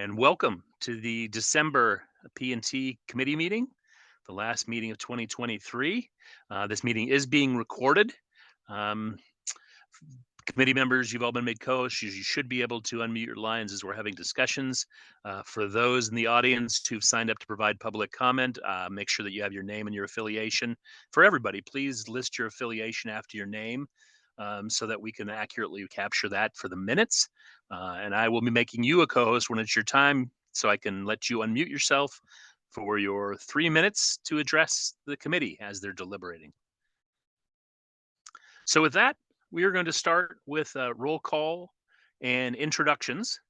and welcome to the December P&T committee meeting, the last meeting of 2023. This meeting is being recorded. Um, Committee members, you've all been made co-hosts. You should be able to unmute your lines as we're having discussions. For those in the audience who've signed up to provide public comment, make sure that you have your name and your affiliation. For everybody, please list your affiliation after your name so that we can accurately capture that for the minutes. And I will be making you a co-host when it's your time, so I can let you unmute yourself for your 3 minutes to address the committee as they're deliberating. So with that, we are going to start with roll call and introductions.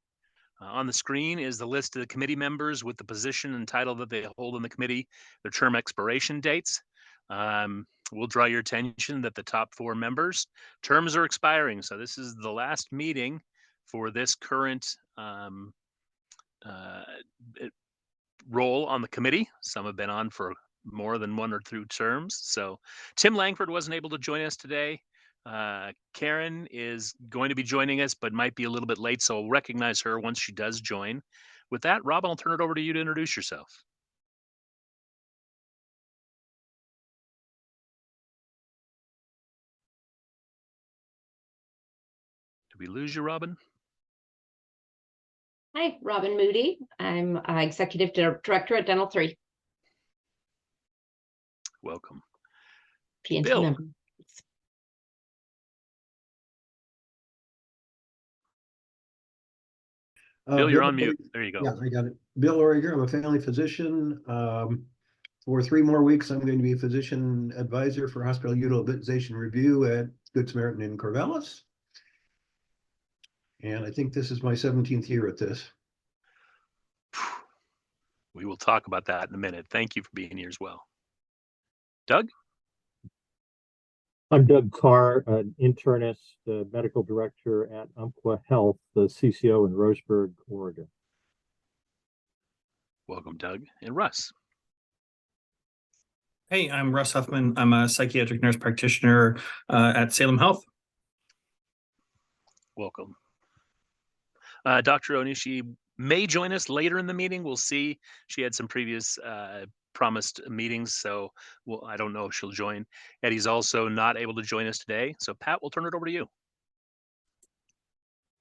On the screen is the list of the committee members with the position and title that they hold in the committee, their term expiration dates. We'll draw your attention that the top 4 members' terms are expiring. So this is the last meeting for this current role on the committee. Some have been on for more than 1 or 2 terms. So Tim Langford wasn't able to join us today. Karen is going to be joining us, but might be a little bit late, so we'll recognize her once she does join. With that, Rob, I'll turn it over to you to introduce yourself. Did we lose you, Robin? Hi, Robin Moody. I'm Executive Director at Dental 3. Welcome. P&T Bill. member. Bill, you're on mute. There you go. Yeah, I got it. Bill Origer, I'm a family physician. For 3 more weeks, I'm going to be a physician advisor for hospital utilization review at Good Samaritan in Corvallis. And I think this is my 17th year at this. We will talk about that in a minute. Thank you for being here as well. Doug? I'm Doug Carr, an internist, medical director at Umpqua Health, the CCO in Roseburg, Oregon. Welcome, Doug. And Russ? Hey, I'm Russ Huffman. I'm a psychiatric nurse practitioner at Salem Health. Welcome. Dr. Onishi may join us later in the meeting. We'll see. She had some previous promised meetings, so I don't know if she'll join. Eddie's also not able to join us today. So Pat, we'll turn it over to you.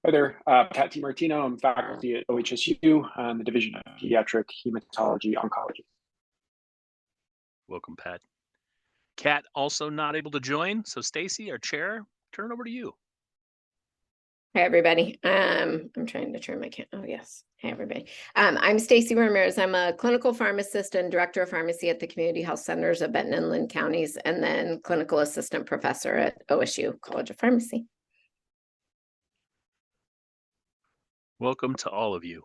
Hi there, Pat T. Martino. I'm faculty at OHSU on the Division of Pediatric Hematology Oncology. Welcome, Pat. Kat also not able to join. So Stacy, our chair, turn it over to you. Hi, everybody. I'm trying to turn my camera. Oh, yes. Hi, everybody. I'm Stacy Ramirez. I'm a clinical pharmacist and director of pharmacy at the Community Health Centers of Benton and Lynn counties, and then clinical assistant professor at OSU College of Pharmacy. Welcome to all of you.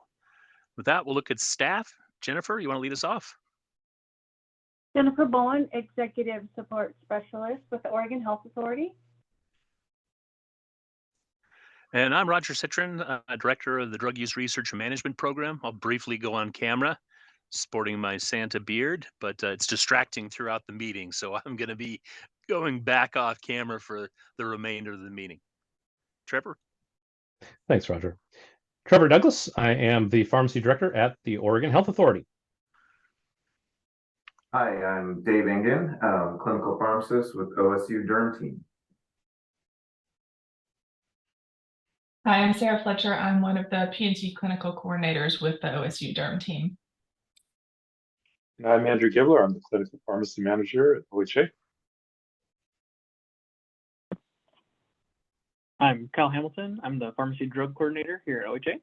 With that, we'll look at staff. Jennifer, you want to lead us off? Jennifer Bowen, Executive Support Specialist with the Oregon Health Authority. And I'm Roger Citron, Director of the Drug Use Research and Management Program. I'll briefly go on camera, sporting my Santa beard, but it's distracting throughout the meeting, so I'm going to be going back off camera for the remainder of the meeting. Trevor? Thanks, Roger. Trevor Douglas, I am the Pharmacy Director at the Oregon Health Authority. Hi, I'm Dave Engen, clinical pharmacist with OSU Derm Team. Hi, I'm Sarah Fletcher. I'm one of the P&T clinical coordinators with the OSU Derm Team. I'm Andrew Gibler. I'm the clinical pharmacy manager at OHA. I'm Kyle Hamilton. I'm the pharmacy drug coordinator here at OHA.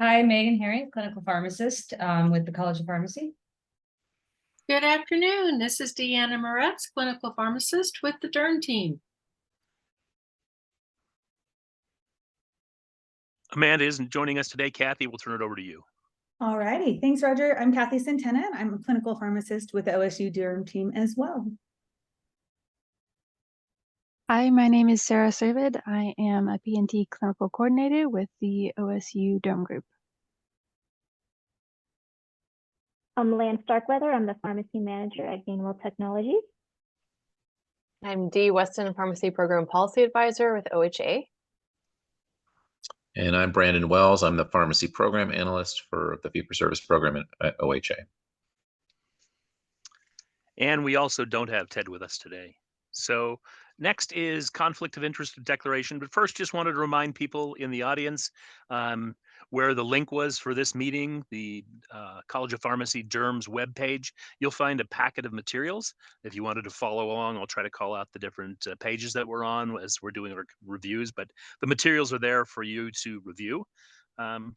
Hi, Megan Herring, clinical pharmacist with the College of Pharmacy. Good afternoon. This is Deanna Moretz, clinical pharmacist with the Derm Team. Amanda isn't joining us today. Kathy, we'll turn it over to you. All righty. Thanks, Roger. I'm Kathy Centena. I'm a clinical pharmacist with the OSU Derm Team as well. Hi, my name is Sarah Servid. I am a P&T clinical coordinator with the OSU Derm Group. I'm Lance Starkweather. I'm the pharmacy manager at Gainwell Technologies. I'm Dee Weston, Pharmacy Program Policy Advisor with OHA. And I'm Brandon Wells. I'm the Pharmacy Program Analyst for the Fee-for-Service Program at OHA. And we also don't have Ted with us today. So next is conflict of interest declaration. But first, just wanted to remind people in the audience where the link was for this meeting, the College of Pharmacy DERM's webpage. You'll find a packet of materials. If you wanted to follow along, I'll try to call out the different pages that we're on as we're doing our reviews, but the materials are there for you to review.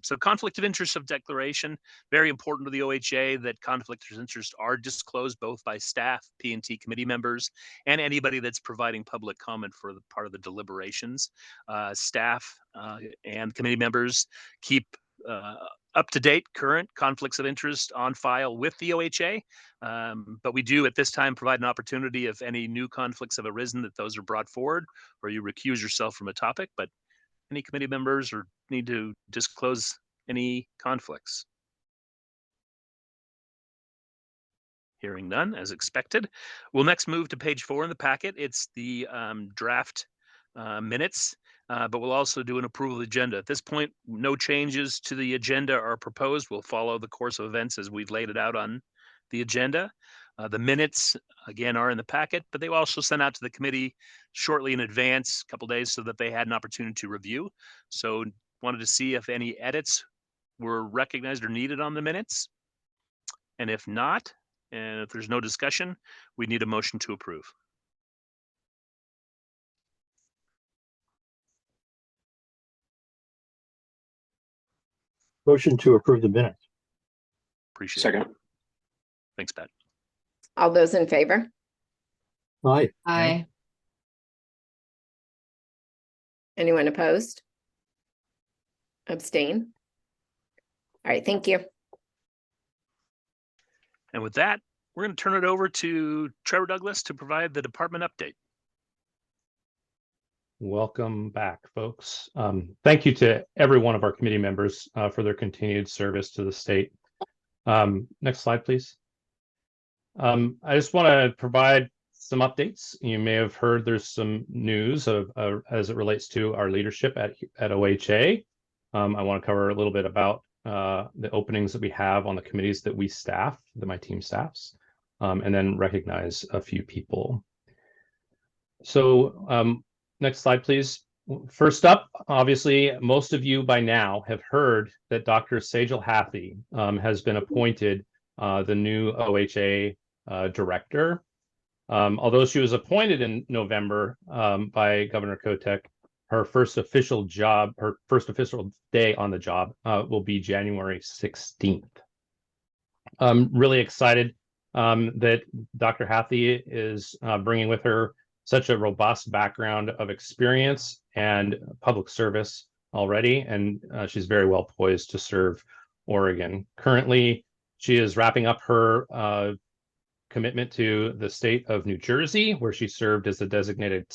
So conflict of interest of declaration, very important to the OHA that conflicts of interest are disclosed both by staff, P&T committee members, and anybody that's providing public comment for the part of the deliberations. Staff and committee members keep up-to-date current conflicts of interest on file with the OHA, but we do at this time provide an opportunity if any new conflicts have arisen that those are brought forward or you recuse yourself from a topic, but any committee members or need to disclose any conflicts? Hearing none, as expected. We'll next move to page 4 in the packet. It's the draft minutes, but we'll also do an approval of the agenda. At this point, no changes to the agenda are proposed. We'll follow the course of events as we've laid it out on the agenda. The minutes, again, are in the packet, but they were also sent out to the committee shortly in advance, a couple days, so that they had an opportunity to review. So wanted to see if any edits were recognized or needed on the minutes. And if not, and if there's no discussion, we need a motion to approve. Motion to approve the minutes. Appreciate Second. it. Thanks, Pat. All those in favor? Aye. Aye. Anyone opposed? Abstain? All right, thank you. And with that, we're going to turn it over to Trevor Douglas to provide the department update. Welcome back, folks. Thank you to every one of our committee members for their continued service to the state. Next slide, please. I just want to provide some updates. You may have heard there's some news of as it relates to our leadership at OHA. I want to cover a little bit about the openings that we have on the committees that we staff, that my team staffs, and then recognize a few people. So next slide, please. First up, obviously, most of you by now have heard that Dr. Sejal Hathi has been appointed the new OHA director. Although she was appointed in November by Governor Kotek, her first official day on the job will be January 16th. I'm really excited that Dr. Hathi is bringing with her such a robust background of experience and public service already, and she's very well poised to serve Oregon. Currently, she is wrapping up her commitment to the state of New Jersey, where she served as the designated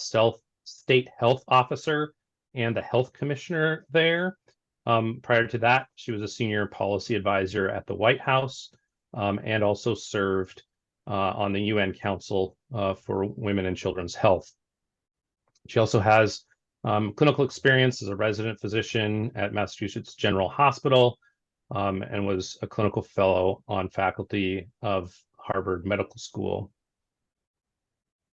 state health officer and the health commissioner there. Prior to that, she was a senior policy advisor at the White House and also served on the UN Council for Women and Children's Health. She also has clinical experience as a resident physician at Massachusetts General Hospital and was a clinical fellow on faculty of Harvard Medical School.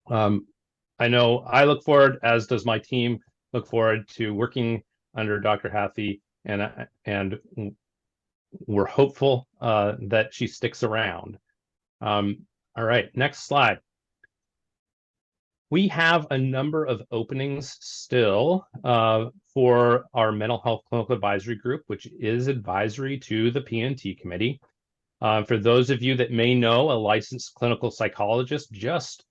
I know I look forward, as does my team, look forward to working under Dr. Hathi, and we're hopeful that she sticks around. All right, next slide. We have a number of openings still for our mental health clinical advisory group, which is advisory to the P&T committee. For those of you that may know a licensed clinical psychologist just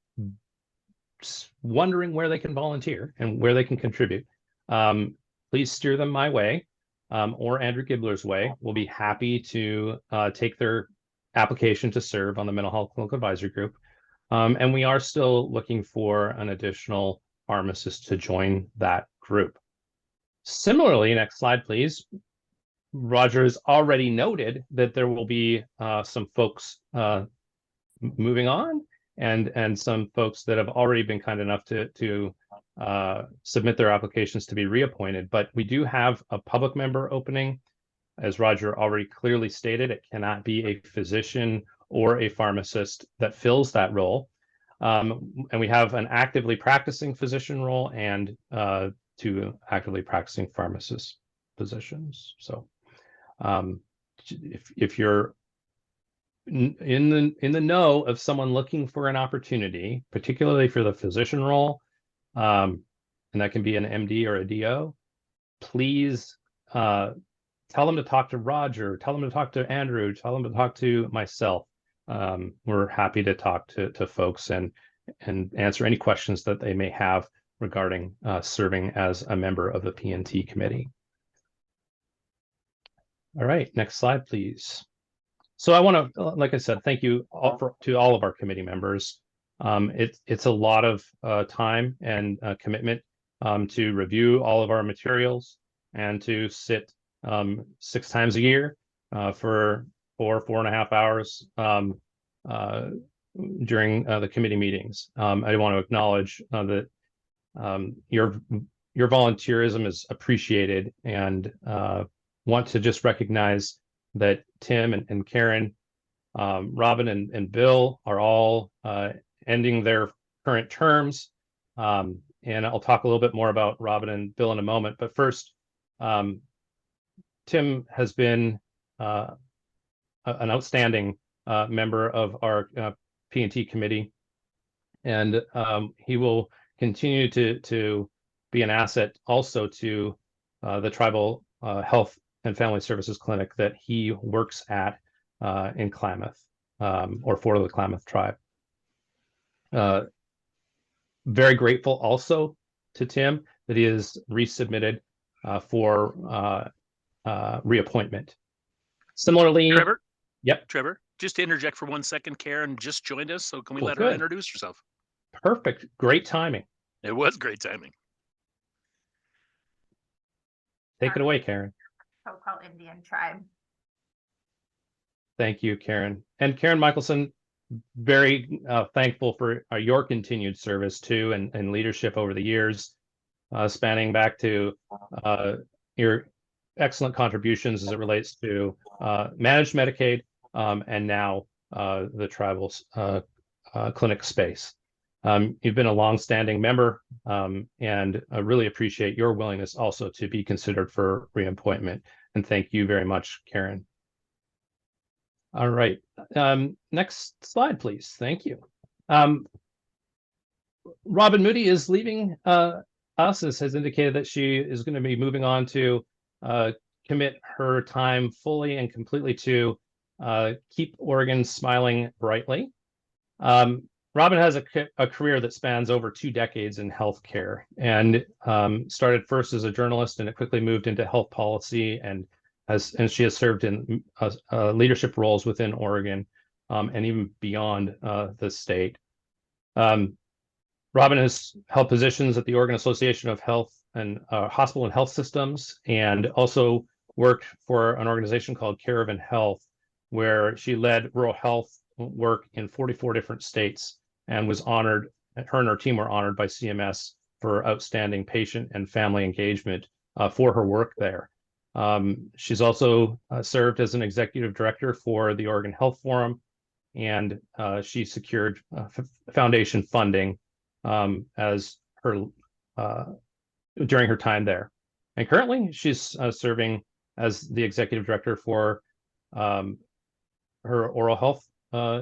wondering where they can volunteer and where they can contribute, please steer them my way or Andrew Gibler's way. We'll be happy to take their application to serve on the mental health clinical advisory group. And we are still looking for an additional pharmacist to join that group. Similarly, next slide, please. Roger has already noted that there will be some folks moving on, and some folks that have already been kind enough to submit their applications to be reappointed. But we do have a public member opening. As Roger already clearly stated, it cannot be a physician or a pharmacist that fills that role. And we have an actively practicing physician role and 2 actively practicing pharmacist positions. So if you're in the know of someone looking for an opportunity, particularly for the physician role, and that can be an MD or a DO, please tell them to talk to Roger, tell them to talk to Andrew, tell them to talk to myself. We're happy to talk to folks and answer any questions that they may have regarding serving as a member of the P&T committee. All right, next slide, please. So I want to, like I said, thank you to all of our committee members. It's a lot of time and commitment to review all of our materials and to sit 6 times a year for 4.5 hours during the committee meetings. I want to acknowledge that your volunteerism is appreciated, and want to just recognize that Tim and Karen, Robin and Bill are all ending their current terms. And I'll talk a little bit more about Robin and Bill in a moment. But first, Tim has been an outstanding member of our P&T committee, and he will continue to be an asset also to the Tribal Health and Family Services Clinic that he works at in Klamath, or for the Klamath tribe. Very grateful also to Tim that he is resubmitted for reappointment. Similarly, Trevor? Yep. Trevor, just to interject for 1 second, Karen just joined us, so can we Well, let her good. introduce herself? Perfect. Great timing. It was great timing. Take it away, Karen. So-called Indian tribe. Thank you, Karen. And Karen Michelson, very thankful for your continued service too, and leadership over the years, spanning back to your excellent contributions as it relates to managed Medicaid and now the tribal clinic space. You've been a longstanding member, and I really appreciate your willingness also to be considered for reappointment. And thank you very much, Karen. All right, next slide, please. Thank you. Robin Moody is leaving us, as has indicated that she is going to be moving on to commit her time fully and completely to keep Oregon smiling brightly. Robin has a career that spans over 2 decades in healthcare, and started first as a journalist, and it quickly moved into health policy, and she has served in leadership roles within Oregon and even beyond the state. Robin has held positions at the Oregon Association of Health and Hospital and Health Systems, and also worked for an organization called Caravan Health, where she led rural health work in 44 different states, and was honored. Her and her team were honored by CMS for outstanding patient and family engagement for her work there. She's also served as an executive director for the Oregon Health Forum, and she secured foundation funding as her during her time there. And currently, she's serving as the executive director for her oral health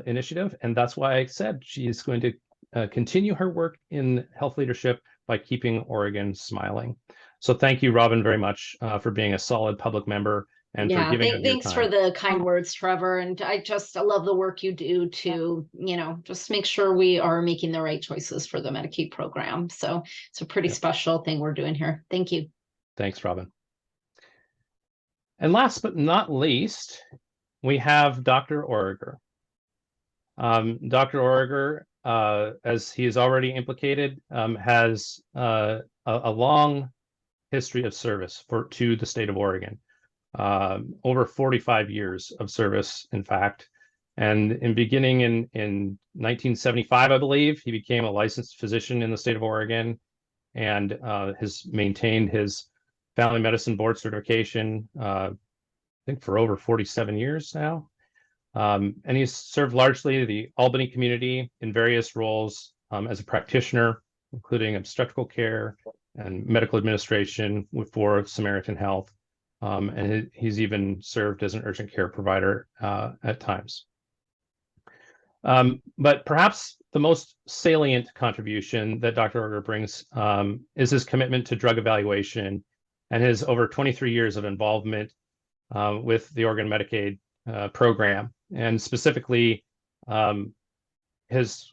initiative, and that's why I said she's going to continue her work in health leadership by keeping Oregon smiling. So thank you, Robin, very much for being a solid public member and for giving up your thanks time. for the kind words, Trevor. And I love the work you do to, just make sure we are making the right choices for the Medicaid program. So it's a pretty special thing we're doing here. Thank you. Thanks, Robin. And last but not least, we have Dr. Origer. Dr. Origer, as he is already implicated, has a long history of service to the state of Oregon. Over 45 years of service, in fact. And in beginning in 1975, I believe, he became a licensed physician in the state of Oregon, and has maintained his family medicine board certification, I think for over 47 years now. And he's served largely the Albany community in various roles as a practitioner, including obstetrical care and medical administration for Samaritan Health. And he's even served as an urgent care provider at times. But perhaps the most salient contribution that Dr. Orger brings is his commitment to drug evaluation and his over 23 years of involvement with the Oregon Medicaid program, and specifically his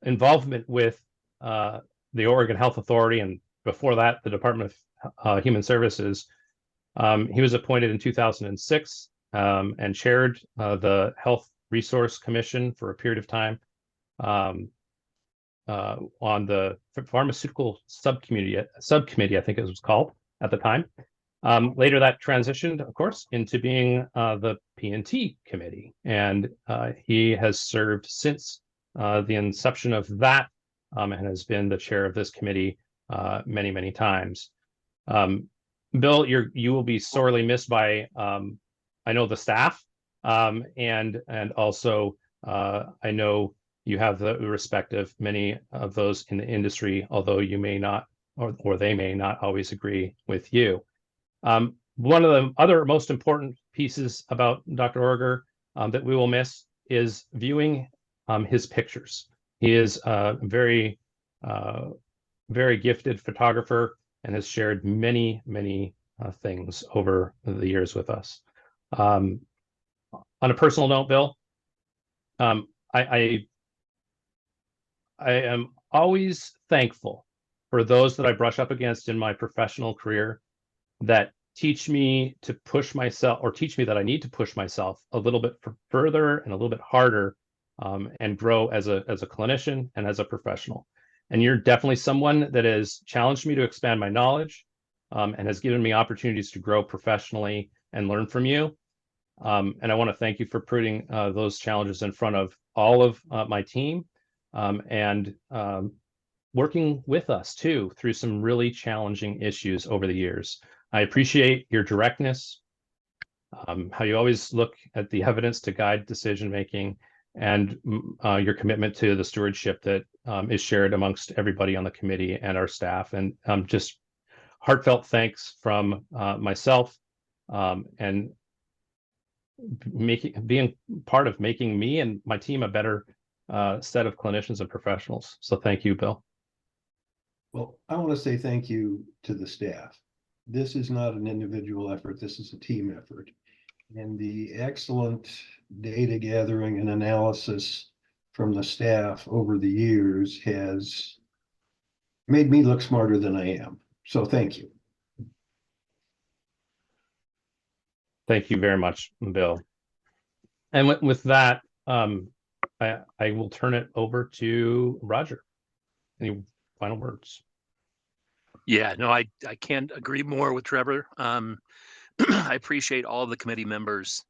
involvement with the Oregon Health Authority, and before that, the Department of Human Services. He was appointed in 2006 and chaired the Health Resource Commission for a period of time on the pharmaceutical subcommittee, I think it was called at the time. Later that transitioned, of course, into being the P&T committee, and he has served since the inception of that, and has been the chair of this committee many, many times. Bill, you will be sorely missed by, I know, the staff, and also I know you have the respect of many of those in the industry, although you may not, or they may not always agree with you. One of the other most important pieces about Dr. Orger that we will miss is viewing his pictures. He is a very, very gifted photographer and has shared many, many things over the years with us. On a personal note, Bill, I am always thankful for those that I brush up against in my professional career that teach me to push myself, or teach me that I need to push myself a little bit further and a little bit harder, and grow as a clinician and as a professional. And you're definitely someone that has challenged me to expand my knowledge, and has given me opportunities to grow professionally and learn from you. And I want to thank you for putting those challenges in front of all of my team, and working with us too through some really challenging issues over the years. I appreciate your directness, how you always look at the evidence to guide decision making, and your commitment to the stewardship that is shared amongst everybody on the committee and our staff. And just heartfelt thanks from myself, and being part of making me and my team a better set of clinicians and professionals. So thank you, Bill. Well, I want to say thank you to the staff. This is not an individual effort. This is a team effort. And the excellent data gathering and analysis from the staff over the years has made me look smarter than I am. So thank you. Thank you very much, Bill. And with that, I will turn it over to Roger. Any final words? Yeah, no, I can't agree more with Trevor. I appreciate all the committee members'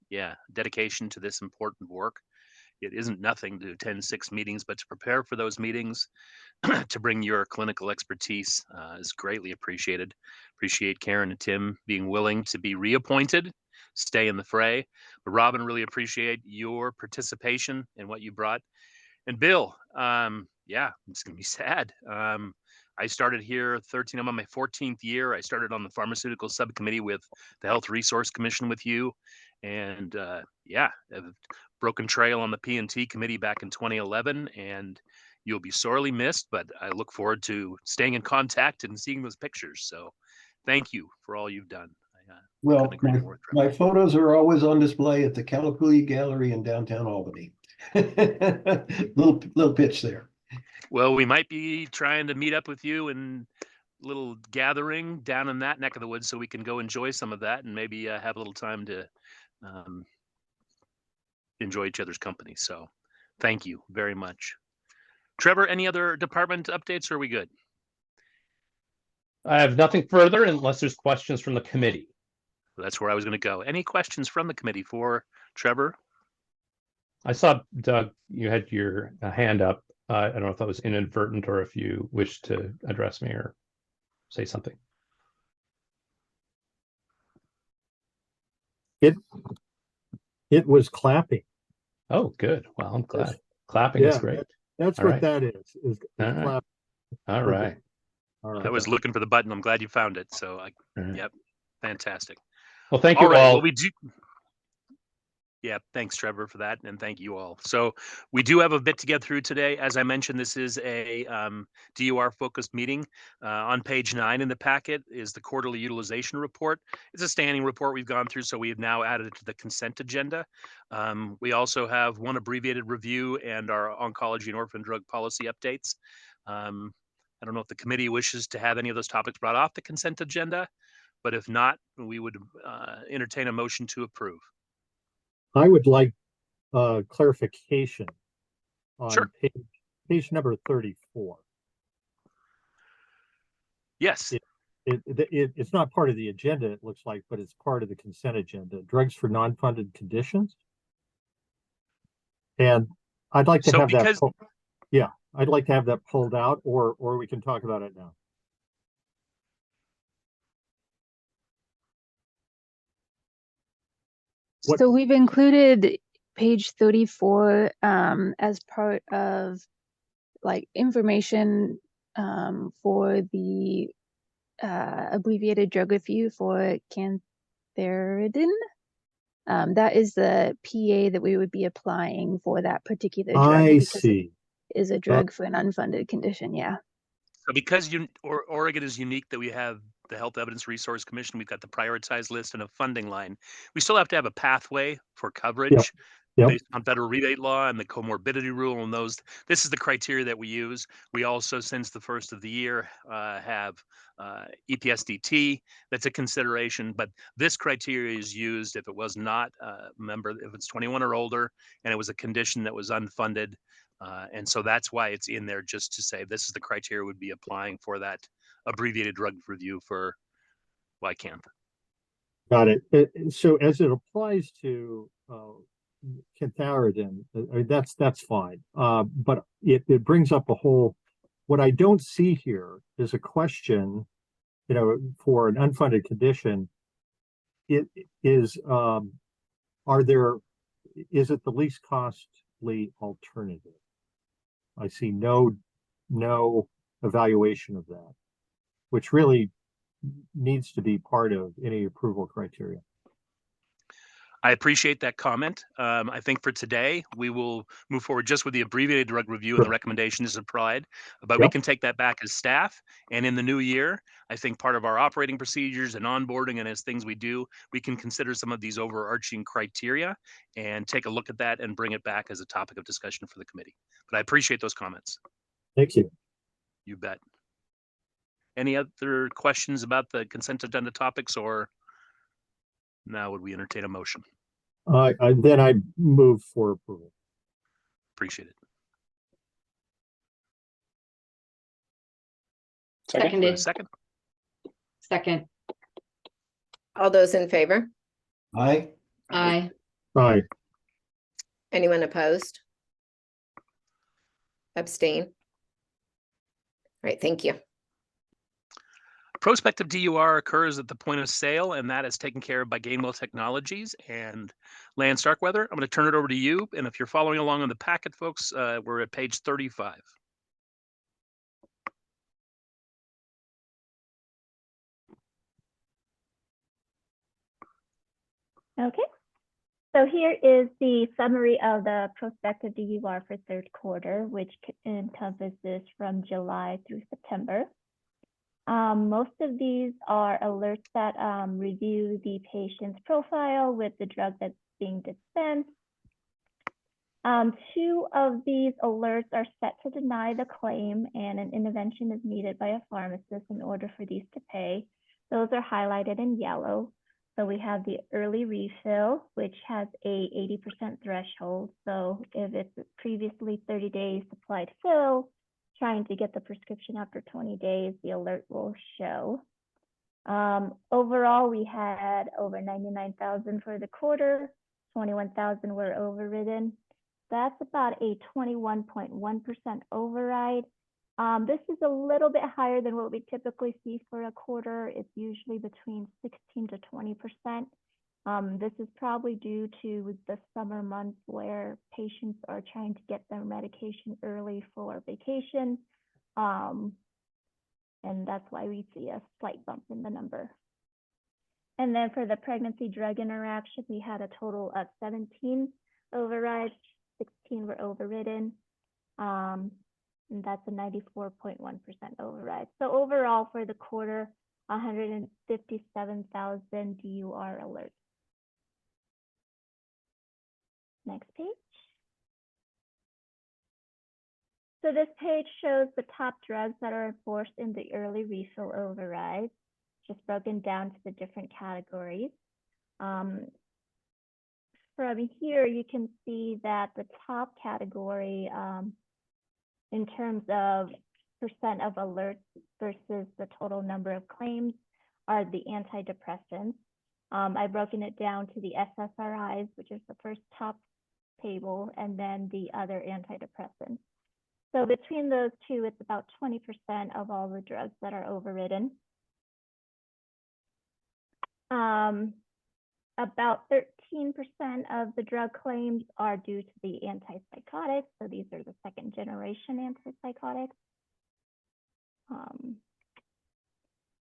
dedication to this important work. It isn't nothing to attend 6 meetings, but to prepare for those meetings, to bring your clinical expertise is greatly appreciated. Appreciate Karen and Tim being willing to be reappointed, stay in the fray. But Robin, really appreciate your participation in what you brought. And Bill, it's gonna be sad. I started here 13, I'm on my 14th year. I started on the pharmaceutical subcommittee with the Health Resource Commission with you. And a broken trail on the P&T committee back in 2011. And you'll be sorely missed, but I look forward to staying in contact and seeing those pictures. So thank you for all you've done. Well, my photos are always on display at the Calapooya Gallery in downtown Albany. little pitch there. Well, we might be trying to meet up with you in a little gathering down in that neck of the woods so we can go enjoy some of that and maybe have a little time to enjoy each other's company. So thank you very much. Trevor, any other department updates, or are we good? I have nothing further unless there's questions from the committee. That's where I was going to go. Any questions from the committee for Trevor? I saw, Doug, you had your hand up. I don't know if that was inadvertent or if you wish to address me or say something. It was clapping. Oh, good. Well, I'm glad. Clapping is great. That's All what right. that is All right. clapping. All right. All right. I was looking for the button. I'm glad you found it. So, yep, fantastic. Well, thank you all. Well, we do. Yeah, thanks, Trevor, for that, and thank you all. So we do have a bit to get through today. As I mentioned, this is a DUR-focused meeting. On page 9 in the packet is the quarterly utilization report. It's a standing report we've gone through, so we have now added it to the consent agenda. We also have one abbreviated review and our oncology and orphan drug policy updates. I don't know if the committee wishes to have any of those topics brought off the consent agenda, but if not, we would entertain a motion to approve. I would like clarification on Sure. page number 34. Yes. It's not part of the agenda, it looks like, but it's part of the consent agenda. Drugs for non-funded conditions. And I'd like to have that. Yeah, I'd like to have that pulled out, or we can talk about it now. So we've included page 34 as part of like information for the abbreviated drug review for cantharidin. That is the PA that we would be applying for that particular drug. I see. It is a drug for an unfunded condition. Yeah. So because Oregon is unique that we have the Health Evidence Resource Commission, we've got the prioritized list and a funding line. We still have to have a pathway for coverage based on federal rebate law and the comorbidity rule and those. This is the criteria that we use. We also, since the first of the year, have EPSDT. That's a consideration, but this criteria is used if it was not a member, if it's 21 or older, and it was a condition that was unfunded. And so that's why it's in there, just to say this is the criteria we'd be applying for that abbreviated drug review for YCANTH. Got it. So as it applies to cantharidin, that's fine. But it brings up a whole. What I don't see here is a question, for an unfunded condition. It is, is it the least costly alternative? I see no evaluation of that, which really needs to be part of any approval criteria. I appreciate that comment. I think for today, we will move forward just with the abbreviated drug review and the recommendation is applied, but we can take that back as staff. And in the new year, I think part of our operating procedures and onboarding and as things we do, we can consider some of these overarching criteria and take a look at that and bring it back as a topic of discussion for the committee. But I appreciate those comments. Thank you. You bet. Any other questions about the consent agenda topics, or now would we entertain a motion? Then I move for approval. Appreciate it. Seconded. Second. All those in favor? Aye. Aye. Aye. Anyone opposed? Abstain? All right, thank you. Prospective DUR occurs at the point of sale, and that is taken care of by Gainwell Technologies and Land Starkweather. I'm going to turn it over to you, and if you're following along on the packet, folks, we're at page 35. Okay. So here is the summary of the prospective DUR for third quarter, which encompasses from July through September. Most of these are alerts that review the patient's profile with the drug that's being dispensed. 2 of these alerts are set to deny the claim, and an intervention is needed by a pharmacist in order for these to pay. Those are highlighted in yellow. So we have the early refill, which has a 80% threshold. So if it's previously 30 days supplied fill, trying to get the prescription after 20 days, the alert will show. Overall, we had over 99,000 for the quarter, 21,000 were overridden. that's about a 21.1% override. This is a little bit higher than what we typically see for a quarter. It's usually between 16 to 20%. This is probably due to the summer months where patients are trying to get their medication early for vacation. And that's why we see a slight bump in the number. And then for the pregnancy drug interaction, we had a total of 17 overrides, 16 were overridden. And that's a 94.1% override. So overall for the quarter, 157,000 DUR alerts. Next page. So this page shows the top drugs that are enforced in the early refill overrides, just broken down to the different categories. From here, you can see that the top category, in terms of percent of alerts versus the total number of claims, are the antidepressants. I've broken it down to the SSRIs, which is the first top table, and then the other antidepressants. So between those two, it's about 20% of all the drugs that are overridden. About 13% of the drug claims are due to the antipsychotics. So these are the second generation antipsychotics.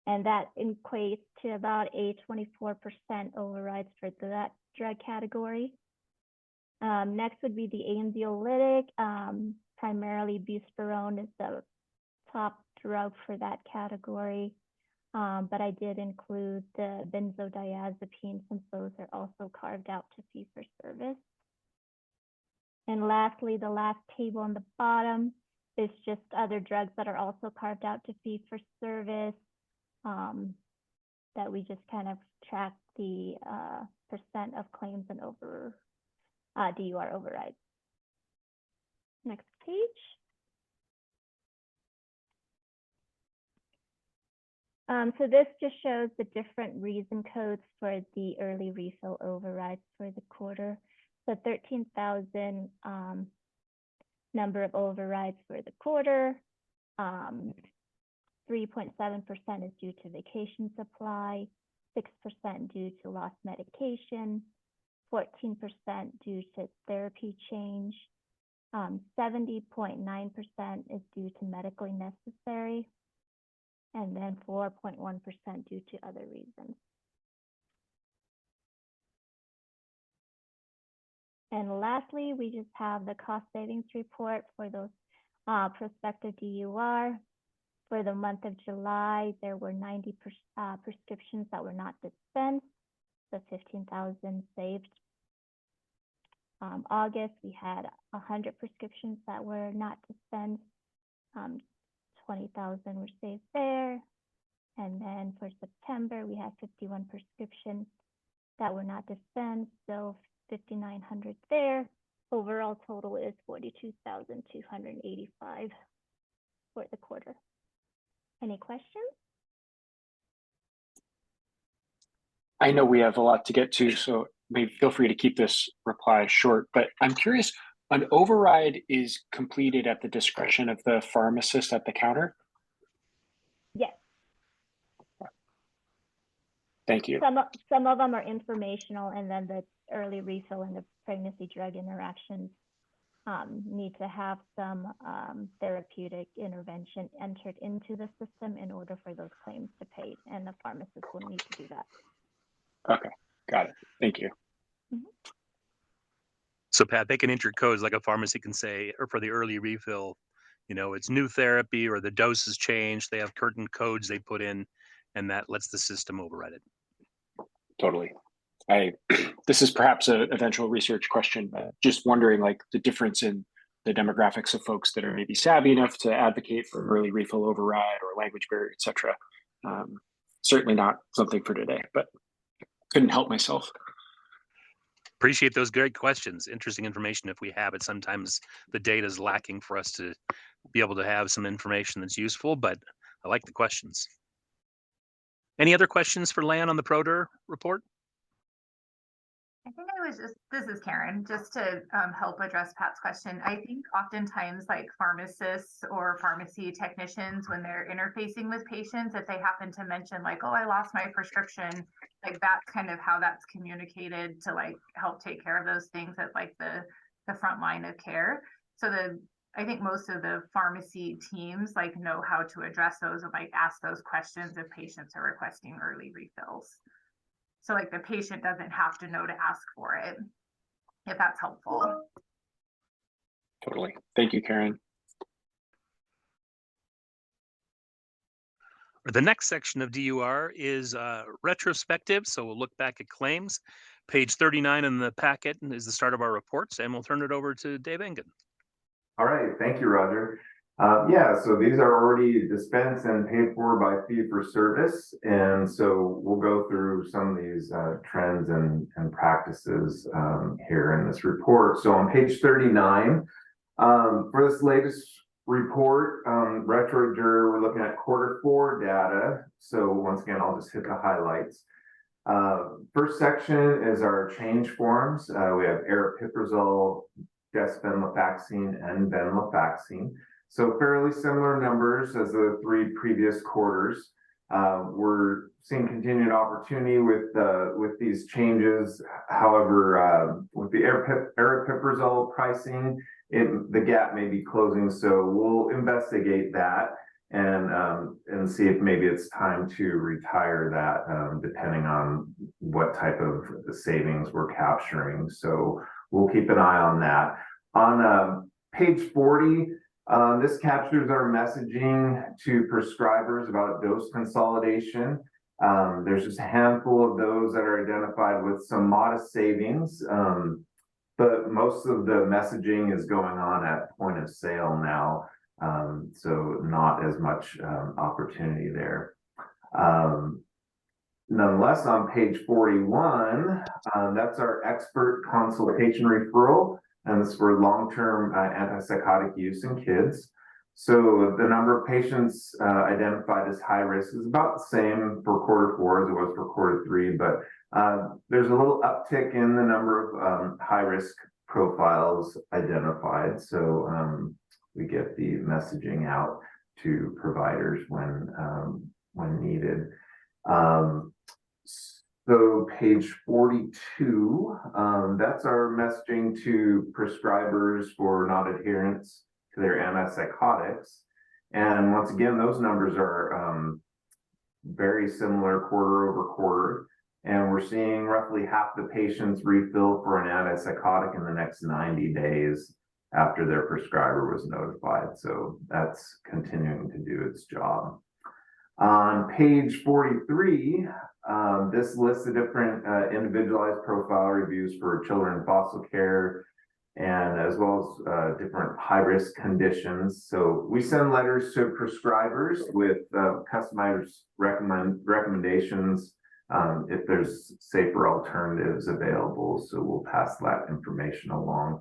And that equates to about a 24% overrides for that drug category. Next would be the anxiolytic. Primarily buspirone is the top drug for that category. But I did include the benzodiazepine since those are also carved out to fee for service. And lastly, the last table on the bottom is just other drugs that are also carved out to fee for service, that we just kind of track the percent of claims and DUR overrides. Next page. So this just shows the different reason codes for the early refill overrides for the quarter. So 13,000 number of overrides for the quarter. 3.7% is due to vacation supply, 6% due to lost medication, 14% due to therapy change, 70.9% is due to medically necessary, and then 4.1% due to other reasons. And lastly, we just have the cost savings report for those prospective DUR. For the month of July, there were 90 prescriptions that were not dispensed, so 15,000 saved. August, we had 100 prescriptions that were not dispensed. 20,000 were saved there. And then for September, we had 51 prescriptions that were not dispensed, so 5,900 there. Overall total is 42,285 for the quarter. Any questions? I know we have a lot to get to, so maybe feel free to keep this reply short, but I'm curious, an override is completed at the discretion of the pharmacist at the counter? Yes. Thank you. Some of them are informational, and then the early refill and the pregnancy drug interactions need to have some therapeutic intervention entered into the system in order for those claims to pay, and the pharmacist will need to do that. Okay, got it. Thank you. So Pat, they can enter codes like a pharmacy can say, or for the early refill, you know, it's new therapy or the dose has changed. They have certain codes they put in, and that lets the system override it. Totally. This is perhaps an eventual research question, but just wondering, like, the difference in the demographics of folks that are maybe savvy enough to advocate for early refill override or language barrier, et cetera. Certainly not something for today, but couldn't help myself. Appreciate those great questions. Interesting information if we have it. Sometimes the data is lacking for us to be able to have some information that's useful, but I like the questions. Any other questions for Lan on the ProDER report? I think this is Karen, just to help address Pat's question. I think oftentimes like pharmacists or pharmacy technicians, when they're interfacing with patients, if they happen to mention like, oh, I lost my prescription, like that's kind of how that's communicated to like help take care of those things at like the front line of care. So I think most of the pharmacy teams like know how to address those and like ask those questions if patients are requesting early refills. So like the patient doesn't have to know to ask for it, if that's helpful. Totally. Thank you, Karen. The next section of DUR is retrospective. So we'll look back at claims. Page 39 in the packet is the start of our reports, and we'll turn it over to Dave Engen. All right, thank you, Roger. Yeah, so these are already dispensed and paid for by fee for service. And so we'll go through some of these trends and practices here in this report. So on page 39, for this latest report, retro-dur, we're looking at Q4 data. So once again, I'll just hit the highlights. First section is our change forms. We have aripiprazole, desvenlafaxine, and venlafaxine. So fairly similar numbers as the 3 previous quarters. We're seeing continued opportunity with these changes. However, with the aripiprazole pricing, the gap may be closing. So we'll investigate that and see if maybe it's time to retire that, depending on what type of savings we're capturing. So we'll keep an eye on that. On page 40, this captures our messaging to prescribers about dose consolidation. There's just a handful of those that are identified with some modest savings, but most of the messaging is going on at point of sale now, so not as much opportunity there. Nonetheless, on page 41, that's our expert consultation referral, and this is for long-term antipsychotic use in kids. So the number of patients identified as high risk is about the same for Q4 as it was for Q3, but there's a little uptick in the number of high-risk profiles identified. So we get the messaging out to providers when needed. So page 42, that's our messaging to prescribers for non-adherence to their antipsychotics. And once again, those numbers are very similar quarter over quarter. And we're seeing roughly half the patients refill for an antipsychotic in the next 90 days after their prescriber was notified. So that's continuing to do its job. On page 43, this lists the different individualized profile reviews for children in foster care, and as well as different high-risk conditions. So we send letters to prescribers with customized recommendations if there's safer alternatives available. So we'll pass that information along.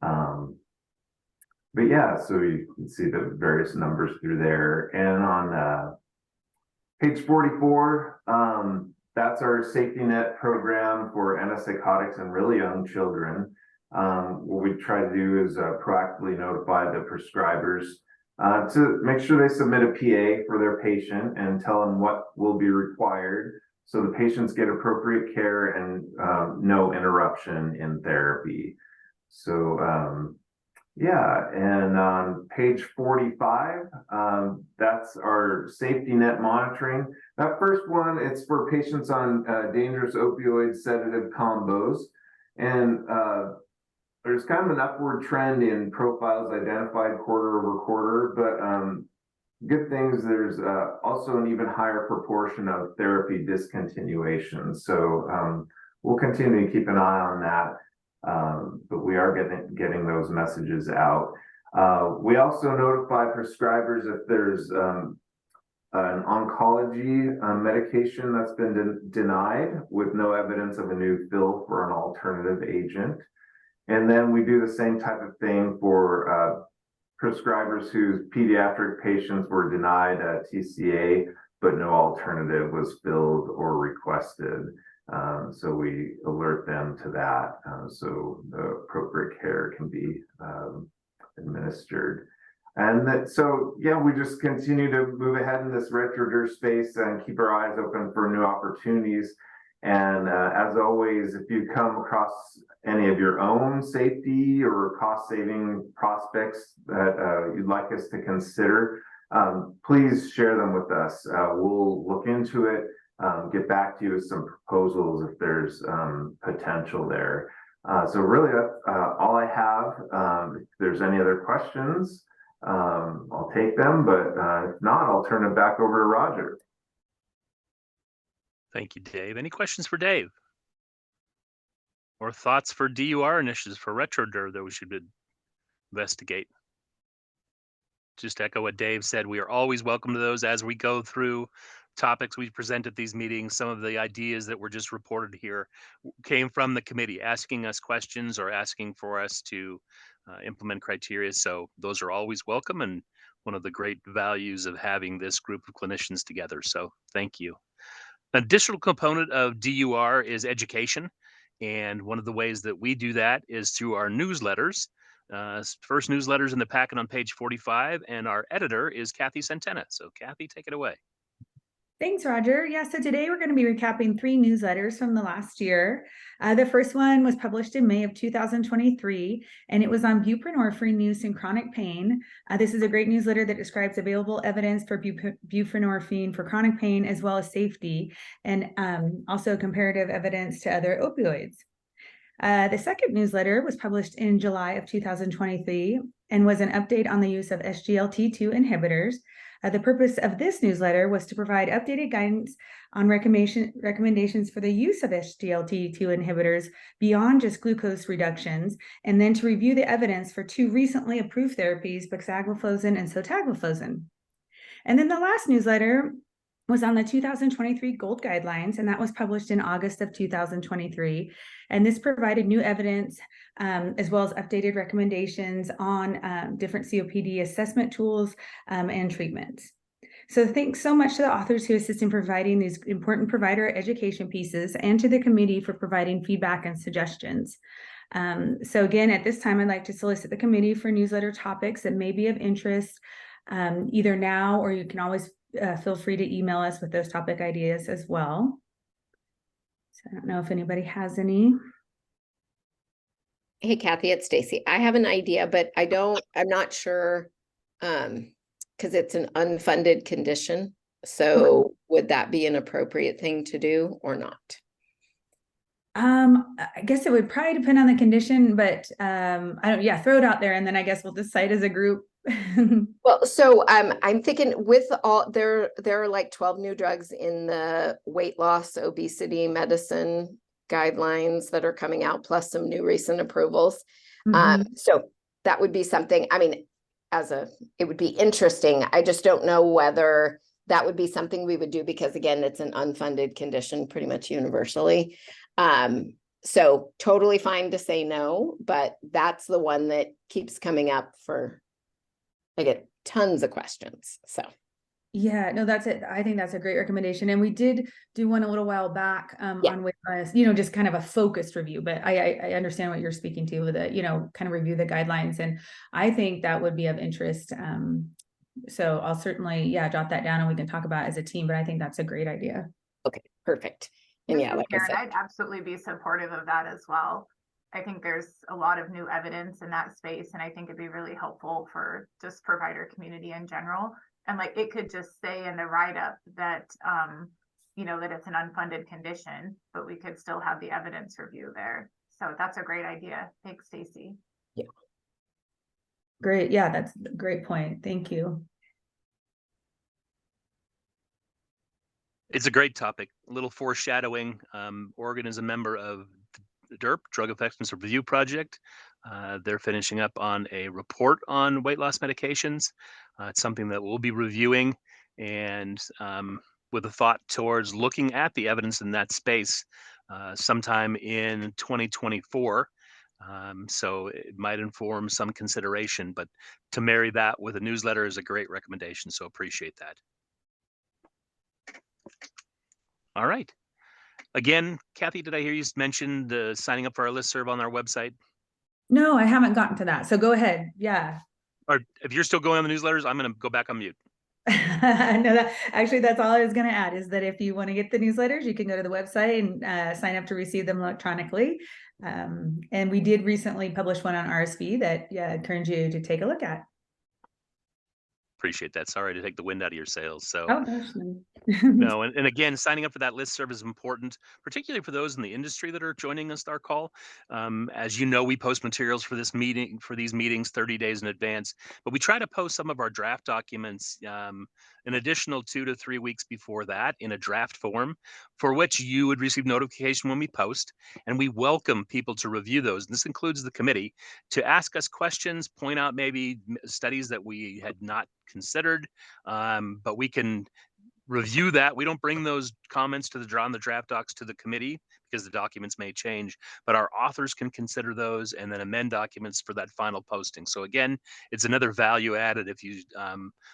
But yeah, so you can see the various numbers through there. And on page 44, that's our safety net program for antipsychotics and really young children. What we try to do is proactively notify the prescribers to make sure they submit a PA for their patient and tell them what will be required so the patients get appropriate care and no interruption in therapy. So yeah, and on page 45, that's our safety net monitoring. That first one, it's for patients on dangerous opioid sedative combos. And there's kind of an upward trend in profiles identified quarter over quarter, but good things, there's also an even higher proportion of therapy discontinuation. So we'll continue to keep an eye on that. But we are getting those messages out. We also notify prescribers if there's an oncology medication that's been denied with no evidence of a new fill for an alternative agent. And then we do the same type of thing for prescribers whose pediatric patients were denied TCA, but no alternative was filled or requested. So we alert them to that, so the appropriate care can be administered. And so, yeah, we just continue to move ahead in this retro space and keep our eyes open for new opportunities. And as always, if you come across any of your own safety or cost-saving prospects that you'd like us to consider, please share them with us. We'll look into it, get back to you with some proposals if there's potential there. So really, all I have. If there's any other questions, I'll take them, but if not, I'll turn it back over to Roger. Thank you, Dave. Any questions for Dave? Or thoughts for DUR initiatives for RetroDUR that we should investigate? Just echo what Dave said. We are always welcome to those as we go through topics we present at these meetings. Some of the ideas that were just reported here came from the committee asking us questions or asking for us to implement criteria. So those are always welcome and one of the great values of having this group of clinicians together. So thank you. An additional component of DUR is education. And one of the ways that we do that is through our newsletters. First newsletters in the packet on page 45, and our editor is Kathy Centena. So Kathy, take it away. Thanks, Roger. Yeah, so today we're going to be recapping 3 newsletters from the last year. The first one was published in May of 2023, and it was on buprenorphine use in chronic pain. This is a great newsletter that describes available evidence for buprenorphine for chronic pain, as well as safety, and also comparative evidence to other opioids. The second newsletter was published in July of 2023 and was an update on the use of SGLT2 inhibitors. The purpose of this newsletter was to provide updated guidance on recommendations for the use of SGLT2 inhibitors beyond just glucose reductions, and then to review the evidence for 2 recently approved therapies, bexigagliflozin and sotagliflozin. And then the last newsletter was on the 2023 GOLD guidelines, and that was published in August of 2023. And this provided new evidence as well as updated recommendations on different COPD assessment tools and treatments. So thanks so much to the authors who assist in providing these important provider education pieces, and to the committee for providing feedback and suggestions. So again, at this time, I'd like to solicit the committee for newsletter topics that may be of interest, either now, or you can always feel free to email us with those topic ideas as well. So I don't know if anybody has any. Hey, Kathy, it's Stacy. I have an idea, but I'm not sure, because it's an unfunded condition. So would that be an appropriate thing to do or not? I guess it would probably depend on the condition, but throw it out there, and then I guess we'll decide as a group. Well, so I'm thinking with all there are like 12 new drugs in the weight loss, obesity medicine guidelines that are coming out, plus some new recent approvals. So that would be something, I mean, it would be interesting. I just don't know whether that would be something we would do, because again, it's an unfunded condition pretty much universally. So totally fine to say no, but that's the one that keeps coming up I get tons of questions. So yeah, no, that's it. I think that's a great recommendation. And we did do one a little while back on weight loss, just kind of a focused review, but I understand what you're speaking to with it, kind of review the guidelines. And I think that would be of interest. So I'll certainly, jot that down and we can talk about it as a team, but I think that's a great idea. Okay, perfect. And like I said, I'd absolutely be supportive of that as well. I think there's a lot of new evidence in that space, and I think it'd be really helpful for just provider community in general. And like, it could just say in the write-up that, that it's an unfunded condition, but we could still have the evidence review there. So that's a great idea. Thanks, Stacy. Yeah. Great. Yeah, that's a great point. Thank you. It's a great topic. A little foreshadowing. Oregon is a member of the DERP, Drug Effectiveness Review Project. They're finishing up on a report on weight loss medications. It's something that we'll be reviewing, and with a thought towards looking at the evidence in that space sometime in 2024. So it might inform some consideration, but to marry that with a newsletter is a great recommendation. So appreciate that. All right. Again, Kathy, did I hear you mention the signing up for our listserv on our website? No, I haven't gotten to that. So go ahead. Yeah. Or if you're still going on the newsletters, I'm going to go back on mute. No, that's all I was going to add, is that if you want to get the newsletters, you can go to the website and sign up to receive them electronically. And we did recently publish one on RSV that I encourage you to take a look at. Appreciate that. Sorry to take the wind out of your sails. So Oh gosh, no. no, and again, signing up for that listserv is important, particularly for those in the industry that are joining us our call. As you know, we post materials for these meetings 30 days in advance, but we try to post some of our draft documents an additional 2 to 3 weeks before that in a draft form, for which you would receive notification when we post, and we welcome people to review those. And this includes the committee, to ask us questions, point out maybe studies that we had not considered, but we can review that. We don't bring those comments to on the draft docs to the committee because the documents may change, but our authors can consider those and then amend documents for that final posting. So again, it's another value added if you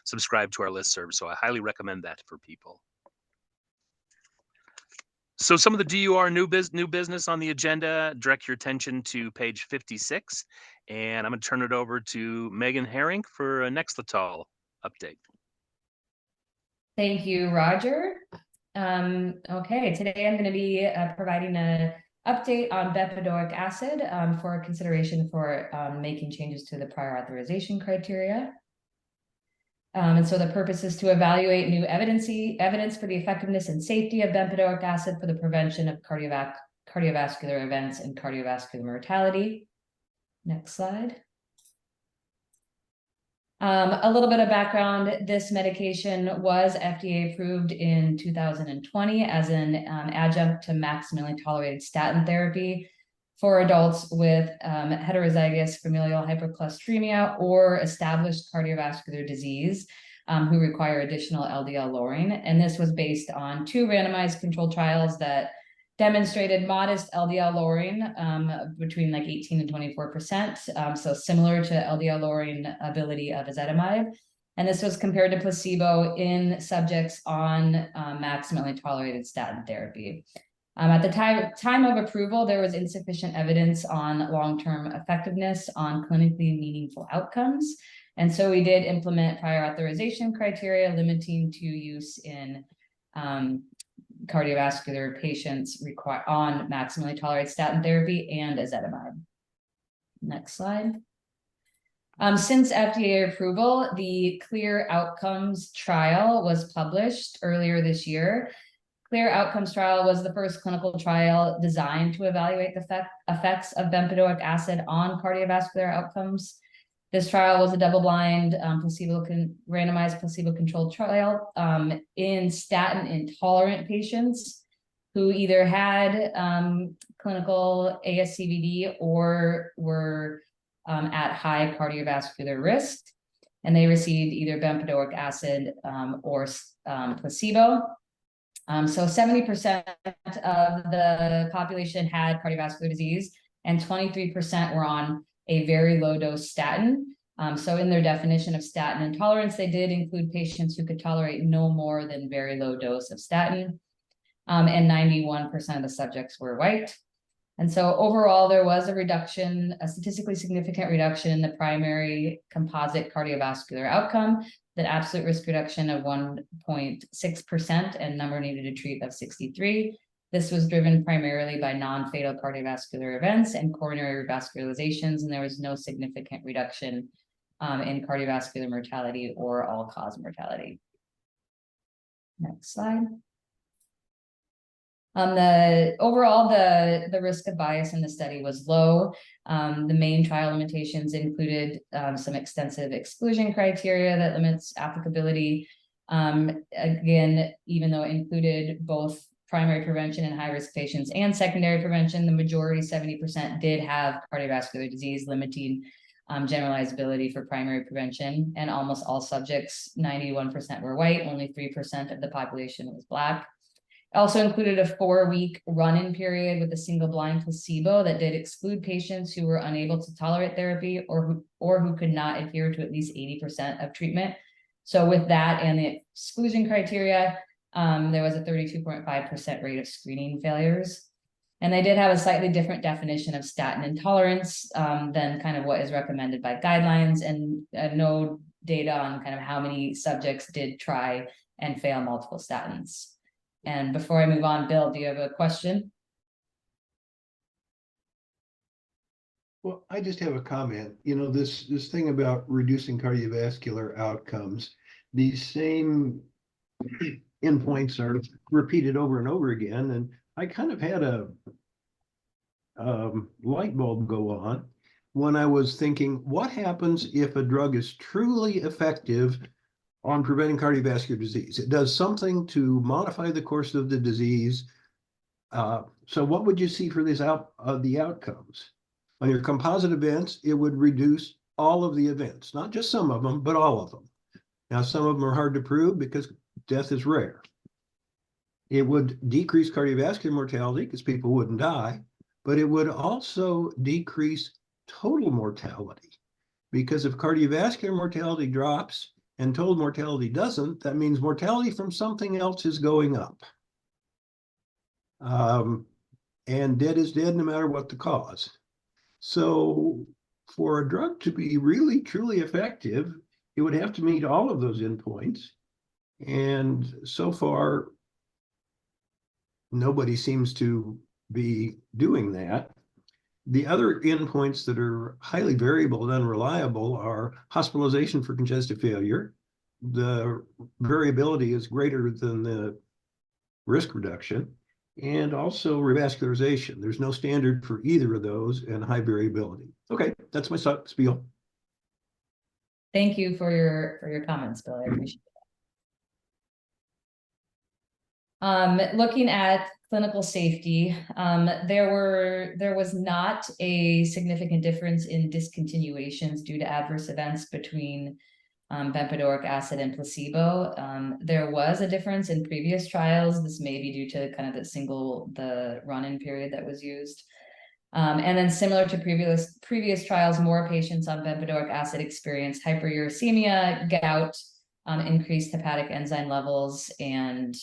subscribe to our listserv. So I highly recommend that for people. So some of the DUR new business on the agenda, direct your attention to page 56, and I'm going to turn it over to Megan Herring for a Nexletol update. Thank you, Roger. Okay, today I'm going to be providing an update on bempedoic acid for consideration for making changes to the prior authorization criteria. And so the purpose is to evaluate new evidence for the effectiveness and safety of bempedoic acid for the prevention of cardiovascular events and cardiovascular mortality. Next slide. A little bit of background: this medication was FDA approved in 2020 as an adjunct to maximally tolerated statin therapy for adults with heterozygous familial hypercholesteremia or established cardiovascular disease who require additional LDL lowering. And this was based on 2 randomized controlled trials that demonstrated modest LDL lowering between like 18 and 24%, so similar to LDL lowering ability of ezetimibe. And this was compared to placebo in subjects on maximally tolerated statin therapy. At the time of approval, there was insufficient evidence on long-term effectiveness on clinically meaningful outcomes. And so we did implement prior authorization criteria limiting to use in cardiovascular patients on maximally tolerated statin therapy and ezetimibe. Next slide. Since FDA approval, the CLEAR Outcomes trial was published earlier this year. CLEAR Outcomes trial was the first clinical trial designed to evaluate the effects of bempedoic acid on cardiovascular outcomes. This trial was a double-blind, randomized placebo-controlled trial in statin-intolerant patients who either had clinical ASCVD or were at high cardiovascular risk, and they received either bempedoic acid or placebo. So 70% of the population had cardiovascular disease, and 23% were on a very low dose statin. So in their definition of statin intolerance, they did include patients who could tolerate no more than very low dose of statin. And 91% of the subjects were white. And so overall, there was a statistically significant reduction in the primary composite cardiovascular outcome, the absolute risk reduction of 1.6% and number needed to treat of 63. This was driven primarily by non-fatal cardiovascular events and coronary revascularizations, and there was no significant reduction in cardiovascular mortality or all-cause mortality. Next slide. Overall, the risk of bias in the study was low. The main trial limitations included some extensive exclusion criteria that limits applicability. Again, even though it included both primary prevention in high-risk patients and secondary prevention, the majority, 70%, did have cardiovascular disease, limiting generalizability for primary prevention. And almost all subjects, 91%, were white. Only 3% of the population was Black. Also included a 4-week run-in period with a single blind placebo that did exclude patients who were unable to tolerate therapy or who could not adhere to at least 80% of treatment. So with that and the exclusion criteria, there was a 32.5% rate of screening failures. And they did have a slightly different definition of statin intolerance than kind of what is recommended by guidelines, and no data on kind of how many subjects did try and fail multiple statins. And before I move on, Bill, do you have a question? Well, I just have a comment. You know, this thing about reducing cardiovascular outcomes, these same endpoints are repeated over and over again. And I kind of had a light bulb go on when I was thinking, what happens if a drug is truly effective on preventing cardiovascular disease? It does something to modify the course of the disease. So what would you see for the outcomes? On your composite events, it would reduce all of the events, not just some of them, but all of them. Now, some of them are hard to prove because death is rare. It would decrease cardiovascular mortality because people wouldn't die, but it would also decrease total mortality, because if cardiovascular mortality drops and total mortality doesn't, that means mortality from something else is going up. And dead is dead no matter what the cause. So for a drug to be really, truly effective, it would have to meet all of those endpoints. And so far, nobody seems to be doing that. The other endpoints that are highly variable and unreliable are hospitalization for congestive failure. The variability is greater than the risk reduction. And also revascularization. There's no standard for either of those, and high variability. Okay, that's my spiel. Thank you for your comments, Bill. I appreciate that. Looking at clinical safety, there was not a significant difference in discontinuations due to adverse events between bempedoic acid and placebo. There was a difference in previous trials. This may be due to kind of the run-in period that was used. And then similar to previous trials, more patients on bempedoic acid experienced hyperuricemia, gout, increased hepatic enzyme levels, and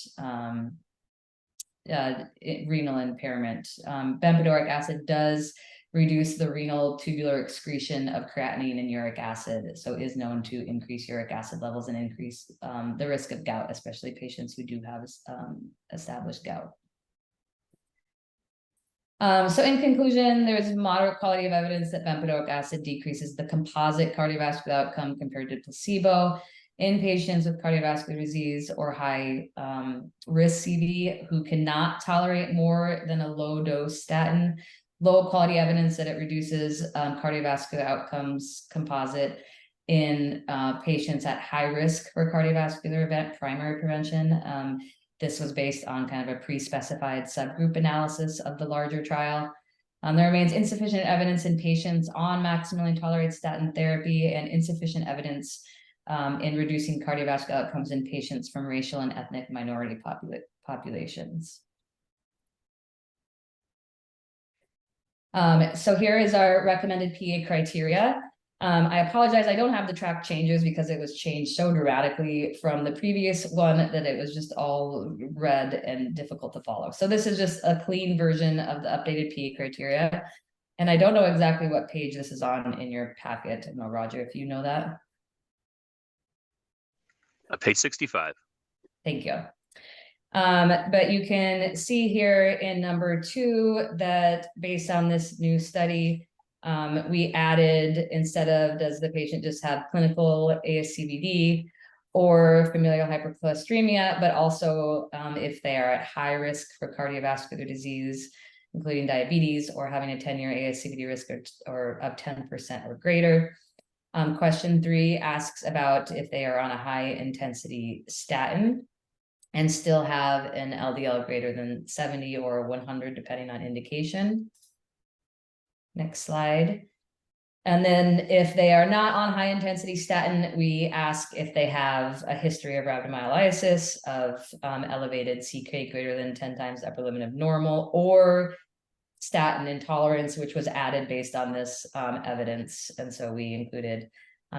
renal impairment. Bempedoic acid does reduce the renal tubular excretion of creatinine and uric acid, so is known to increase uric acid levels and increase the risk of gout, especially patients who do have established gout. So in conclusion, there's moderate quality of evidence that bempedoic acid decreases the composite cardiovascular outcome compared to placebo in patients with cardiovascular disease or high risk CV who cannot tolerate more than a low dose statin. Low quality evidence that it reduces cardiovascular outcomes composite in patients at high risk for cardiovascular event primary prevention. This was based on kind of a pre-specified subgroup analysis of the larger trial. There remains insufficient evidence in patients on maximally tolerated statin therapy and insufficient evidence in reducing cardiovascular outcomes in patients from racial and ethnic minority populations. So here is our recommended PA criteria. I apologize, I don't have the track changes because it was changed so dramatically from the previous one that it was just all red and difficult to follow. So this is just a clean version of the updated PA criteria. And I don't know exactly what page this is on in your packet. I don't know, Roger, if you know that. Page 65. Thank you. But you can see here in number 2 that based on this new study, we added, instead of does the patient just have clinical ASCVD or familial hypercholesteremia, but also if they are at high risk for cardiovascular disease, including diabetes, or having a 10-year ASCVD risk or of 10% or greater. Question 3 asks about if they are on a high intensity statin and still have an LDL greater than 70 or 100, depending on indication. Next slide. And then if they are not on high intensity statin, we ask if they have a history of rhabdomyolysis, of elevated CK greater than 10 times the upper limit of normal, or statin intolerance, which was added based on this evidence. And so we included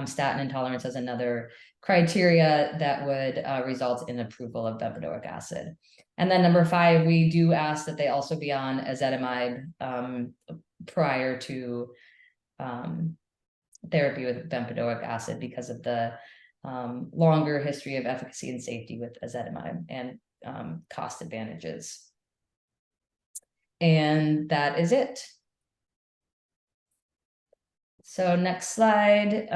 Statin intolerance as another criteria that would result in approval of bempedoic acid. And then number 5, we do ask that they also be on ezetimibe prior to therapy with bempedoic acid because of the longer history of efficacy and safety with ezetimibe and cost advantages. And that is it. So next slide,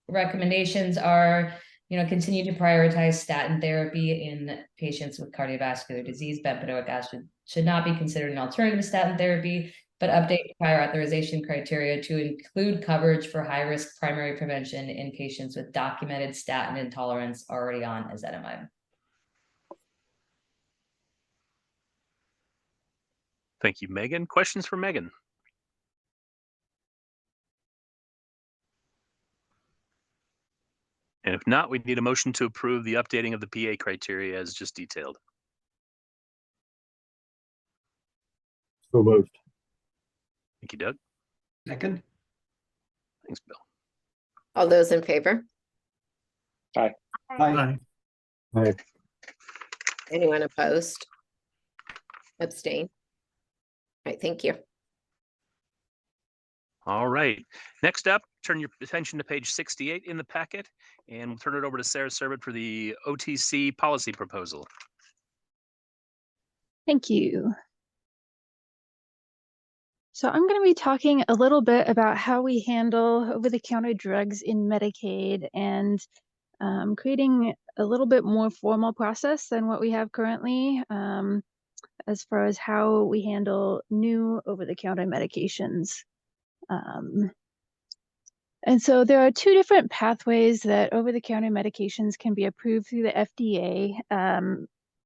recommendations are, continue to prioritize statin therapy in patients with cardiovascular disease. Bempedoic acid should not be considered an alternative to statin therapy, but update prior authorization criteria to include coverage for high-risk primary prevention in patients with documented statin intolerance already on ezetimibe. Thank you, Megan. Questions for Megan? And if not, we need a motion to approve the updating of the PA criteria as just detailed. So moved. Thank you, Doug. Second. Thanks, Bill. All those in favor? Aye. Aye. Aye. Anyone opposed? Abstain? All right, thank you. All right. Next up, turn your attention to page 68 in the packet, and we'll turn it over to Sarah Servett for the OTC policy proposal. Thank you. So I'm going to be talking a little bit about how we handle over-the-counter drugs in Medicaid and creating a little bit more formal process than what we have currently as far as how we handle new over-the-counter medications. And so there are 2 different pathways that over-the-counter medications can be approved through the FDA.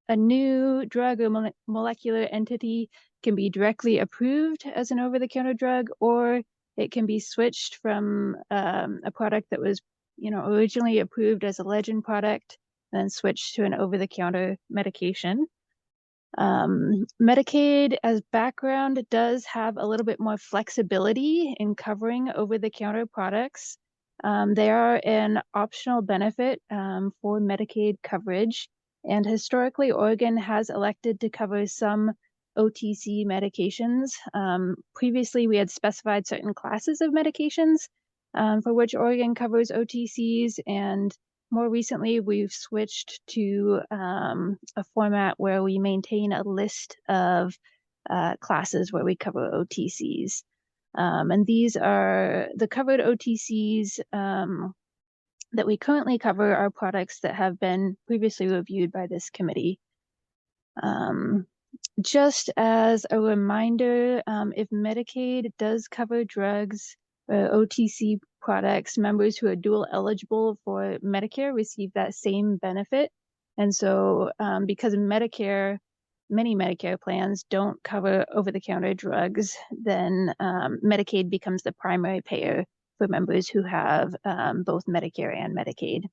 A new drug or molecular entity can be directly approved as an over-the-counter drug, or it can be switched from a product that was, originally approved as a legend product and then switched to an over-the-counter medication. Medicaid, as background, does have a little bit more flexibility in covering over-the-counter products. They are an optional benefit for Medicaid coverage, and historically, Oregon has elected to cover some OTC medications. Previously, we had specified certain classes of medications for which Oregon covers OTCs, and more recently, we've switched to a format where we maintain a list of classes where we cover OTCs. And these are the covered OTCs that we currently cover are products that have been previously reviewed by this committee. Just as a reminder, if Medicaid does cover drugs, OTC products, members who are dual eligible for Medicare receive that same benefit. And so because many Medicare plans don't cover over-the-counter drugs, then Medicaid becomes the primary payer for members who have both Medicare and Medicaid.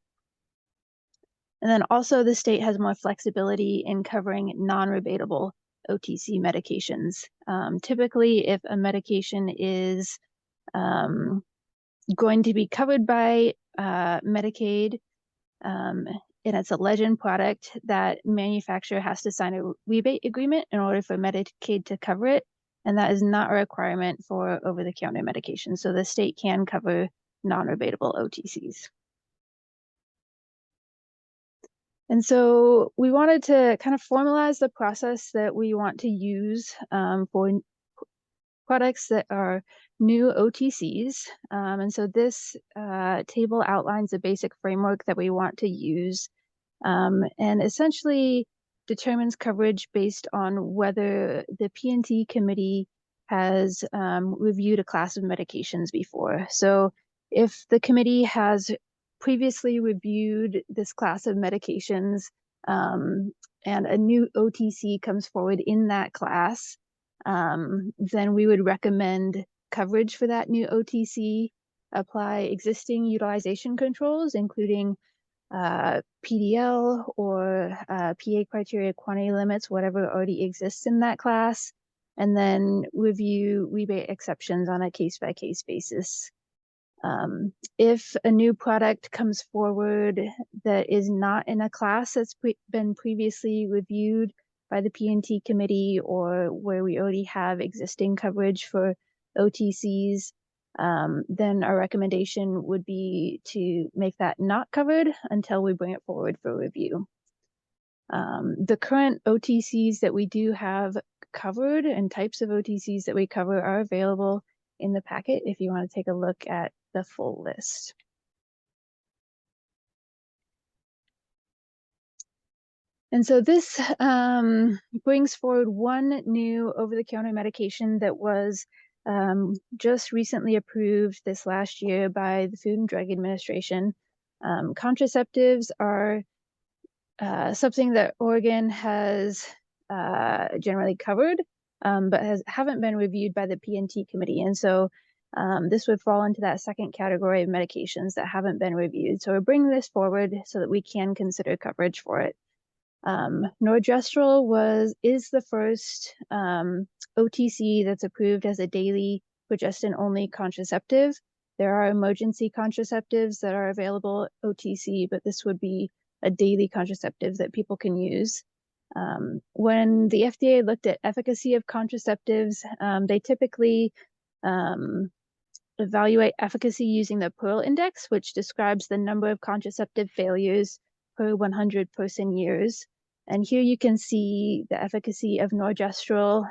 And then also the state has more flexibility in covering non-rebatable OTC medications. Typically, if a medication is going to be covered by Medicaid, and it's a legend product, that manufacturer has to sign a rebate agreement in order for Medicaid to cover it. And that is not a requirement for over-the-counter medication. So the state can cover non-rebatable OTCs. And so we wanted to kind of formalize the process that we want to use for products that are new OTCs. And so this table outlines a basic framework that we want to use and essentially determines coverage based on whether the P&T committee has reviewed a class of medications before. So if the committee has previously reviewed this class of medications and a new OTC comes forward in that class, then we would recommend coverage for that new OTC, apply existing utilization controls, including PDL or PA criteria quantity limits, whatever already exists in that class, and then review rebate exceptions on a case-by-case basis. If a new product comes forward that is not in a class that's been previously reviewed by the P&T committee, or where we already have existing coverage for OTCs, then our recommendation would be to make that not covered until we bring it forward for review. The current OTCs that we do have covered and types of OTCs that we cover are available in the packet if you want to take a look at the full list. And so this brings forward one new over-the-counter medication that was just recently approved this last year by the Food and Drug Administration. Contraceptives are something that Oregon has generally covered, but haven't been reviewed by the P&T committee. And so this would fall into that second category of medications that haven't been reviewed. So we're bringing this forward so that we can consider coverage for it. Norgestrel is the first OTC that's approved as a daily progestin-only contraceptive. There are emergency contraceptives that are available OTC, but this would be a daily contraceptive that people can use. When the FDA looked at efficacy of contraceptives, they typically evaluate efficacy using the Pearl Index, which describes the number of contraceptive failures per 100 person years. And here you can see the efficacy of Norgestrel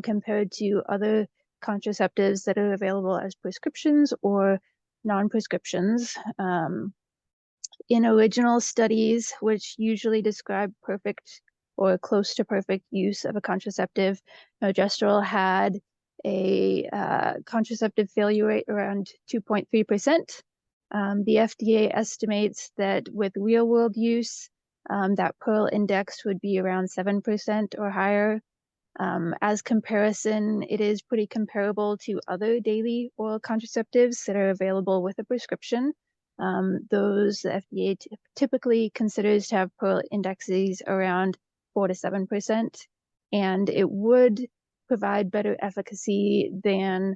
compared to other contraceptives that are available as prescriptions or non-prescriptions. In original studies, which usually describe perfect or close to perfect use of a contraceptive, Norgestrel had a contraceptive failure rate around 2.3%. The FDA estimates that with real world use, that Pearl Index would be around 7% or higher. As comparison, it is pretty comparable to other daily oral contraceptives that are available with a prescription. Those the FDA typically considers to have Pearl indexes around 4 to 7%, and it would provide better efficacy than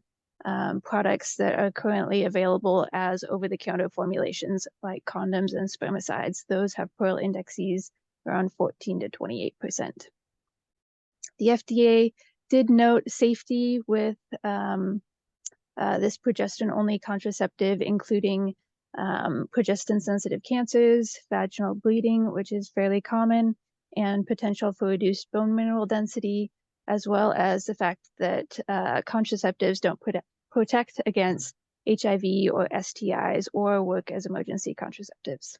products that are currently available as over-the-counter formulations like condoms and spermicides. Those have Pearl indexes around 14 to 28%. The FDA did note safety with this progestin-only contraceptive, including progestin-sensitive cancers, vaginal bleeding, which is fairly common, and potential for reduced bone mineral density, as well as the fact that contraceptives don't protect against HIV or STIs or work as emergency contraceptives.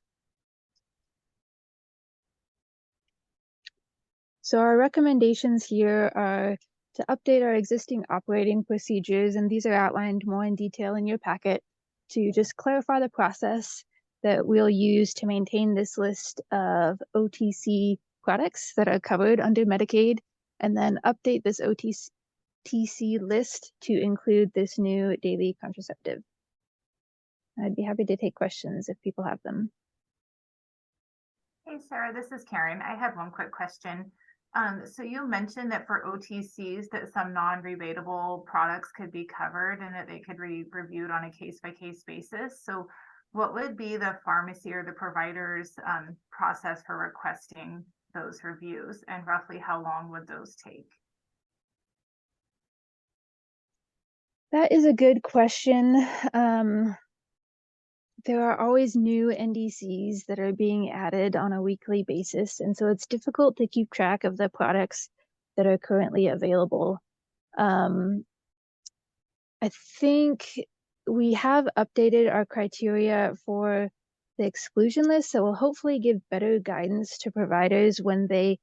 So our recommendations here are to update our existing operating procedures, and these are outlined more in detail in your packet, to just clarify the process that we'll use to maintain this list of OTC products that are covered under Medicaid, and then update this OTC list to include this new daily contraceptive. I'd be happy to take questions if people have them. Hey, Sarah, this is Karen. I had one quick question. So you mentioned that for OTCs that some non-rebatable products could be covered and that they could be reviewed on a case-by-case basis. So what would be the pharmacy or the provider's process for requesting those reviews, and roughly how long would those take? That is a good question. There are always new NDCs that are being added on a weekly basis, and so it's difficult to keep track of the products that are currently available. I think we have updated our criteria for the exclusion list, so we'll hopefully give better guidance to providers when they,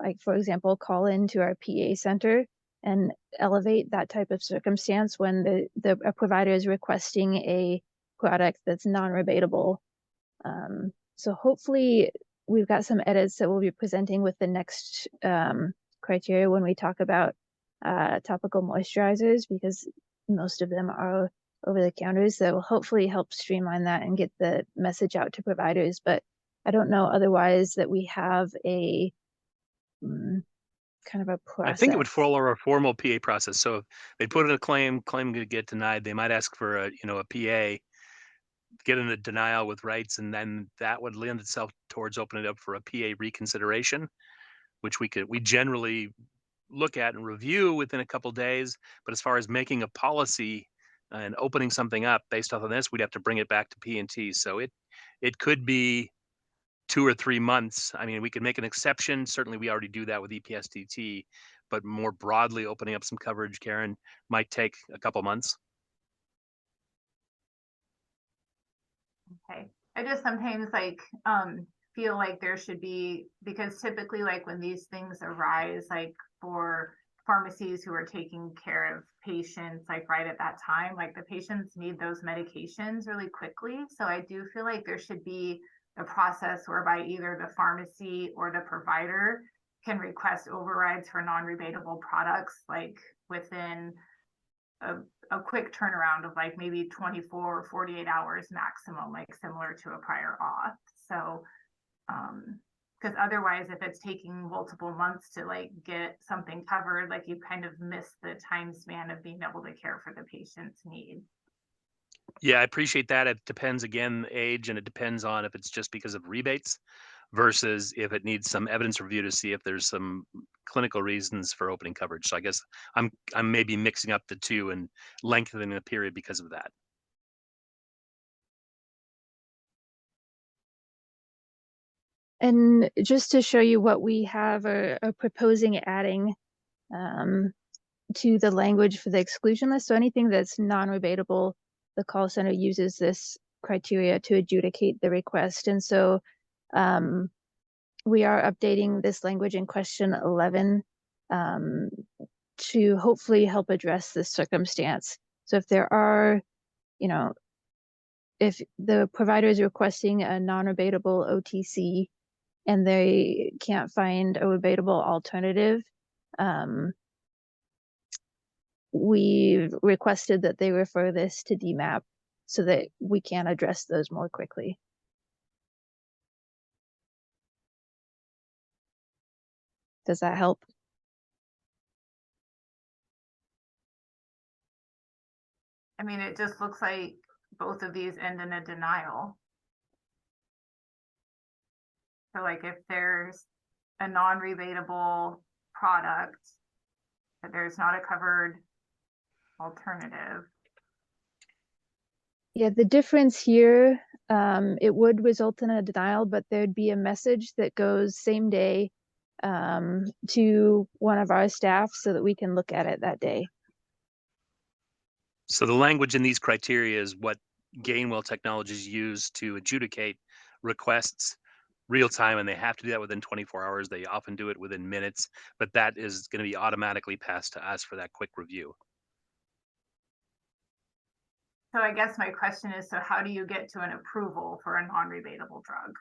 like, for example, call into our PA center and elevate that type of circumstance when a provider is requesting a product that's non-rebatable. So hopefully we've got some edits that we'll be presenting with the next criteria when we talk about topical moisturizers, because most of them are over the counters. That will hopefully help streamline that and get the message out to providers. But I don't know otherwise that we have a kind of a process. I think it would follow a formal PA process. So if they put in a claim could get denied, they might ask for a PA. get in a denial with rights, and then that would lend itself towards opening it up for a PA reconsideration, which we generally look at and review within a couple days. But as far as making a policy and opening something up based off of this, we'd have to bring it back to P&T. So it could be 2 or 3 months. I mean, we could make an exception. Certainly, we already do that with EPSDT, but more broadly opening up some coverage, Karen, might take a couple months. Okay. I just sometimes like feel like there should be, because typically like when these things arise, like for pharmacies who are taking care of patients like right at that time, like the patients need those medications really quickly. So I do feel like there should be a process whereby either the pharmacy or the provider can request overrides for non-rebatable products like within a quick turnaround of like maybe 24 or 48 hours maximum, like similar to a prior auth. So, because otherwise, if it's taking multiple months to like get something covered, like you kind of miss the time span of being able to care for the patient's need. Yeah, I appreciate that. It depends again, age, and it depends on if it's just because of rebates versus if it needs some evidence review to see if there's some clinical reasons for opening coverage. So I guess I'm maybe mixing up the two and lengthening the period because of that. And just to show you what we have are proposing adding to the language for the exclusion list. So anything that's non-rebatable, the call center uses this criteria to adjudicate the request. And so we are updating this language in question 11 to hopefully help address this circumstance. So if there are, if the provider is requesting a non-rebatable OTC and they can't find a rebatable alternative, we've requested that they refer this to DMAP so that we can address those more quickly. Does that help? I mean, it just looks like both of these end in a denial. So like if there's a non-rebatable product, but there's not a covered alternative. Yeah, the difference here, it would result in a denial, but there'd be a message that goes same day to one of our staff so that we can look at it that day. So the language in these criteria is what Gainwell Technologies use to adjudicate requests real time, and they have to do that within 24 hours. They often do it within minutes, but that is going to be automatically passed to us for that quick review. So I guess my question is, so how do you get to an approval for a non-rebatable drug?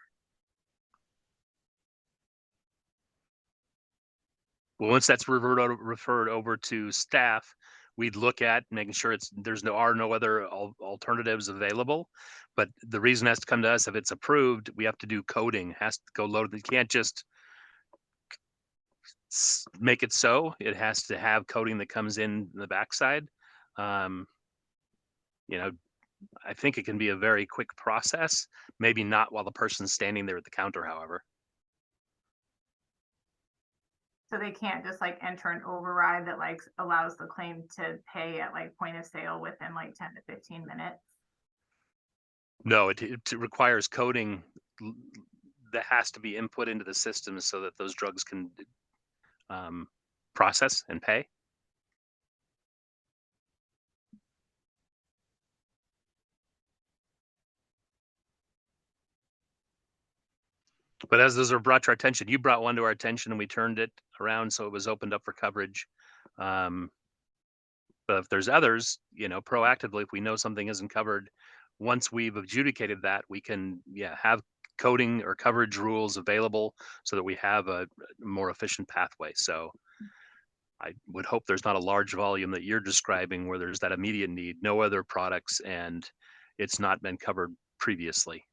Well, once that's referred over to staff, we'd look at making sure there's no other alternatives available. But the reason it has to come to us, if it's approved, we have to do coding. It has to go loaded. You can't just make it so. It has to have coding that comes in the backside. I think it can be a very quick process. Maybe not while the person's standing there at the counter, however. So they can't just like enter an override that like allows the claim to pay at like point of sale within like 10 to 15 minutes. No, it requires coding that has to be input into the system so that those drugs can process and pay. But as those are brought to our attention, you brought one to our attention and we turned it around so it was opened up for coverage. But if there's others, proactively, if we know something isn't covered, once we've adjudicated that, we can, have coding or coverage rules available so that we have a more efficient pathway. So I would hope there's not a large volume that you're describing where there's that immediate need, no other products, and it's not been covered previously.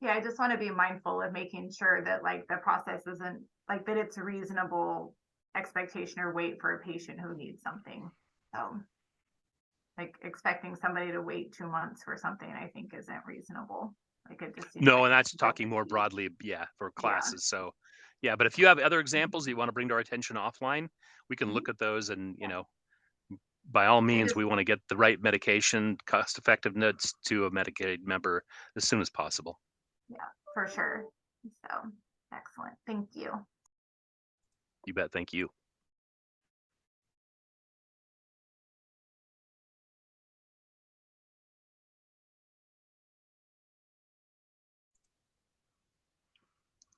Yeah, I just want to be mindful of making sure that like the process isn't like that it's a reasonable expectation or wait for a patient who needs something. So like expecting somebody to wait 2 months for something, I think isn't reasonable. Like it just seems No, like and that's talking more broadly, for classes. So, yeah, but if you have other examples that you want to bring to our attention offline, we can look at those and, by all means, we want to get the right medication cost effectiveness to a Medicaid member as soon as possible. Yeah, for sure. So excellent. Thank you. You bet. Thank you.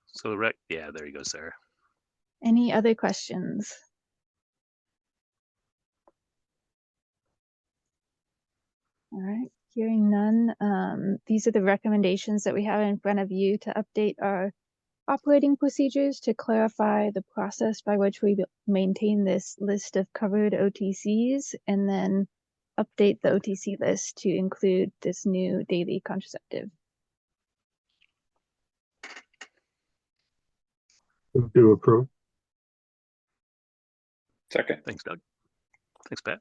So, yeah, there you go, Sarah. Any other questions? All right, hearing none. These are the recommendations that we have in front of you to update our operating procedures to clarify the process by which we maintain this list of covered OTCs, and then update the OTC list to include this new daily contraceptive. Move to approve. Second. Thanks, Doug. Thanks, Pat.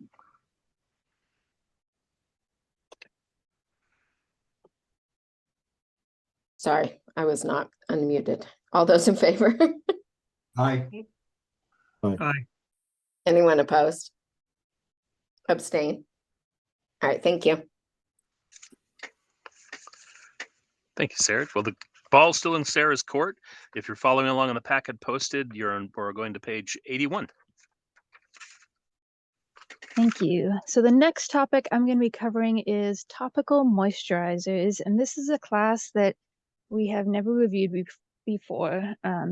Sorry, I was not unmuted. All those in favor? Aye. Aye. Anyone opposed? Abstain? All right, thank you. Thank you, Sarah. Well, the ball's still in Sarah's court. If you're following along on the packet posted, we're going to page 81. Thank you. So the next topic I'm going to be covering is topical moisturizers, and this is a class that we have never reviewed before.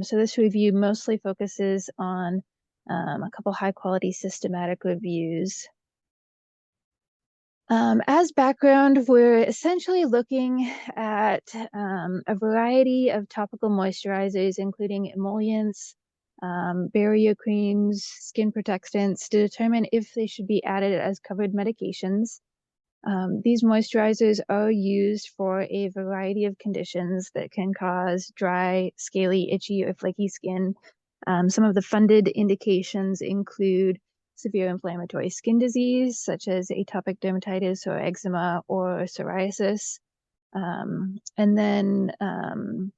So this review mostly focuses on a couple high quality systematic reviews. As background, we're essentially looking at a variety of topical moisturizers, including emollients, barrier creams, skin protectants, to determine if they should be added as covered medications. These moisturizers are used for a variety of conditions that can cause dry, scaly, itchy, or flaky skin. Some of the funded indications include severe inflammatory skin disease, such as atopic dermatitis or eczema or psoriasis. And then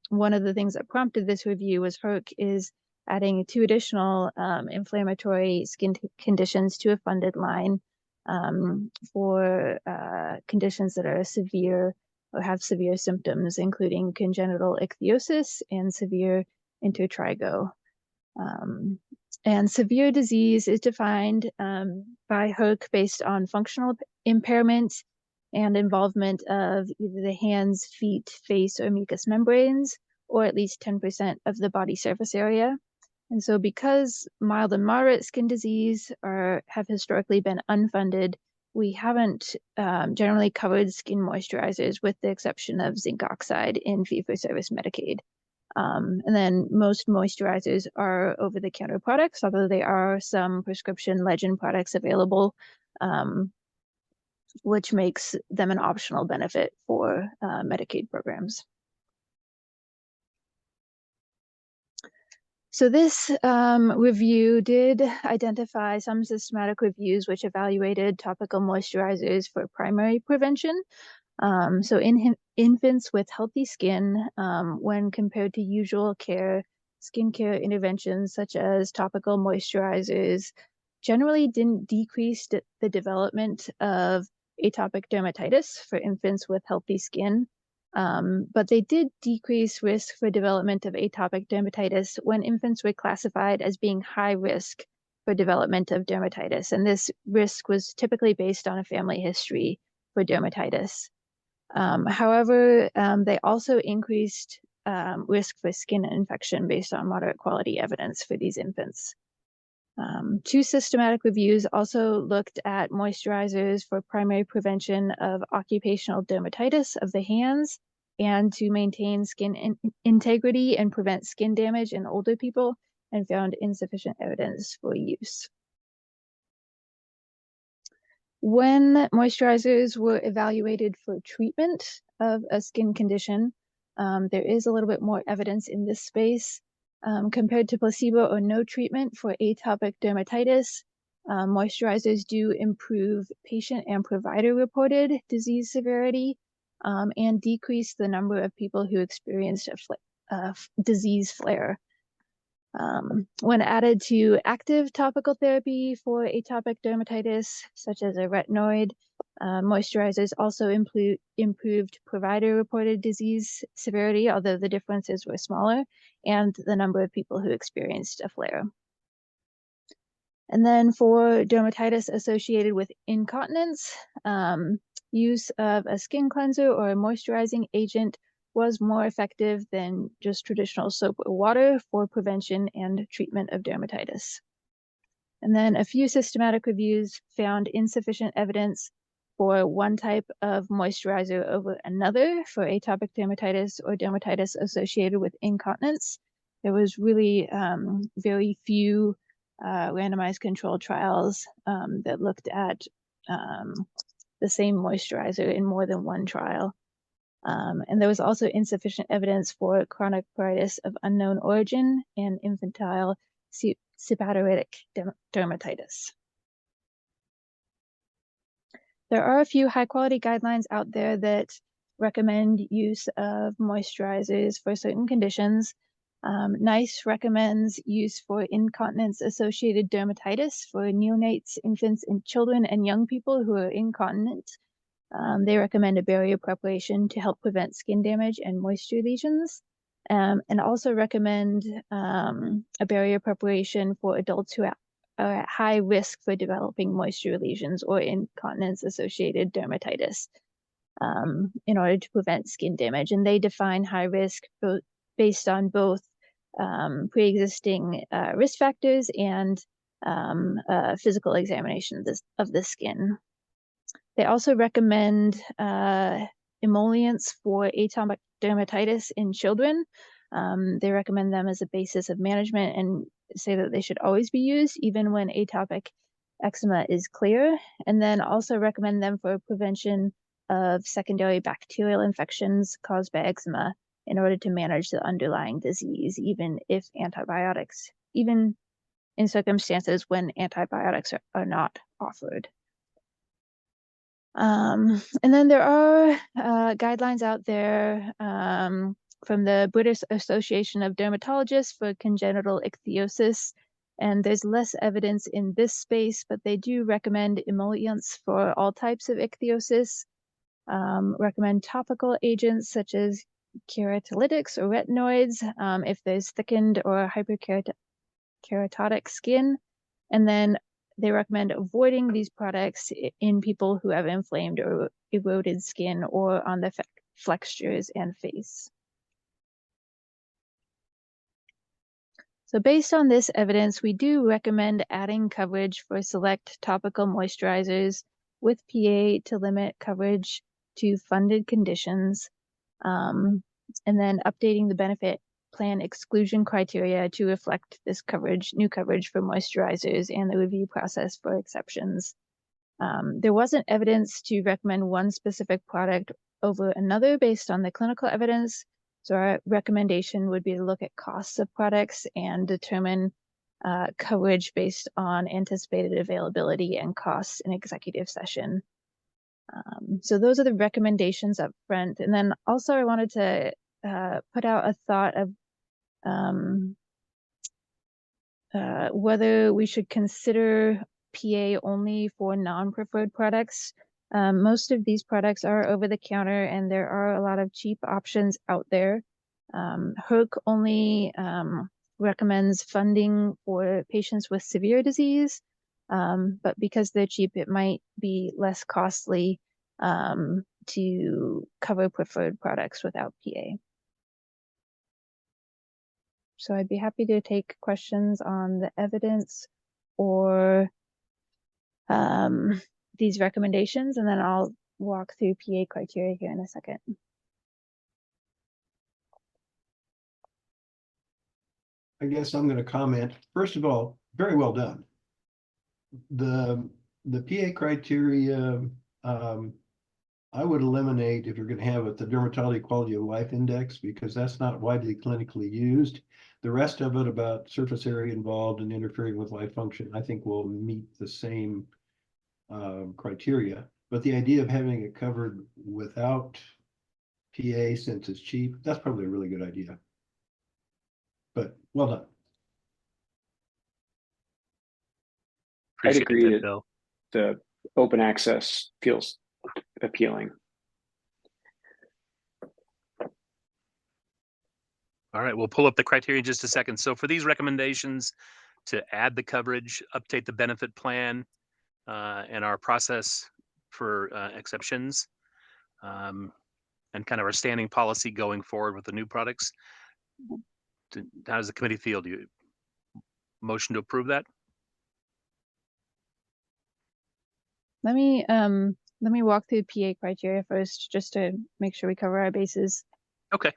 one of the things that prompted this review was HERC is adding 2 additional inflammatory skin conditions to a funded line for conditions that are severe or have severe symptoms, including congenital ichthyosis and severe intertrigo. And severe disease is defined by HERC based on functional impairment and involvement of either the hands, feet, face, or mucous membranes, or at least 10% of the body surface area. And so because mild and moderate skin disease have historically been unfunded, we haven't generally covered skin moisturizers, with the exception of zinc oxide in fee-for-service Medicaid. And then most moisturizers are over-the-counter products, although there are some prescription legend products available, which makes them an optional benefit for Medicaid programs. So this review did identify some systematic reviews which evaluated topical moisturizers for primary prevention. So in infants with healthy skin, when compared to usual care, skincare interventions such as topical moisturizers generally didn't decrease the development of atopic dermatitis for infants with healthy skin. But they did decrease risk for development of atopic dermatitis when infants were classified as being high risk for development of dermatitis. And this risk was typically based on a family history for dermatitis. However, they also increased risk for skin infection based on moderate quality evidence for these infants. 2 systematic reviews also looked at moisturizers for primary prevention of occupational dermatitis of the hands and to maintain skin integrity and prevent skin damage in older people, and found insufficient evidence for use. When moisturizers were evaluated for treatment of a skin condition, there is a little bit more evidence in this space. Compared to placebo or no treatment for atopic dermatitis, Moisturizers do improve patient and provider reported disease severity and decrease the number of people who experienced a disease flare. When added to active topical therapy for atopic dermatitis, such as a retinoid, moisturizers also improved provider-reported disease severity, although the differences were smaller, and the number of people who experienced a flare. And then for dermatitis associated with incontinence, use of a skin cleanser or a moisturizing agent was more effective than just traditional soap or water for prevention and treatment of dermatitis. And then a few systematic reviews found insufficient evidence for one type of moisturizer over another for atopic dermatitis or dermatitis associated with incontinence. There was really very few randomized controlled trials that looked at the same moisturizer in more than one trial. And there was also insufficient evidence for chronic pruritus of unknown origin and infantile seborrheic dermatitis. There are a few high-quality guidelines out there that recommend use of moisturizers for certain conditions. NICE recommends use for incontinence-associated dermatitis for neonates, infants, and children and young people who are incontinent. They recommend a barrier preparation to help prevent skin damage and moisture lesions, and also recommend a barrier preparation for adults who are at high risk for developing moisture lesions or incontinence-associated dermatitis in order to prevent skin damage. And they define high risk based on both pre-existing risk factors and physical examination of the skin. They also recommend emollients for atopic dermatitis in children. They recommend them as a basis of management and say that they should always be used, even when atopic eczema is clear. And then also recommend them for prevention of secondary bacterial infections caused by eczema in order to manage the underlying disease, even in circumstances when antibiotics are not offered. And then there are guidelines out there from the British Association of Dermatologists for congenital ichthyosis, and there's less evidence in this space, but they do recommend emollients for all types of ichthyosis, recommend topical agents such as keratolytics or retinoids if there's thickened or hyperkeratotic skin, and then they recommend avoiding these products in people who have inflamed or eroded skin or on the flexures and face. So based on this evidence, we do recommend adding coverage for select topical moisturizers with PA to limit coverage to funded conditions, and then updating the benefit plan exclusion criteria to reflect this new coverage for moisturizers and the review process for exceptions. There wasn't evidence to recommend one specific product over another based on the clinical evidence. So our recommendation would be to look at costs of products and determine coverage based on anticipated availability and costs in executive session. So those are the recommendations up front. And then also I wanted to put out a thought of whether we should consider PA only for non-preferred products. Most of these products are over the counter and there are a lot of cheap options out there. HERC only recommends funding for patients with severe disease, but because they're cheap, it might be less costly to cover preferred products without PA. So I'd be happy to take questions on the evidence or these recommendations, and then I'll walk through PA criteria here in a second. I guess I'm going to comment. First of all, very well done. The PA criteria I would eliminate, if you're going to have it, the dermatology quality of life index, because that's not widely clinically used. The rest of it about surface area involved and interfering with life function, I think will meet the same criteria. But the idea of having it covered without PA, since it's cheap, that's probably a really good idea. But well done. I'd Appreciate agree that, that Bill. the open access feels appealing. All right, we'll pull up the criteria in just a second. So for these recommendations to add the coverage, update the benefit plan, and our process for exceptions, and kind of our standing policy going forward with the new products, how does the committee feel? Do you motion to approve that? Let me walk through PA criteria first, just to make sure we cover our bases. Okay.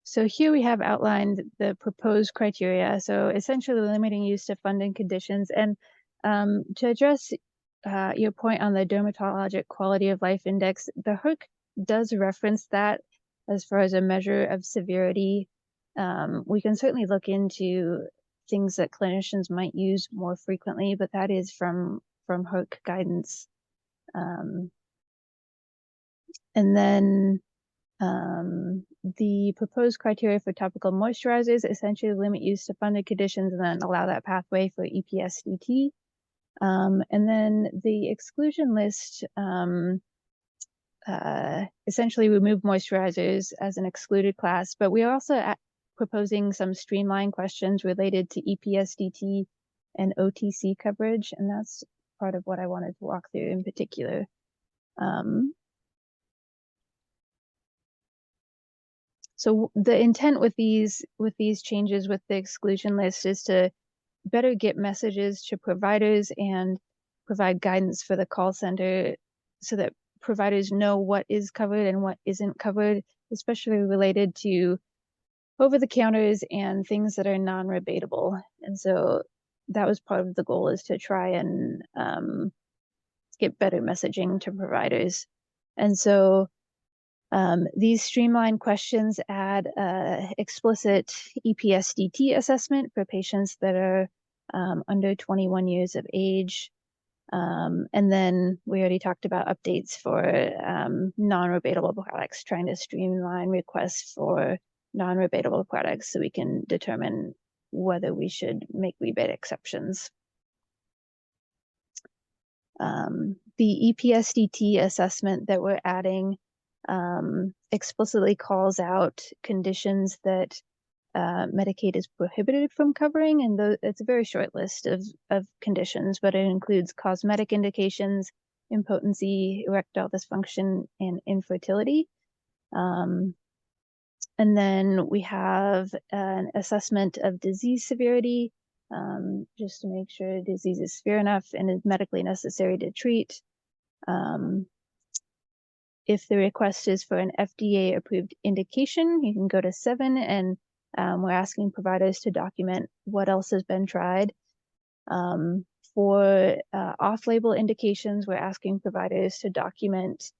So here we have outlined the proposed criteria. So essentially limiting use to funding conditions. And to address your point on the dermatologic quality of life index, the HERC does reference that as far as a measure of severity. We can certainly look into things that clinicians might use more frequently, but that is from HERC guidance. And then the proposed criteria for topical moisturizers essentially limit use to funded conditions and then allow that pathway for EPSDT. And then the exclusion list essentially remove moisturizers as an excluded class, but we are also proposing some streamlined questions related to EPSDT and OTC coverage, and that's part of what I wanted to walk through in particular. So the intent with these changes with the exclusion list is to better get messages to providers and provide guidance for the call center so that providers know what is covered and what isn't covered, especially related to over-the-counters and things that are non-rebatable. And so that was part of the goal, is to try and get better messaging to providers. And so these streamlined questions add explicit EPSDT assessment for patients that are under 21 years of age. And then we already talked about updates for non-rebatable products, trying to streamline requests for non-rebatable products so we can determine whether we should make rebate exceptions. The EPSDT assessment that we're adding explicitly calls out conditions that Medicaid is prohibited from covering, and it's a very short list of conditions, but it includes cosmetic indications, impotency, erectile dysfunction, and infertility. And then we have an assessment of disease severity, just to make sure disease is severe enough and is medically necessary to treat. If the request is for an FDA approved indication, you can go to 7, and we're asking providers to document what else has been tried. For off-label indications, we're asking providers to document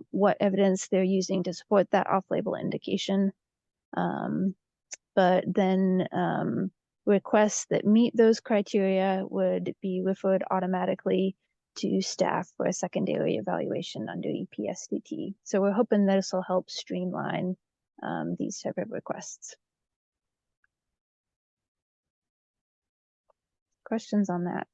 what evidence they're using to support that off-label indication. But then requests that meet those criteria would be referred automatically to staff for a secondary evaluation under EPSDT. So we're hoping this will help streamline these type of requests. Questions on that?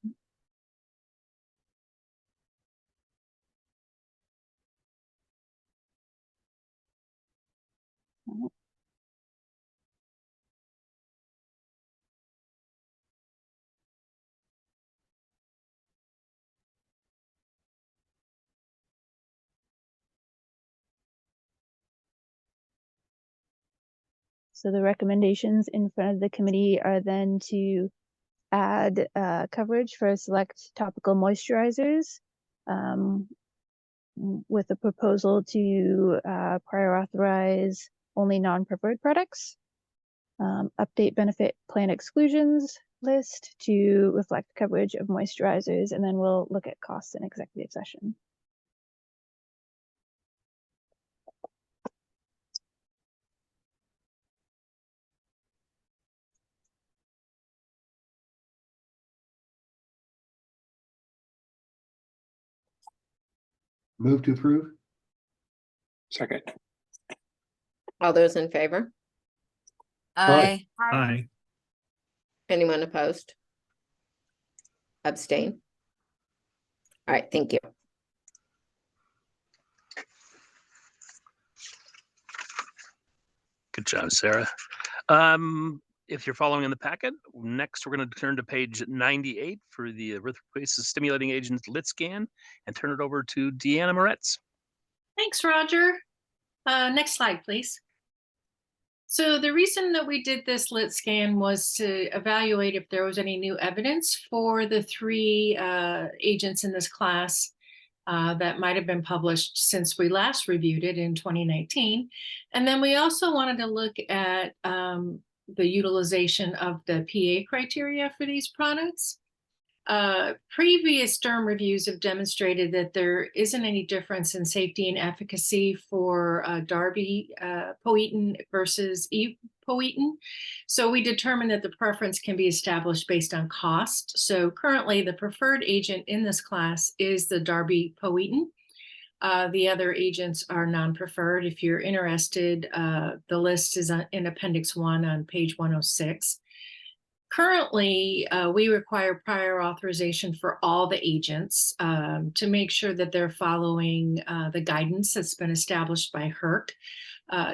So the recommendations in front of the committee are then to add coverage for select topical moisturizers with a proposal to prior authorize only non-preferred products. update benefit plan exclusions list to reflect coverage of moisturizers, and then we'll look at costs in executive session. Move to approve. Second. All those in favor? Aye. Aye. Anyone opposed? Abstain? All right, thank you. Good job, Sarah. If you're following in the packet, next we're going to turn to page 98 for the erythropoiesis stimulating agent lit scan and turn it over to Deanna Moretz. Thanks, Roger. Next slide, please. So the reason that we did this lit scan was to evaluate if there was any new evidence for the three agents in this class that might have been published since we last reviewed it in 2019. And then we also wanted to look at the utilization of the PA criteria for these products. Previous derm reviews have demonstrated that there isn't any difference in safety and efficacy for darbepoetin versus epoetin. So we determined that the preference can be established based on cost. So currently the preferred agent in this class is the darbepoetin. The other agents are non-preferred. If you're interested, the list is in Appendix 1 on page 106. Currently, we require prior authorization for all the agents to make sure that they're following the guidance that's been established by HERC,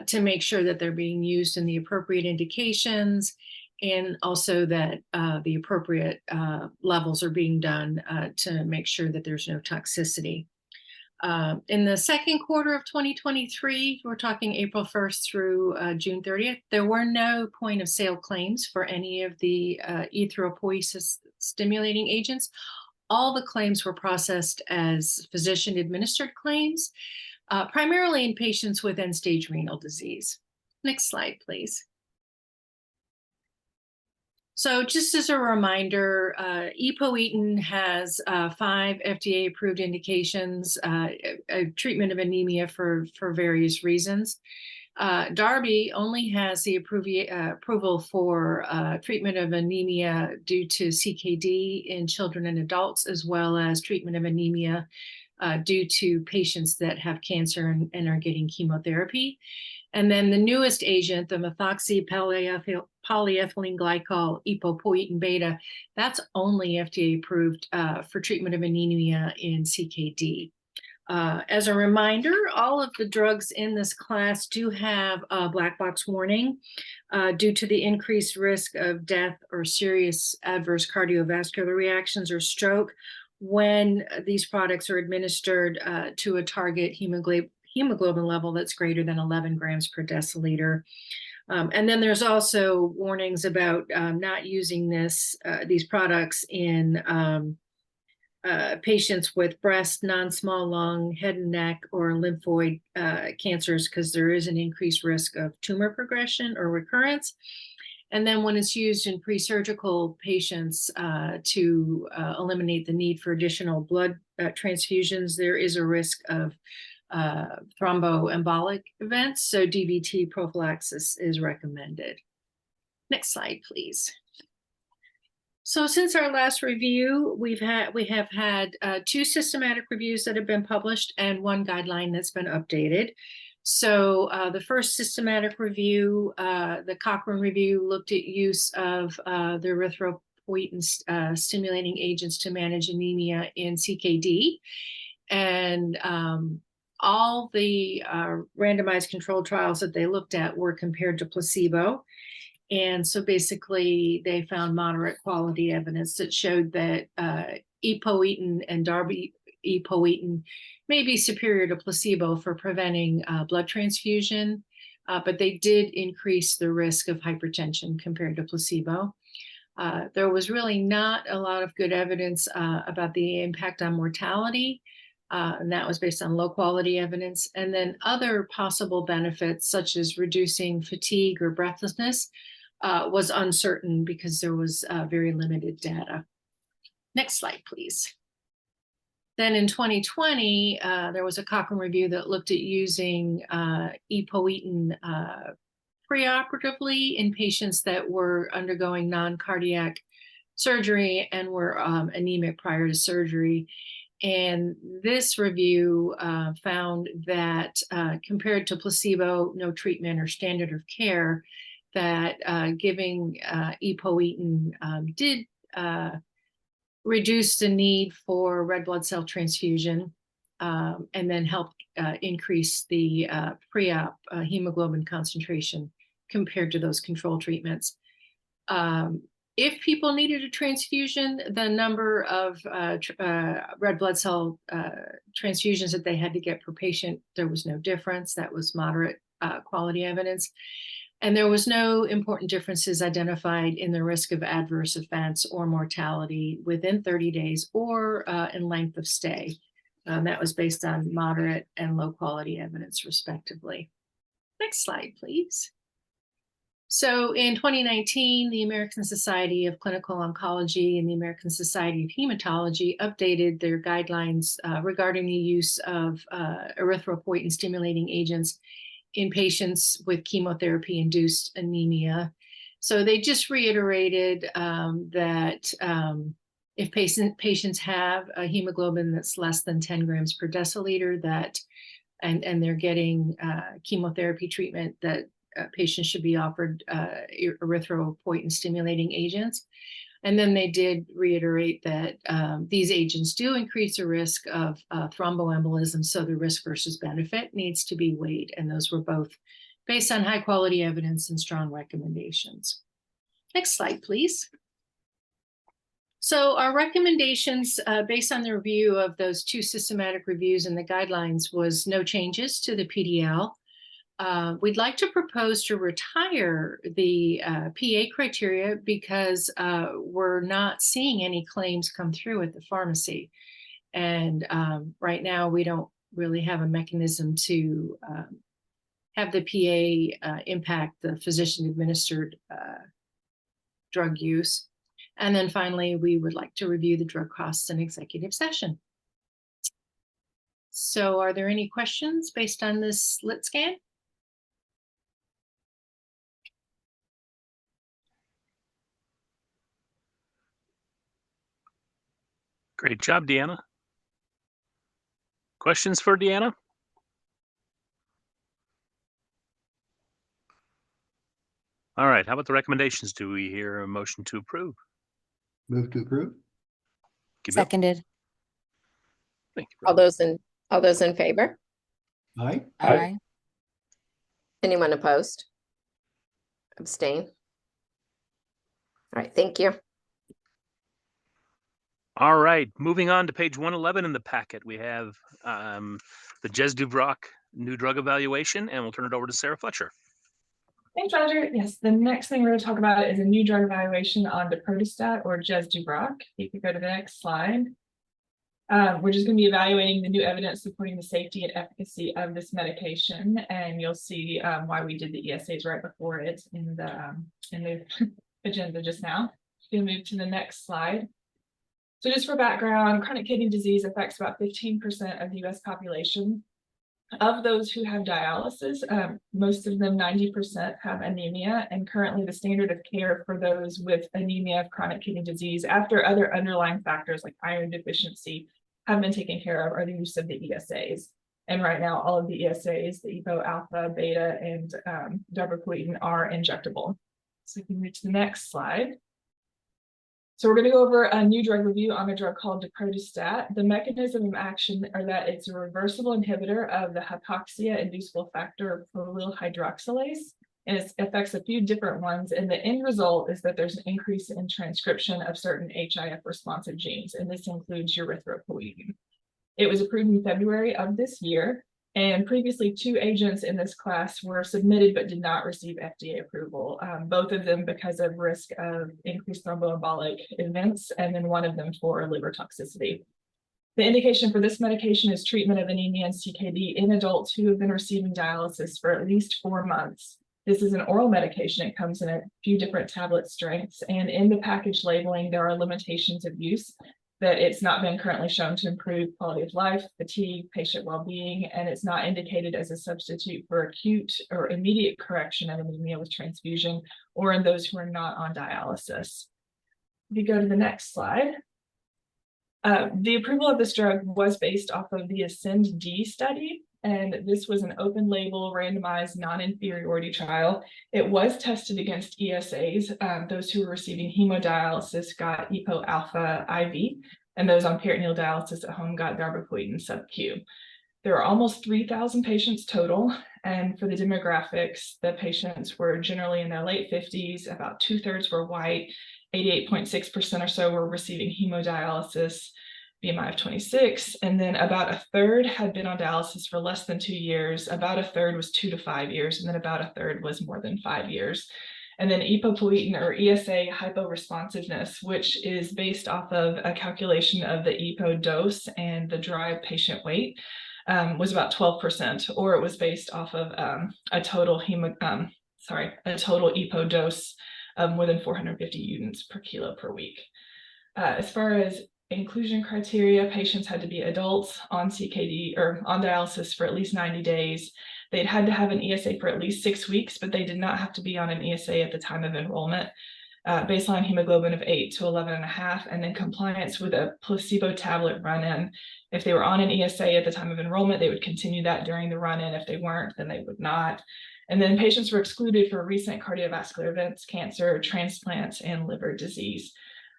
to make sure that they're being used in the appropriate indications, and also that the appropriate levels are being done to make sure that there's no toxicity. In the second quarter of 2023, we're talking April 1st through June 30th, there were no point of sale claims for any of the erythropoiesis stimulating agents. All the claims were processed as physician administered claims, primarily in patients with end-stage renal disease. Next slide, please. So just as a reminder, epoetin has 5 FDA-approved indications, a treatment of anemia for various reasons. Darby only has the approval for treatment of anemia due to CKD in children and adults, as well as treatment of anemia due to patients that have cancer and are getting chemotherapy. And then the newest agent, the methoxypolyethylene glycol epoetin beta, that's only FDA approved for treatment of anemia in CKD. As a reminder, all of the drugs in this class do have a black box warning due to the increased risk of death or serious adverse cardiovascular reactions or stroke when these products are administered to a target hemoglobin level that's greater than 11 grams per deciliter. And then there's also warnings about not using these products in patients with breast, non-small lung, head and neck, or lymphoid cancers, because there is an increased risk of tumor progression or recurrence. And then when it's used in pre-surgical patients to eliminate the need for additional blood transfusions, there is a risk of thromboembolic events, so DVT prophylaxis is recommended. Next slide, please. So since our last review, we have had 2 systematic reviews that have been published and 1 guideline that's been updated. So the first systematic review, the Cochrane review, looked at use of the erythropoietin stimulating agents to manage anemia in CKD. And all the randomized controlled trials that they looked at were compared to placebo. And so basically they found moderate quality evidence that showed that epoetin and darbepoetin may be superior to placebo for preventing blood transfusion, but they did increase the risk of hypertension compared to placebo. There was really not a lot of good evidence about the impact on mortality, and that was based on low quality evidence. And then other possible benefits, such as reducing fatigue or breathlessness, was uncertain because there was very limited data. Next slide, please. Then in 2020, there was a Cochrane review that looked at using epoetin preoperatively in patients that were undergoing non-cardiac surgery and were anemic prior to surgery. And this review found that compared to placebo, no treatment or standard of care, that giving epoetin did reduce the need for red blood cell transfusion and then help increase the pre-op hemoglobin concentration compared to those control treatments. If people needed a transfusion, the number of red blood cell transfusions that they had to get per patient, there was no difference. That was moderate quality evidence. And there was no important differences identified in the risk of adverse events or mortality within 30 days or in length of stay. That was based on moderate and low quality evidence, respectively. Next slide, please. So in 2019, the American Society of Clinical Oncology and the American Society of Hematology updated their guidelines regarding the use of erythropoietin stimulating agents in patients with chemotherapy-induced anemia. So they just reiterated that if patients have a hemoglobin that's less than 10 grams per deciliter, that and they're getting chemotherapy treatment, that patients should be offered erythropoietin stimulating agents. And then they did reiterate that these agents do increase the risk of thromboembolism, so the risk versus benefit needs to be weighed. And those were both based on high quality evidence and strong recommendations. Next slide, please. So our recommendations based on the review of those two systematic reviews and the guidelines was no changes to the PDL. We'd like to propose to retire the PA criteria because we're not seeing any claims come through at the pharmacy. And right now we don't really have a mechanism to have the PA impact the physician administered drug use. And then finally, we would like to review the drug costs in executive session. So are there any questions based on this lit scan? Great job, Deanna. Questions for Deanna? All right, how about the recommendations? Do we hear a motion to approve? Move to approve. Seconded. Thank you. All those in favor? Aye. Aye. Anyone opposed? Abstain? All right, thank you. All right, moving on to page 111 in the packet, we have the Jez Dubrock new drug evaluation, and we'll turn it over to Sarah Fletcher. Thanks, Roger. Yes, the next thing we're going to talk about is a new drug evaluation on daprodustat or Jez Dubrock. If you could go to the next slide. We're just going to be evaluating the new evidence supporting the safety and efficacy of this medication, and you'll see why we did the ESAs right before it in the agenda just now. We'll move to the next slide. So just for background, chronic kidney disease affects about 15% of the US population. Of those who have dialysis, most of them, 90%, have anemia, and currently the standard of care for those with anemia of chronic kidney disease, after other underlying factors like iron deficiency have been taken care of, are the use of the ESAs. And right now, all of the ESAs, the EPO, alpha, beta, and darbepoetin are injectable. So we can move to the next slide. So we're going to go over a new drug review on a drug called daprodustat. The mechanism of action are that it's a reversible inhibitor of the hypoxia-inducible factor prolyl hydroxylase, and it affects a few different ones. And the end result is that there's an increase in transcription of certain HIF responsive genes, and this includes erythropoietin. It was approved in February of this year, and previously 2 agents in this class were submitted but did not receive FDA approval, both of them because of risk of increased thromboembolic events, and then one of them for liver toxicity. The indication for this medication is treatment of anemia and CKD in adults who have been receiving dialysis for at least 4 months. This is an oral medication. It comes in a few different tablet strengths, and in the package labeling, there are limitations of use that it's not been currently shown to improve quality of life, fatigue, patient well-being, and it's not indicated as a substitute for acute or immediate correction of anemia with transfusion or in those who are not on dialysis. If you go to the next slide. The approval of this drug was based off of the ASCEND-D study, and this was an open label randomized non-inferiority trial. It was tested against ESAs. Those who were receiving hemodialysis got EPO alpha IV, and those on peritoneal dialysis at home got darbepoetin sub-Q. There are almost 3,000 patients total, and for the demographics, the patients were generally in their late 50s, about 2/3 were white, 88.6% or so were receiving hemodialysis, BMI of 26, and then about 1/3 had been on dialysis for less than 2 years, about 1/3 was 2 to 5 years, and then about 1/3 was more than 5 years. And then epopoietin or ESA hyporesponsiveness, which is based off of a calculation of the EPO dose and the dry patient weight, was about 12%, or it was based off of a total EPO dose of more than 450 units per kilo per week. As far as inclusion criteria, patients had to be adults on CKD or on dialysis for at least 90 days. They'd had to have an ESA for at least 6 weeks, but they did not have to be on an ESA at the time of enrollment. Baseline hemoglobin of 8 to 11.5, and then compliance with a placebo tablet run-in. If they were on an ESA at the time of enrollment, they would continue that during the run-in. If they weren't, then they would not. And then patients were excluded for recent cardiovascular events, cancer, transplants, and liver disease.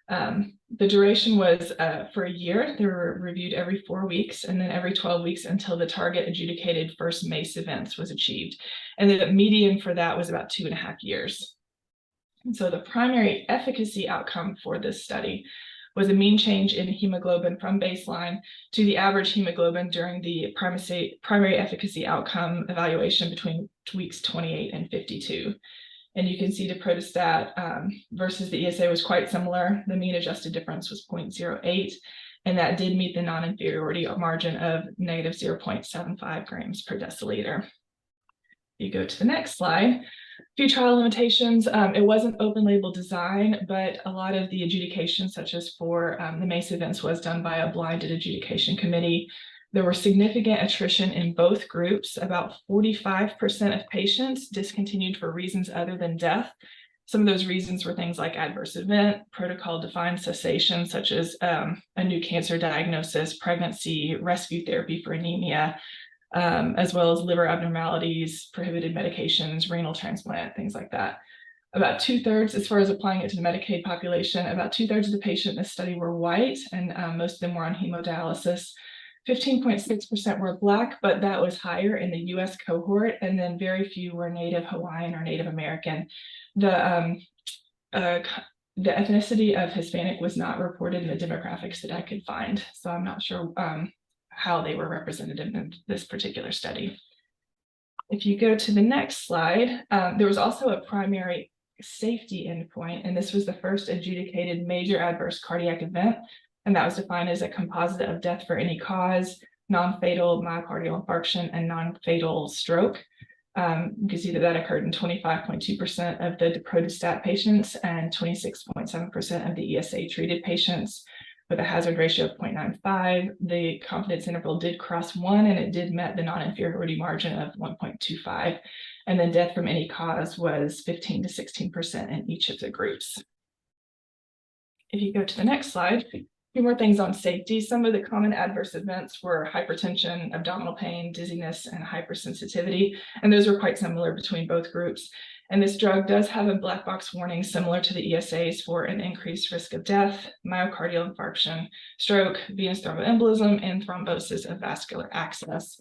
The duration was for a year. They were reviewed every 4 weeks and then every 12 weeks until the target adjudicated first MACE events was achieved. And the median for that was about 2.5 years. And so the primary efficacy outcome for this study was a mean change in hemoglobin from baseline to the average hemoglobin during the primary efficacy outcome evaluation between weeks 28 and 52. And you can see daprodustat versus the ESA was quite similar. The mean adjusted difference was 0.08, and that did meet the non-inferiority margin of negative 0.75 grams per deciliter. You go to the next slide. A few trial limitations. It wasn't open label design, but a lot of the adjudication, such as for the MACE events, was done by a blinded adjudication committee. There were significant attrition in both groups. About 45% of patients discontinued for reasons other than death. Some of those reasons were things like adverse event, protocol-defined cessation, such as a new cancer diagnosis, pregnancy, rescue therapy for anemia, as well as liver abnormalities, prohibited medications, renal transplant, things like that. About 2/3, as far as applying it to the Medicaid population, about 2/3 of the patients in this study were white, and most of them were on hemodialysis. 15.6% were Black, but that was higher in the US cohort, and then very few were Native Hawaiian or Native American. The ethnicity of Hispanic was not reported in the demographics that I could find, so I'm not sure how they were represented in this particular study. If you go to the next slide, there was also a primary safety endpoint, and this was the first adjudicated major adverse cardiac event, and that was defined as a composite of death for any cause, non-fatal myocardial infarction, and non-fatal stroke. You can see that occurred in 25.2% of the daprodustat patients and 26.7% of the ESA treated patients, with a hazard ratio of 0.95. The confidence interval did cross 1, and it did met the non-inferiority margin of 1.25. And then death from any cause was 15 to 16% in each of the groups. If you go to the next slide, a few more things on safety. Some of the common adverse events were hypertension, abdominal pain, dizziness, and hypersensitivity. And those were quite similar between both groups. And this drug does have a black box warning similar to the ESAs for an increased risk of death, myocardial infarction, stroke, venous thromboembolism, and thrombosis of vascular access.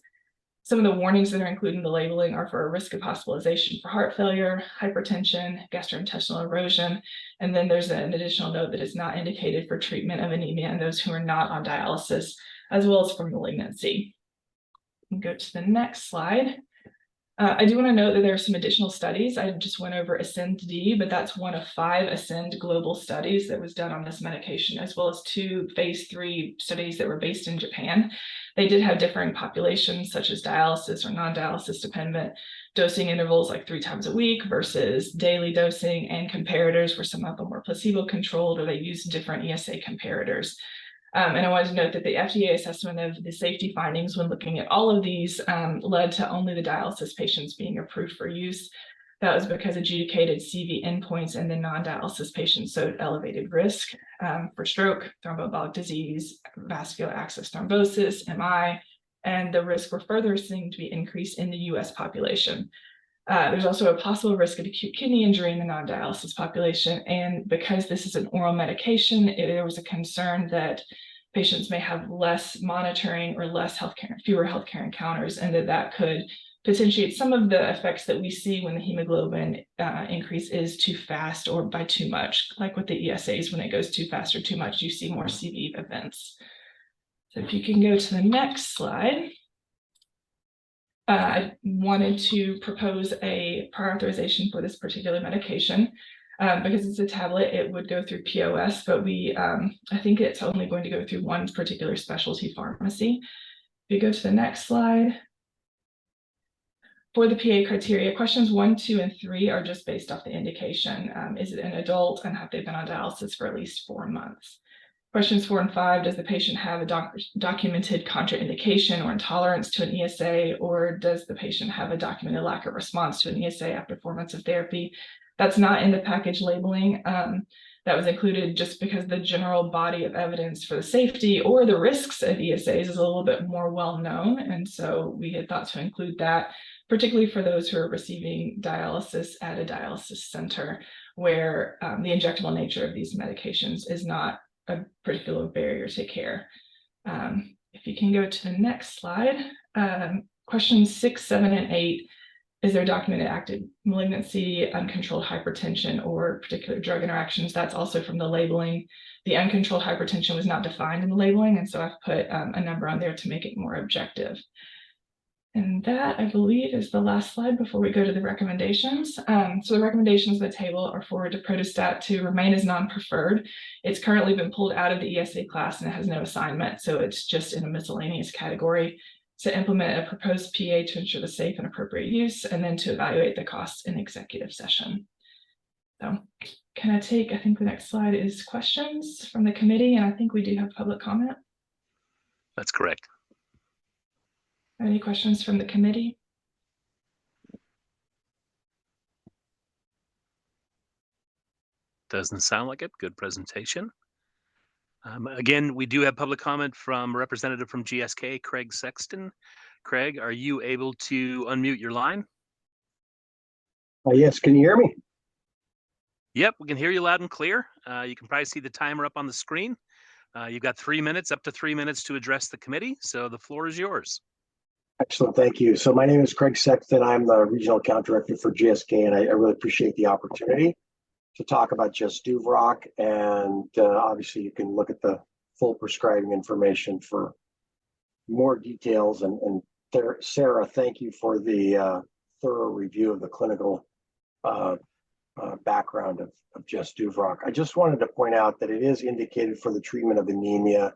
Some of the warnings that are included in the labeling are for a risk of hospitalization for heart failure, hypertension, gastrointestinal erosion, and then there's an additional note that is not indicated for treatment of anemia in those who are not on dialysis, as well as for malignancy. We can go to the next slide. I do want to note that there are some additional studies. I just went over Ascend-D, but that's one of 5 Ascend global studies that was done on this medication, as well as 2 phase 3 studies that were based in Japan. They did have differing populations, such as dialysis or non-dialysis dependent dosing intervals, like 3 times a week versus daily dosing, and comparators where some of them were placebo controlled or they used different ESA comparators. And I wanted to note that the FDA assessment of the safety findings when looking at all of these led to only the dialysis patients being approved for use. That was because adjudicated CV endpoints in the non-dialysis patients showed elevated risk for stroke, thromboembolic disease, vascular access thrombosis, MI, and the risk were further seen to be increased in the US population. There's also a possible risk of acute kidney injury in the non-dialysis population. And because this is an oral medication, there was a concern that patients may have less monitoring or fewer healthcare encounters, and that could potentiate some of the effects that we see when the hemoglobin increase is too fast or by too much. Like with the ESAs, when it goes too fast or too much, you see more CV events. So if you can go to the next slide. I wanted to propose a prior authorization for this particular medication. Because it's a tablet, it would go through POS, but I think it's only going to go through one particular specialty pharmacy. If you go to the next slide. For the PA criteria, questions 1, 2, and 3 are just based off the indication. Is it an adult and have they been on dialysis for at least 4 months? Questions 4 and 5, does the patient have a documented contraindication or intolerance to an ESA, or does the patient have a documented lack of response to an ESA after 4 months of therapy? That's not in the package labeling. That was included just because the general body of evidence for the safety or the risks of ESAs is a little bit more well known. And so we had thought to include that, particularly for those who are receiving dialysis at a dialysis center, where the injectable nature of these medications is not a particular barrier to care. If you can go to the next slide, questions 6, 7, and 8. Is there documented active malignancy, uncontrolled hypertension, or particular drug interactions? That's also from the labeling. The uncontrolled hypertension was not defined in the labeling, and so I've put a number on there to make it more objective. And that, I believe, is the last slide before we go to the recommendations. So the recommendations of the table are for daprodustat to remain as non-preferred. It's currently been pulled out of the ESA class and it has no assignment, so it's just in a miscellaneous category. To implement a proposed PA to ensure the safe and appropriate use, and then to evaluate the costs in executive session. So can I think the next slide is questions from the committee, and I think we do have public comment. That's correct. Any questions from the committee? Doesn't sound like it. Good presentation. Again, we do have public comment from a representative from GSK, Craig Sexton. Craig, are you able to unmute your line? Yes, can you hear me? Yep, we can hear you loud and clear. You can probably see the timer up on the screen. You've got 3 minutes, up to 3 minutes to address the committee, so the floor is yours. Excellent, thank you. So my name is Craig Sexton. I'm the Regional Account Director for GSK, and I really appreciate the opportunity to talk about Jasduvroq. And obviously you can look at the full prescribing information for more details. And Sarah, thank you for the thorough review of the clinical background of Jasduvroq. I just wanted to point out that it is indicated for the treatment of anemia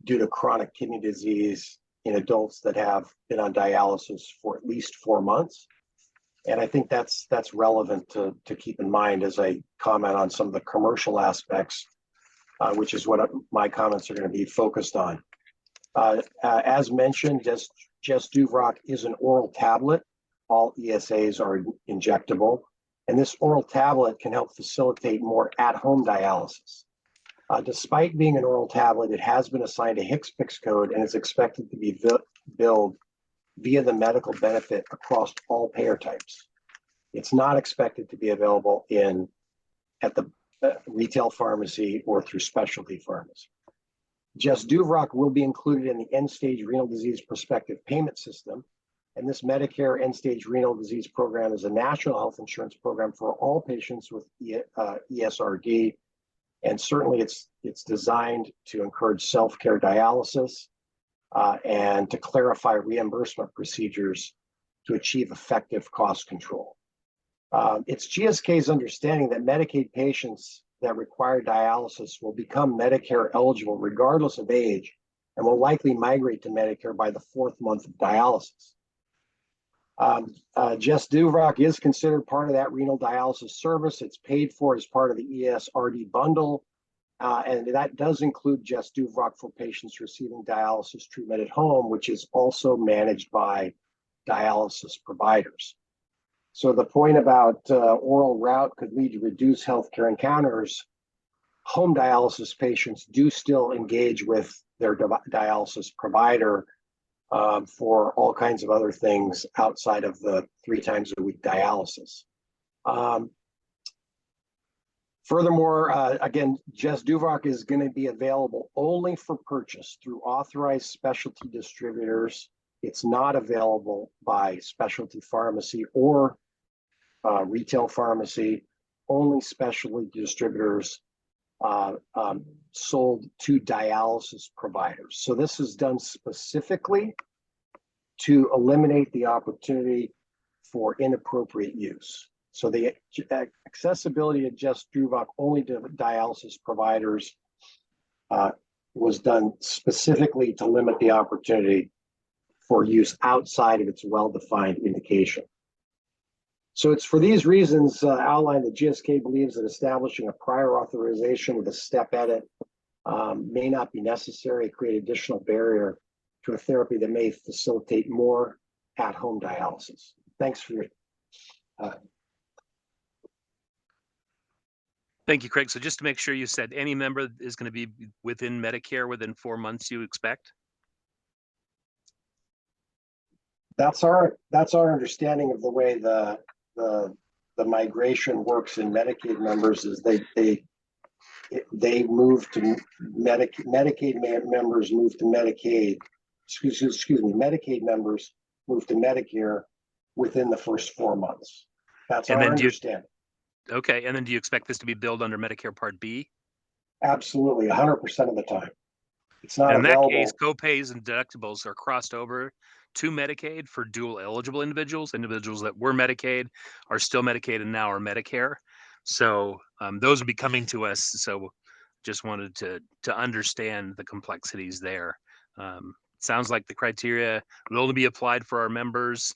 due to chronic kidney disease in adults that have been on dialysis for at least 4 months. And I think that's relevant to keep in mind as I comment on some of the commercial aspects, which is what my comments are going to be focused on. As mentioned, Jasduvroq is an oral tablet. All ESAs are injectable, and this oral tablet can help facilitate more at-home dialysis. Despite being an oral tablet, it has been assigned a HCPCS code and is expected to be billed via the medical benefit across all payer types. It's not expected to be available at the retail pharmacy or through specialty pharmacy. Jasduvroq will be included in the end-stage renal disease prospective payment system, and this Medicare end-stage renal disease program is a national health insurance program for all patients with ESRD, and certainly it's designed to encourage self-care dialysis and to clarify reimbursement procedures to achieve effective cost control. It's GSK's understanding that Medicaid patients that require dialysis will become Medicare eligible regardless of age and will likely migrate to Medicare by the 4th month of dialysis. Just Duvrock is considered part of that renal dialysis service. It's paid for as part of the ESRD bundle, and that does include Just Duvrock for patients receiving dialysis treatment at home, which is also managed by dialysis providers. So the point about oral route could lead to reduced healthcare encounters. Home dialysis patients do still engage with their dialysis provider for all kinds of other things outside of the 3 times a week dialysis. Furthermore, again, Just Duvrock is going to be available only for purchase through authorized specialty distributors. It's not available by specialty pharmacy or retail pharmacy. Only specialty distributors sold to dialysis providers. So this is done specifically to eliminate the opportunity for inappropriate use. So the accessibility of Just Duvrock only to dialysis providers was done specifically to limit the opportunity for use outside of its well-defined indication. So it's for these reasons outlined that GSK believes that establishing a prior authorization with a step edit may not be necessary, create additional barrier to a therapy that may facilitate more at-home dialysis. Thanks for your Thank you, Craig. So just to make sure, you said any member is going to be within Medicare within 4 months, you expect? That's our understanding of the way the migration works in Medicaid members is they move to Medicaid members move to Medicaid. Excuse me, Medicaid members move to Medicare within the first 4 months. That's our understanding. Okay, and then do you expect this to be billed under Medicare Part B? Absolutely, 100% of the time. It's not And in available. that case, copays and deductibles are crossed over to Medicaid for dual eligible individuals. Individuals that were Medicaid are still Medicaid and now are Medicare. So those will be coming to us. So just wanted to understand the complexities there. Sounds like the criteria will only be applied for our members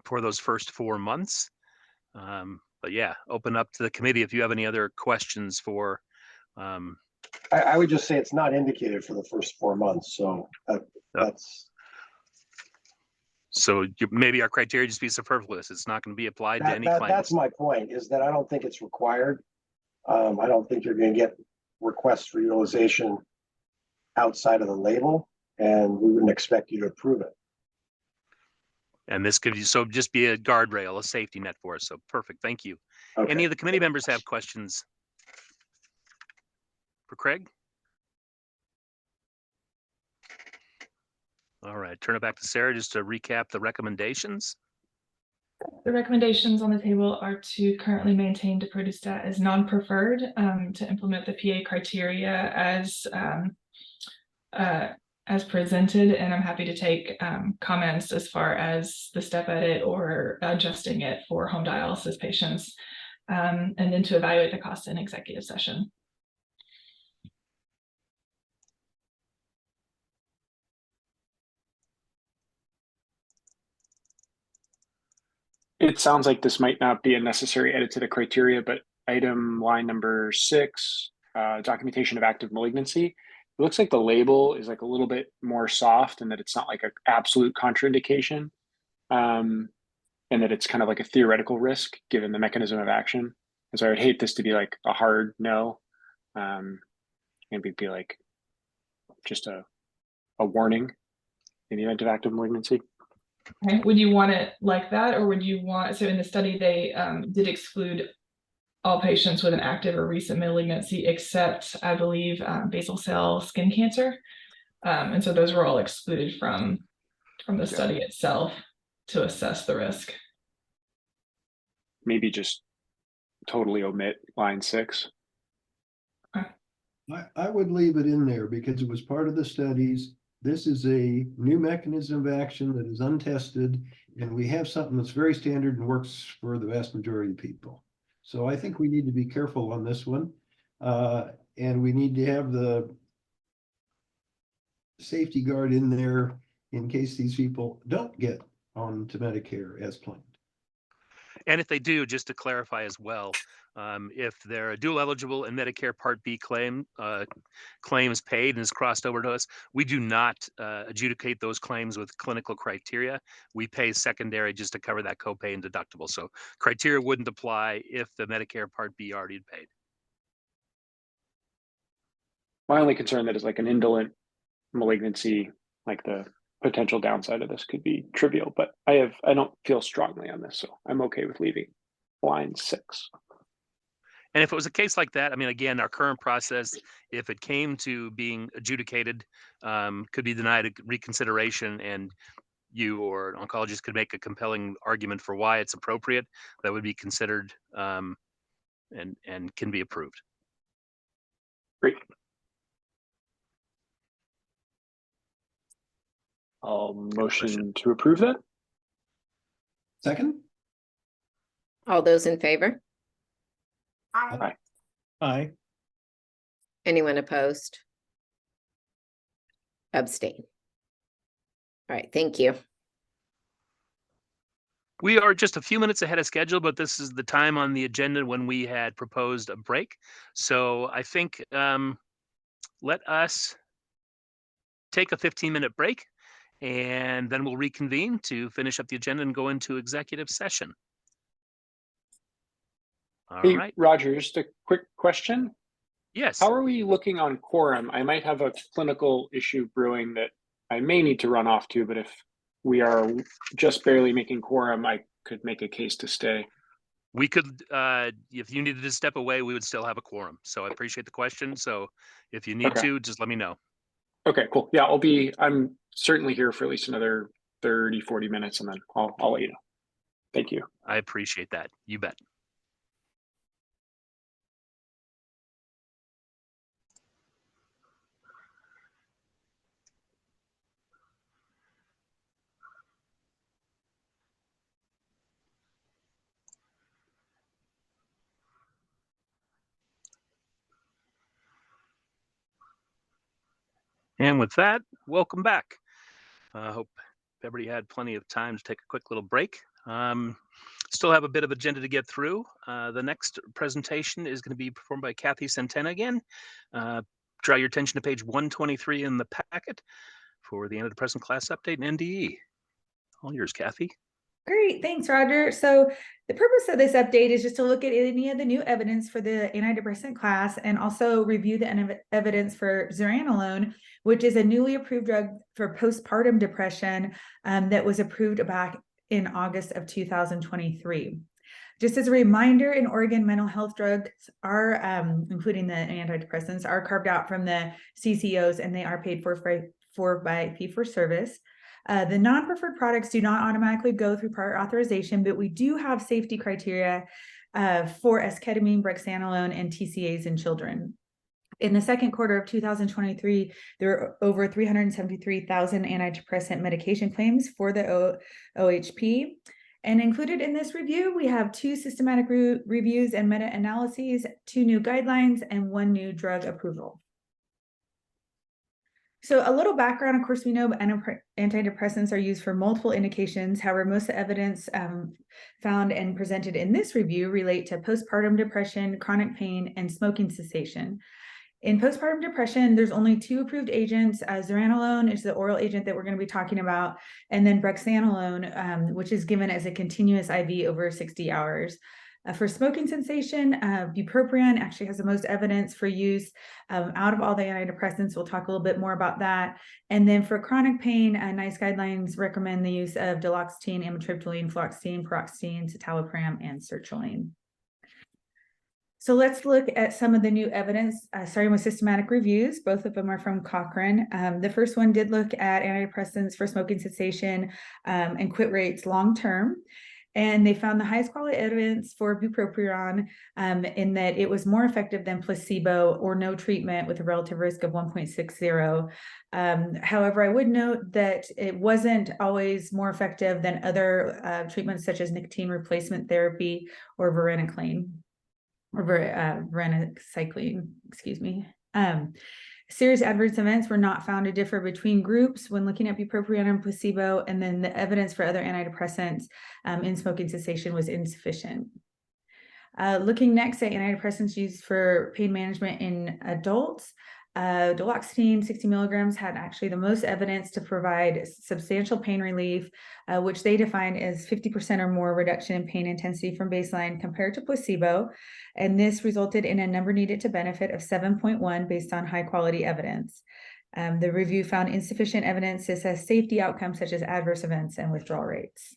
for those first 4 months. But yeah, open up to the committee if you have any other questions for. I would just say it's not indicated for the first 4 months. So that's. So maybe our criteria just be superfluous. It's not going to be applied to any claims. That's my point, is that I don't think it's required. I don't think you're going to get requests for utilization outside of the label, and we wouldn't expect you to approve it. And this could just be a guardrail, a safety net for us. So perfect. Thank you. Okay. Any of the committee members have questions for Craig? All right, turn it back to Sarah just to recap the recommendations. The recommendations on the table are to currently maintain daprodustat as non-preferred, to implement the PA criteria as presented, and I'm happy to take comments as far as the step edit or adjusting it for home dialysis patients, and then to evaluate the cost in executive session. It sounds like this might not be a necessary edit to the criteria, but item line number 6, documentation of active malignancy. It looks like the label is like a little bit more soft and that it's not like an absolute contraindication, and that it's kind of like a theoretical risk given the mechanism of action. And so I would hate this to be like a hard no. Maybe be like just a warning in the event of active malignancy. Okay. Would you want it like that, or would you want, so in the study they did exclude all patients with an active or recent malignancy except, I believe, basal cell skin cancer, and so those were all excluded from the study itself to assess the risk. Maybe just totally omit line 6. I would leave it in there because it was part of the studies. This is a new mechanism of action that is untested, and we have something that's very standard and works for the vast majority of people. So I think we need to be careful on this one. And we need to have the safety guard in there in case these people don't get on to Medicare as planned. And if they do, just to clarify as well, if they're a dual eligible and Medicare Part B claim is paid and is crossed over to us, we do not adjudicate those claims with clinical criteria. We pay secondary just to cover that copay and deductible. So criteria wouldn't apply if the Medicare Part B already paid. My only concern that is like an indolent malignancy, like the potential downside of this could be trivial, but I don't feel strongly on this, so I'm okay with leaving line 6. And if it was a case like that, I mean, again, our current process, if it came to being adjudicated, could be denied a reconsideration, and you or an oncologist could make a compelling argument for why it's appropriate. That would be considered and can be approved. Great. I'll motion to approve that. Second? All those in favor? Aye. Aye. Anyone opposed? Abstain. All right, thank you. We are just a few minutes ahead of schedule, but this is the time on the agenda when we had proposed a break. So I think let us take a 15-minute break, and then we'll reconvene to finish up the agenda and go into executive session. All Hey, right. Roger, just a quick question. Yes. How are we looking on quorum? I might have a clinical issue brewing that I may need to run off to, but if we are just barely making quorum, I could make a case to stay. We could, if you needed to step away, we would still have a quorum. So I appreciate the question. So if you need to, just let me know. Okay, cool. Yeah, I'm certainly here for at least another 30, 40 minutes, and then I'll let you know. Thank you. I appreciate that. You bet. And with that, welcome back. I hope everybody had plenty of time to take a quick little break. Still have a bit of agenda to get through. The next presentation is going to be performed by Kathy Centena again. Draw your attention to page 123 in the packet for the antidepressant class update and NDE. All yours, Kathy. Great, thanks, Roger. So the purpose of this update is just to look at any of the new evidence for the antidepressant class and also review the evidence for zuranolone, which is a newly approved drug for postpartum depression that was approved back in August of 2023. Just as a reminder, in Oregon, mental health drugs are, including the antidepressants, are carved out from the CCOs, and they are paid for by fee-for-service. The non-preferred products do not automatically go through prior authorization, but we do have safety criteria for esketamine, brexanolone, and TCAs in children. In the second quarter of 2023, there were over 373,000 antidepressant medication claims for the OHP. And included in this review, we have 2 systematic reviews and meta-analyses, 2 new guidelines, and 1 new drug approval. So a little background, of course, we know antidepressants are used for multiple indications. However, most of the evidence found and presented in this review relate to postpartum depression, chronic pain, and smoking cessation. In postpartum depression, there's only 2 approved agents. Zuranolone is the oral agent that we're going to be talking about, and then brexanolone, which is given as a continuous IV over 60 hours. For smoking cessation, bupropion actually has the most evidence for use out of all the antidepressants. We'll talk a little bit more about that. And then for chronic pain, NICE guidelines recommend the use of duloxetine, amitriptyline, fluoxetine, paroxetine, citalopram, and sertraline. So let's look at some of the new evidence, starting with systematic reviews. Both of them are from Cochrane. The first one did look at antidepressants for smoking cessation and quit rates long-term. And they found the highest quality evidence for bupropion in that it was more effective than placebo or no treatment with a relative risk of 1.60. However, I would note that it wasn't always more effective than other treatments such as nicotine replacement therapy or varenicline, or varenicline, excuse me. Serious adverse events were not found to differ between groups when looking at bupropion and placebo, and then the evidence for other antidepressants in smoking cessation was insufficient. Looking next at antidepressants used for pain management in adults, duloxetine 60 milligrams had actually the most evidence to provide substantial pain relief, which they defined as 50% or more reduction in pain intensity from baseline compared to placebo. And this resulted in a number needed to benefit of 7.1 based on high quality evidence. The review found insufficient evidence to assess safety outcomes such as adverse events and withdrawal rates.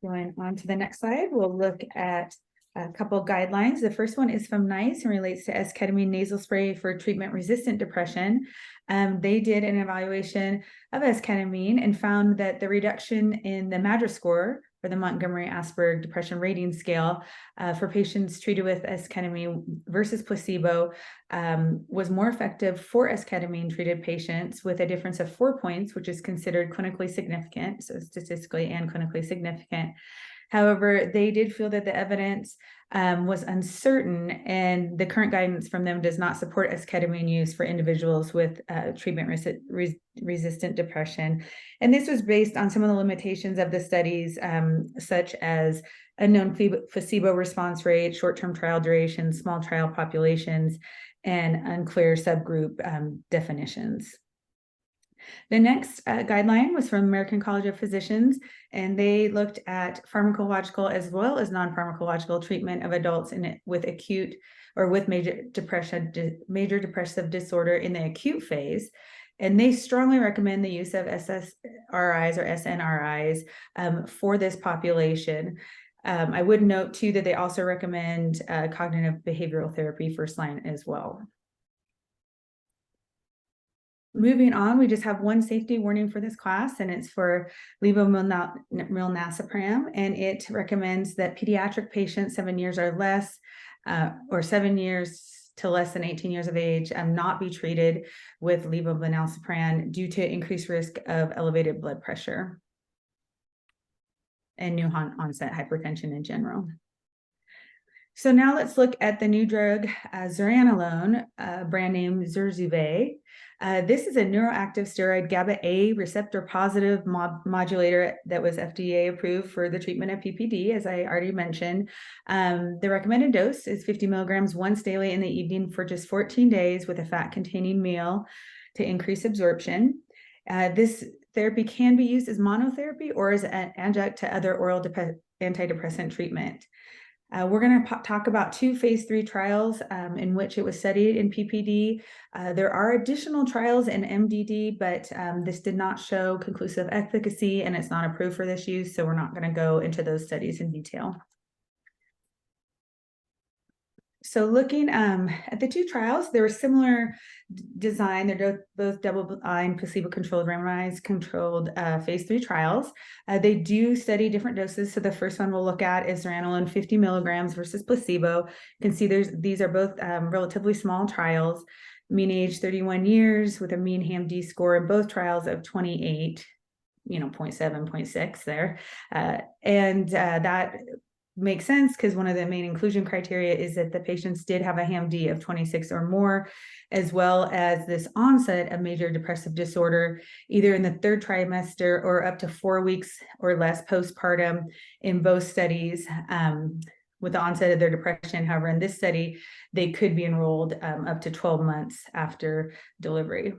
Going on to the next slide, we'll look at a couple of guidelines. The first one is from NICE and relates to esketamine nasal spray for treatment-resistant depression. They did an evaluation of esketamine and found that the reduction in the MADRS score, or the Montgomery-Åsberg Depression Rating Scale, for patients treated with esketamine versus placebo was more effective for esketamine-treated patients with a difference of 4 points, which is considered clinically significant, so statistically and clinically significant. However, they did feel that the evidence was uncertain, and the current guidance from them does not support esketamine use for individuals with treatment-resistant depression. And this was based on some of the limitations of the studies, such as unknown placebo response rate, short-term trial duration, small trial populations, and unclear subgroup definitions. The next guideline was from American College of Physicians, and they looked at pharmacological as well as non-pharmacological treatment of adults with acute or with major depressive disorder in the acute phase. And they strongly recommend the use of SSRIs or SNRIs for this population. I would note too that they also recommend cognitive behavioral therapy first line as well. Moving on, we just have one safety warning for this class, and it's for levomilnacipran, and it recommends that pediatric patients 7 years or less, or 7 years to less than 18 years of age, not be treated with levomilnacipran due to increased risk of elevated blood pressure and new onset hypertension in general. So now let's look at the new drug zuranolone, brand name Zurzuvae. This is a neuroactive steroid GABA-A receptor positive modulator that was FDA approved for the treatment of PPD, as I already mentioned. The recommended dose is 50 milligrams once daily in the evening for just 14 days with a fat-containing meal to increase absorption. This therapy can be used as monotherapy or as an adjunct to other oral antidepressant treatment. We're going to talk about 2 phase 3 trials in which it was studied in PPD. There are additional trials in MDD, but this did not show conclusive efficacy and it's not approved for this use, so we're not going to go into those studies in detail. So looking at the 2 trials, they were similar design. They're both double-blind, placebo-controlled, randomized controlled phase 3 trials. They do study different doses. So the first one we'll look at is zuranolone 50 milligrams versus placebo. You can see these are both relatively small trials, mean age 31 years with a mean HAM-D score in both trials of 28, 0.7, 0.6 there. That makes sense because one of the main inclusion criteria is that the patients did have a HAM-D of 26 or more, as well as this onset of major depressive disorder, either in the 3rd trimester or up to 4 weeks or less postpartum in both studies with the onset of their depression. However, in this study, they could be enrolled up to 12 months after delivery.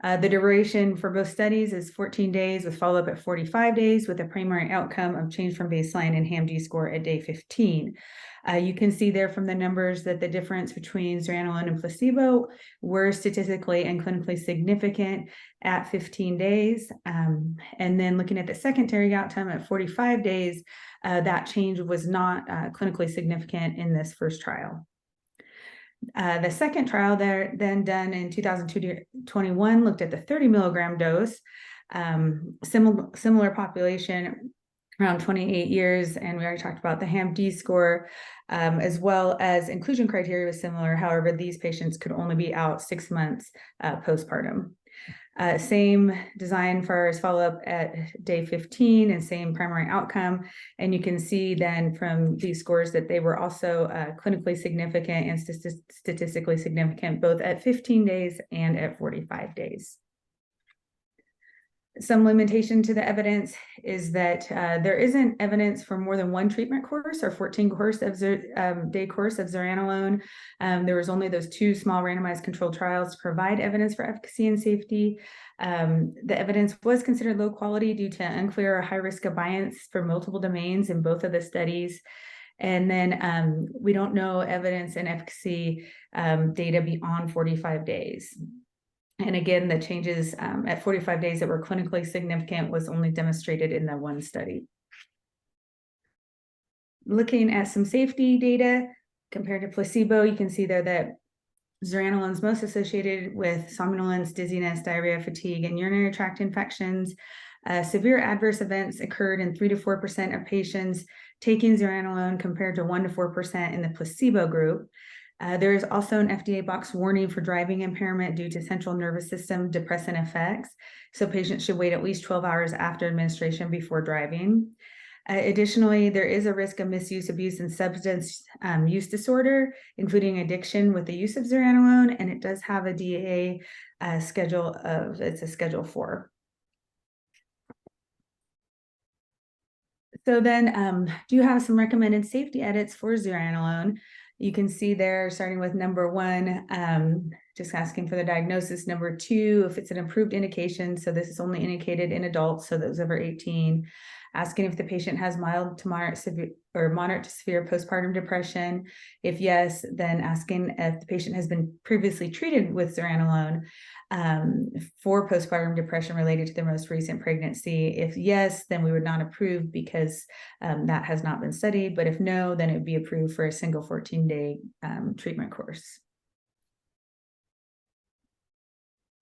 The duration for both studies is 14 days with follow-up at 45 days with a primary outcome of change from baseline and HAM-D score at day 15. You can see there from the numbers that the difference between zuranolone and placebo were statistically and clinically significant at 15 days. And then looking at the secondary outcome at 45 days, that change was not clinically significant in this first trial. The second trial there then done in 2021 looked at the 30 milligram dose. Similar population, around 28 years, and we already talked about the HAM-D score, as well as inclusion criteria was similar. However, these patients could only be out 6 months postpartum. Same design for as follow-up at day 15 and same primary outcome. And you can see then from these scores that they were also clinically significant and statistically significant, both at 15 days and at 45 days. Some limitation to the evidence is that there isn't evidence for more than one treatment course or 14 day course of zuranolone. There was only those 2 small randomized controlled trials to provide evidence for efficacy and safety. The evidence was considered low quality due to unclear or high risk of bias for multiple domains in both of the studies. And then we don't know evidence and efficacy data beyond 45 days. And again, the changes at 45 days that were clinically significant was only demonstrated in the one study. Looking at some safety data compared to placebo, you can see there that zuranolone is most associated with somnolence, dizziness, diarrhea, fatigue, and urinary tract infections. Severe adverse events occurred in 3 to 4% of patients taking zuranolone compared to 1 to 4% in the placebo group. There is also an FDA box warning for driving impairment due to central nervous system depressant effects. So patients should wait at least 12 hours after administration before driving. Additionally, there is a risk of misuse, abuse, and substance use disorder, including addiction with the use of zuranolone, and it does have a DAA schedule of, it's a Schedule 4. So then do you have some recommended safety edits for zuranolone? You can see there, starting with number 1, just asking for the diagnosis. Number 2, if it's an approved indication, so this is only indicated in adults, so those over 18. Asking if the patient has mild to moderate, severe, or moderate to severe postpartum depression. If yes, then asking if the patient has been previously treated with zuranolone for postpartum depression related to their most recent pregnancy. If yes, then we would not approve because that has not been studied. But if no, then it would be approved for a single 14-day treatment course.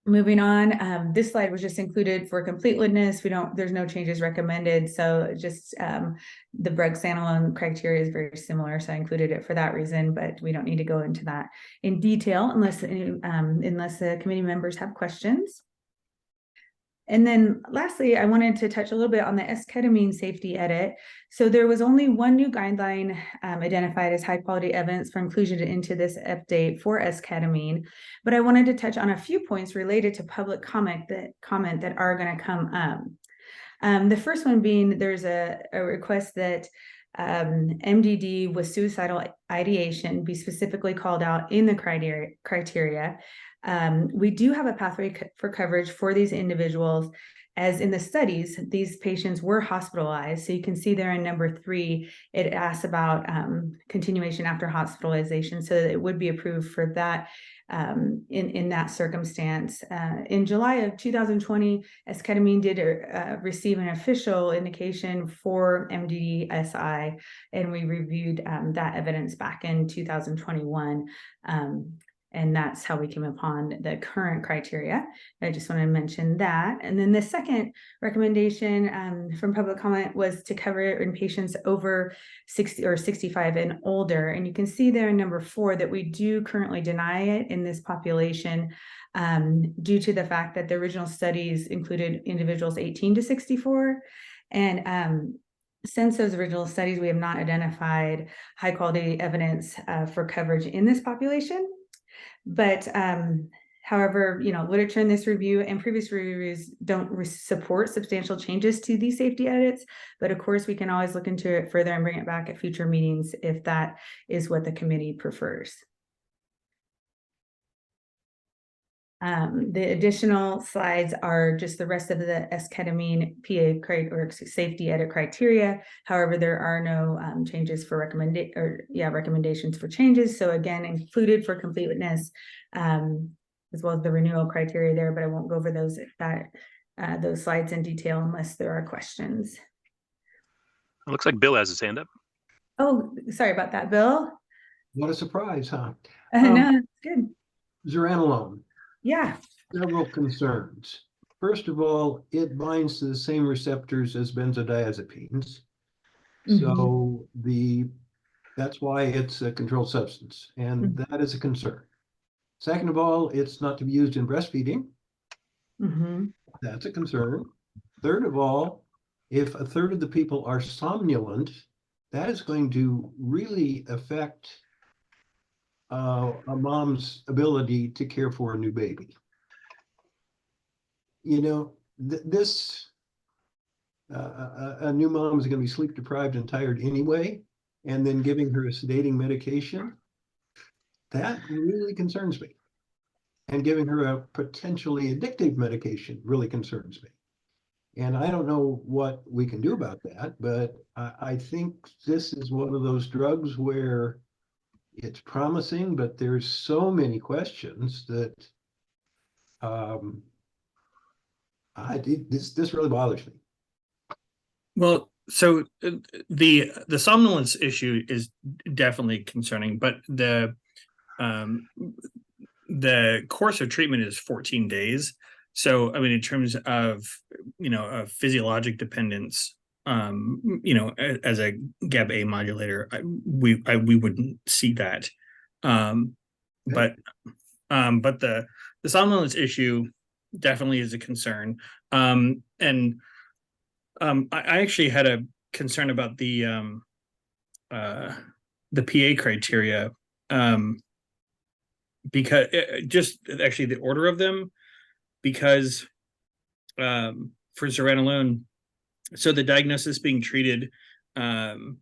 Moving on, this slide was just included for completeness. There's no changes recommended. So just the brexanolone criteria is very similar. So I included it for that reason, but we don't need to go into that in detail unless the committee members have questions. And then lastly, I wanted to touch a little bit on the esketamine safety edit. So there was only one new guideline identified as high quality evidence for inclusion into this update for esketamine. But I wanted to touch on a few points related to public comment that are going to come up. The first one being there's a request that MDD with suicidal ideation be specifically called out in the criteria. We do have a pathway for coverage for these individuals, as in the studies, these patients were hospitalized. So you can see there in number 3, it asks about continuation after hospitalization, so that it would be approved for that in that circumstance. In July of 2020, esketamine did receive an official indication for MDD-SI, and we reviewed that evidence back in 2021. And that's how we came upon the current criteria. I just want to mention that. And then the second recommendation from public comment was to cover it in patients over 60 or 65 and older. And you can see there in number 4 that we do currently deny it in this population due to the fact that the original studies included individuals 18 to 64. And since those original studies, we have not identified high quality evidence for coverage in this population. But however, literature in this review and previous reviews don't support substantial changes to these safety edits. But of course, we can always look into it further and bring it back at future meetings if that is what the committee prefers. The additional slides are just the rest of the esketamine PA safety edit criteria. However, there are no changes for recommendations for changes. So again, included for completeness, as well as the renewal criteria there, but I won't go over those slides in detail unless there are questions. It looks like Bill has his hand up. Oh, sorry about that, Bill. What a surprise, huh? No, it's good. Zuranolone. Yeah. Several concerns. First of all, it binds to the same receptors as benzodiazepines. Mhm. So that's why it's a controlled substance, and that is a concern. Second of all, it's not to be used in breastfeeding. Mhm. That's a concern. Third of all, if a third of the people are somnolent, that is going to really affect a mom's ability to care for a new baby. You know, this a new mom is going to be sleep deprived and tired anyway, and then giving her a sedating medication, that really concerns me. And giving her a potentially addictive medication really concerns me. And I don't know what we can do about that, but I think this is one of those drugs where it's promising, but there's so many questions that this really bothers me. Well, so the somnolence issue is definitely concerning, but the course of treatment is 14 days. So, I mean, in terms of, of physiologic dependence, as a GABA modulator, we wouldn't see that. But the somnolence issue definitely is a concern. And I actually had a concern about the PA criteria, because just actually the order of them, because for zuranolone, so the diagnosis being treated, the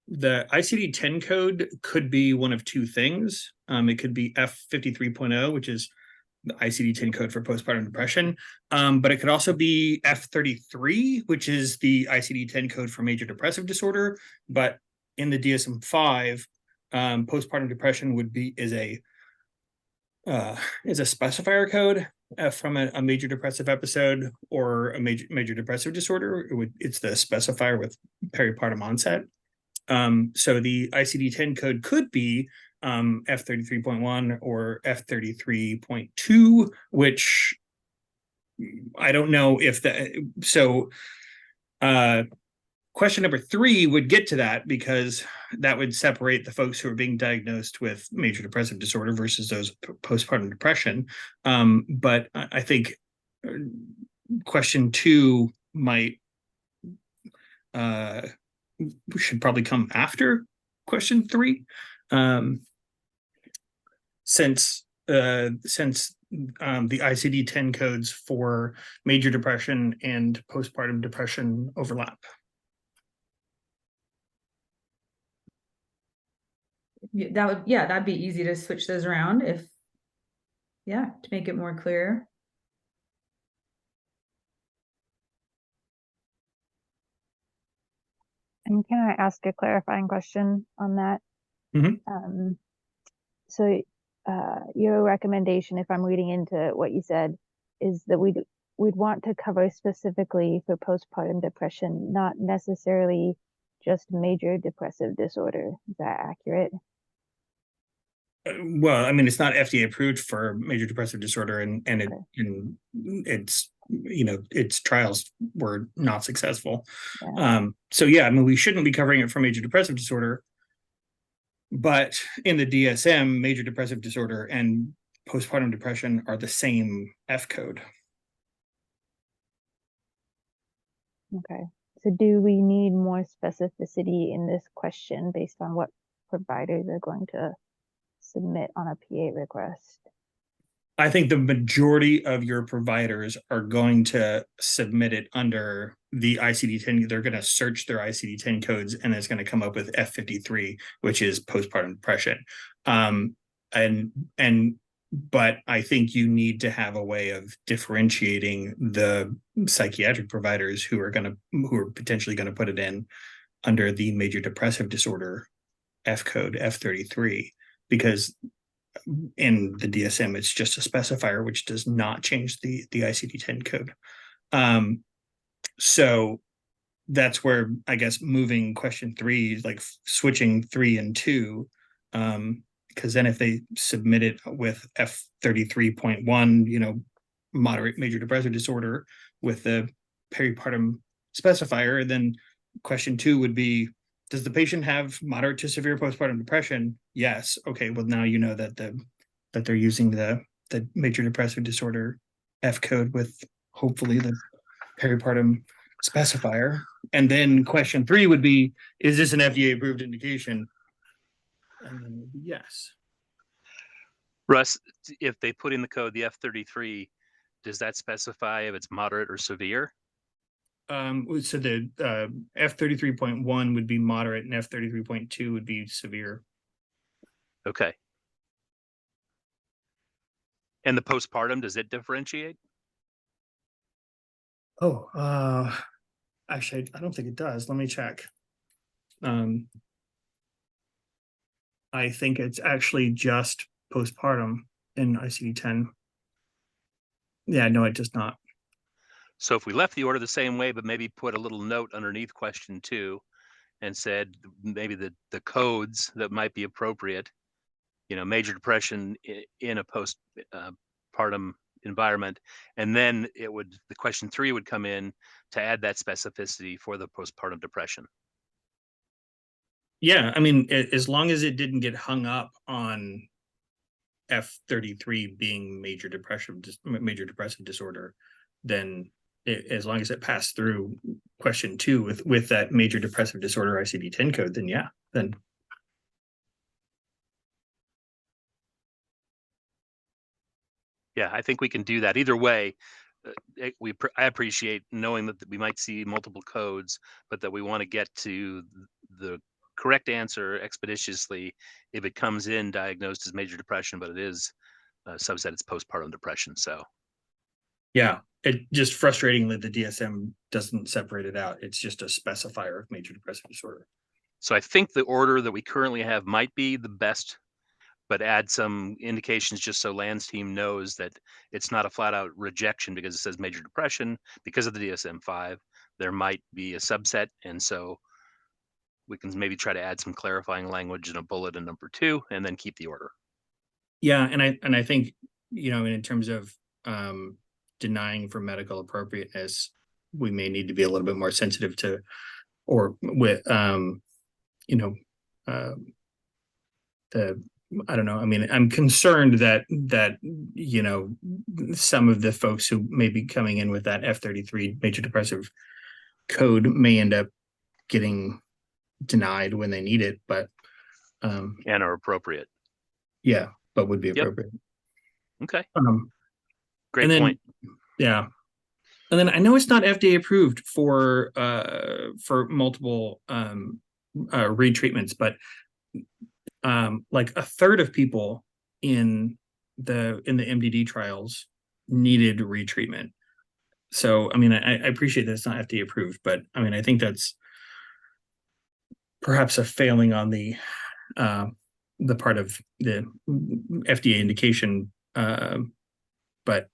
ICD-10 code could be one of two things. It could be F53.0, which is the ICD-10 code for postpartum depression, but it could also be F33, which is the ICD-10 code for major depressive disorder. But in the DSM-5, postpartum depression is a specifier code from a major depressive episode or a major depressive disorder. It's the specifier with peripartum onset. So the ICD-10 code could be F33.1 or F33.2, which I don't know if that. So question number 3 would get to that, because that would separate the folks who are being diagnosed with major depressive disorder versus those postpartum depression. But I think question 2 might should probably come after question 3, since the ICD-10 codes for major depression and postpartum depression overlap. That'd be easy to switch those around to make it more clear. And can I ask a clarifying question on that? Mm-hmm. So your recommendation, if I'm reading into what you said, is that we'd want to cover specifically for postpartum depression, not necessarily just major depressive disorder. Is that accurate? Well, I mean, it's not FDA approved for major depressive disorder, and its its trials were not successful. Yeah. So yeah, I mean, we shouldn't be covering it for major depressive disorder, but in the DSM, major depressive disorder and postpartum depression are the same F code. Okay. So do we need more specificity in this question based on what providers are going to submit on a PA request? I think the majority of your providers are going to submit it under the ICD-10. They're going to search their ICD-10 codes, and it's going to come up with F53, which is postpartum depression. But I think you need to have a way of differentiating the psychiatric providers who are potentially going to put it in under the major depressive disorder F code, F33, because in the DSM, it's just a specifier, which does not change the ICD-10 code. So that's where I guess moving question 3, like switching 3 and 2, because then if they submit it with F33.1, moderate major depressive disorder with the peripartum specifier. Then question 2 would be, does the patient have moderate to severe postpartum depression? Yes. Okay, well, now you know that they're using the major depressive disorder F code with hopefully the peripartum specifier. And then question 3 would be, is this an FDA approved indication? And then it would be yes. Russ, if they put in the code the F33, does that specify if it's moderate or severe? So the F33.1 would be moderate and F33.2 would be severe. Okay. And the postpartum, does it differentiate? Oh, actually, I don't think it does. Let me check. I think it's actually just postpartum in ICD-10. Yeah, no, it does not. So if we left the order the same way, but maybe put a little note underneath question 2 and said maybe the codes that might be appropriate, major depression in a postpartum environment, and then the question 3 would come in to add that specificity for the postpartum depression. Yeah, I mean, as long as it didn't get hung up on F33 being major depressive disorder, then as long as it passed through question 2 with that major depressive disorder ICD-10 code, then yeah, then. Yeah, I think we can do that. Either way, I appreciate knowing that we might see multiple codes, but that we want to get to the correct answer expeditiously if it comes in diagnosed as major depression, but it is a subset, it's postpartum depression. So yeah, it just frustrating that the DSM doesn't separate it out. It's just a specifier of major depressive disorder. So I think the order that we currently have might be the best, but add some indications just so Land's team knows that it's not a flat out rejection because it says major depression because of the DSM-5. There might be a subset, and so we can maybe try to add some clarifying language in a bullet in number 2 and then keep the order. Yeah, and I think, in terms of denying for medical appropriateness, we may need to be a little bit more sensitive to, or with I don't know. I mean, I'm concerned that some of the folks who may be coming in with that F33 major depressive code may end up getting denied when they need it, but and are appropriate. Yeah, but would be appropriate. Okay. Great point. Yeah. And then I know it's not FDA approved for multiple retreatments, but like a third of people in the MDD trials needed retreatment. So I mean, I appreciate that it's not FDA approved, but I mean, I think that's perhaps a failing on the part of the FDA indication. But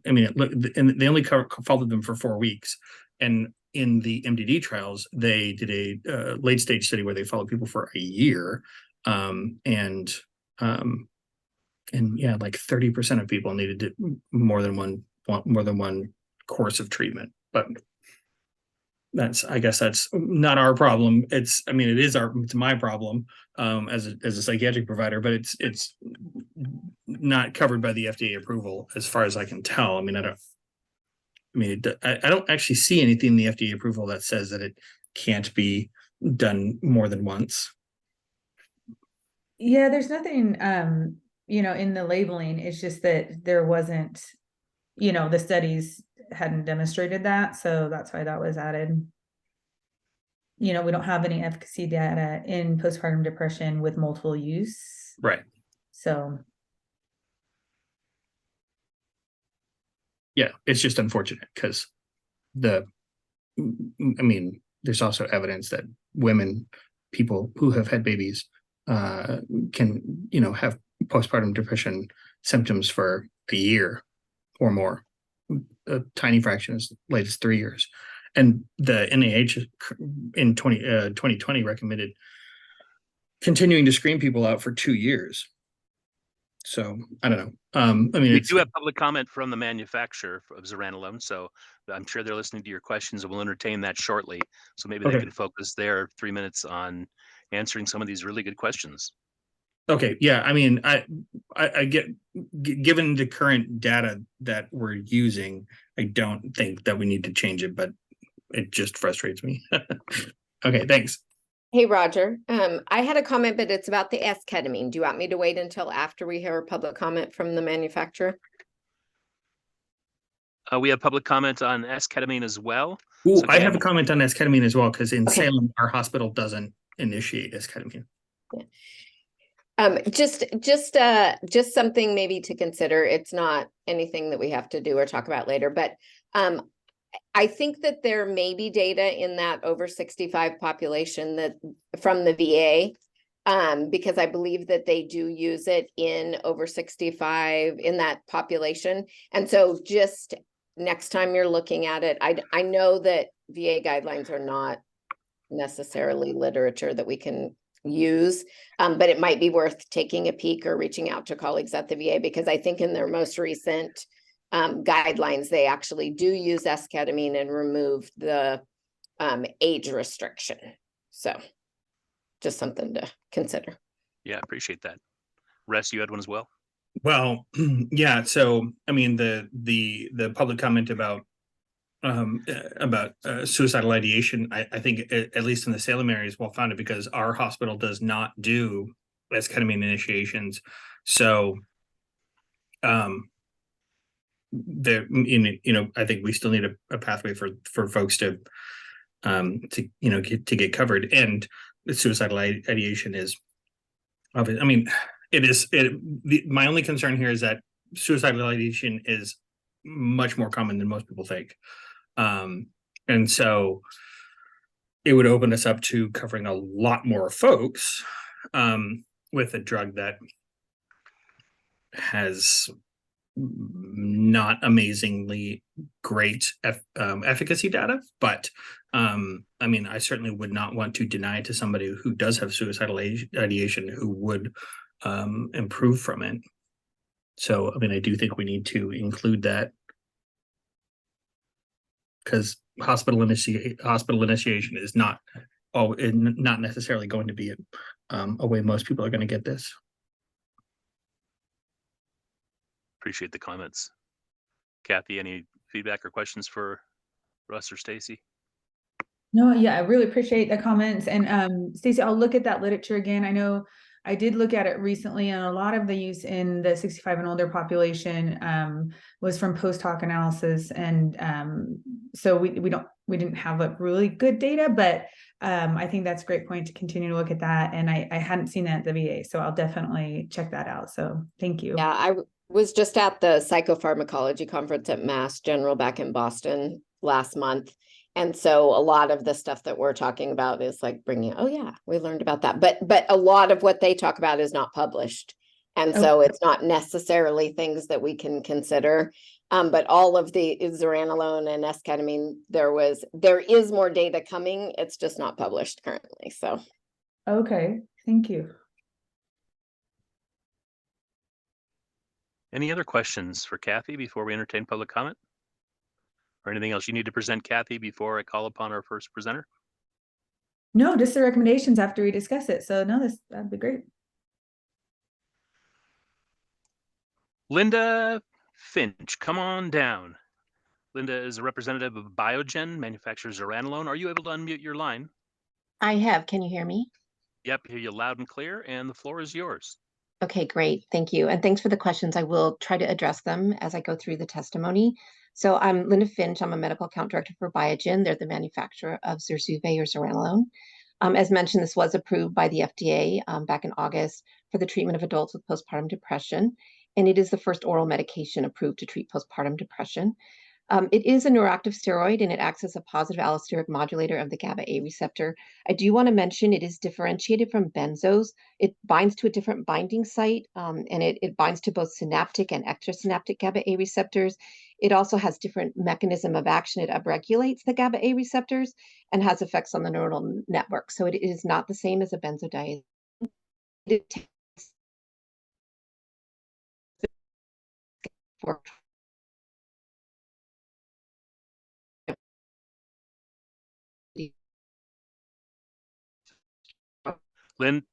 I mean, and they only followed them for 4 weeks, and in the MDD trials, they did a late stage study where they followed people for a year, and yeah, like 30% of people needed more than one course of treatment. But I guess that's not our problem. It's my problem as a psychiatric provider, but it's not covered by the FDA approval as far as I can tell. I mean, I don't actually see anything in the FDA approval that says that it can't be done more than once. Yeah, there's nothing in the labeling. It's just that there wasn't, the studies hadn't demonstrated that, so that's why that was added. We don't have any efficacy data in postpartum depression with multiple use. Right. So yeah, it's just unfortunate because there's also evidence that people who have had babies can, have postpartum depression symptoms for a year or more, a tiny fraction as late as 3 years. And the NIH in 2020 recommended continuing to screen people out for 2 years. So I don't know. I mean, We it's do have public comment from the manufacturer of zuranolone, so I'm sure they're listening to your questions, and we'll entertain that shortly. So maybe they okay. can focus their 3 minutes on answering some of these really good questions. Okay, yeah, I mean, I get, given the current data that we're using, I don't think that we need to change it, but it just frustrates me. Okay, thanks. Hey, Roger. I had a comment, but it's about the S-ketamine. Do you want me to wait until after we hear a public comment from the manufacturer? We have public comment on S-ketamine as well. Ooh, So I go have a ahead. comment on esketamine as well, because in Okay. Salem, our hospital doesn't initiate esketamine. Just something maybe to consider. It's not anything that we have to do or talk about later, but I think that there may be data in that over 65 population that from the VA, because I believe that they do use it in over 65 in that population. And so just next time you're looking at it, I know that VA guidelines are not necessarily literature that we can use, but it might be worth taking a peek or reaching out to colleagues at the VA, because I think in their most recent guidelines, they actually do use S-ketamine and remove the age restriction. So just something to consider. Yeah, appreciate that. Russ, you had one as well? Well, yeah, so I mean, the public comment about suicidal ideation, I think at least in the Salem area is well founded, because our hospital does not do esketamine initiations. So there, I think we still need a pathway for folks to get covered. And suicidal ideation is obvious. I mean, my only concern here is that suicidal ideation is much more common than most people think. And so it would open us up to covering a lot more folks with a drug that has not amazingly great efficacy data. But I mean, I certainly would not want to deny it to somebody who does have suicidal ideation who would improve from it. So, I mean, I do think we need to include that, because hospital initiation is not necessarily going to be a way most people are going to get this. Appreciate the comments. Kathy, any feedback or questions for Russ or Stacy? No, yeah, I really appreciate the comments. And Stacy, I'll look at that literature again. I know I did look at it recently, and a lot of the use in the 65 and older population was from post hoc analysis. And so we didn't have like really good data, but I think that's a great point to continue to look at that. And I hadn't seen that at the VA, so I'll definitely check that out. So thank you. Yeah, I was just at the psychopharmacology conference at Mass General back in Boston last month. And so a lot of the stuff that we're talking about is like bringing, oh yeah, we learned about that. But a lot of what they talk about is not published. And so it's not necessarily things that we can consider. But all of the zuranolone and S-ketamine, there is more data coming. It's just not published currently. So. Okay, thank you. Any other questions for Kathy before we entertain public comment? Or anything else you need to present, Kathy, before I call upon our first presenter? No, just the recommendations after we discuss it. So no, that'd be great. Linda Finch, come on down. Linda is a representative of Biogen, manufactures zuranolone. Are you able to unmute your line? I have. Can you hear me? Yep, hear you loud and clear, and the floor is yours. Okay, great. Thank you. And thanks for the questions. I will try to address them as I go through the testimony. So I'm Linda Finch. I'm a medical account director for Biogen. They're the manufacturer of Zurzuvae or zuranolone. As mentioned, this was approved by the FDA back in August for the treatment of adults with postpartum depression. And it is the first oral medication approved to treat postpartum depression. It is a neuroactive steroid, and it acts as a positive allosteric modulator of the GABA A receptor. I do want to mention it is differentiated from benzos. It binds to a different binding site, and it binds to both synaptic and extrasynaptic GABA A receptors. It also has different mechanism of action. It upregulates the GABA A receptors and has effects on the neuronal network. So it is not the same as a benzodiazepine. It for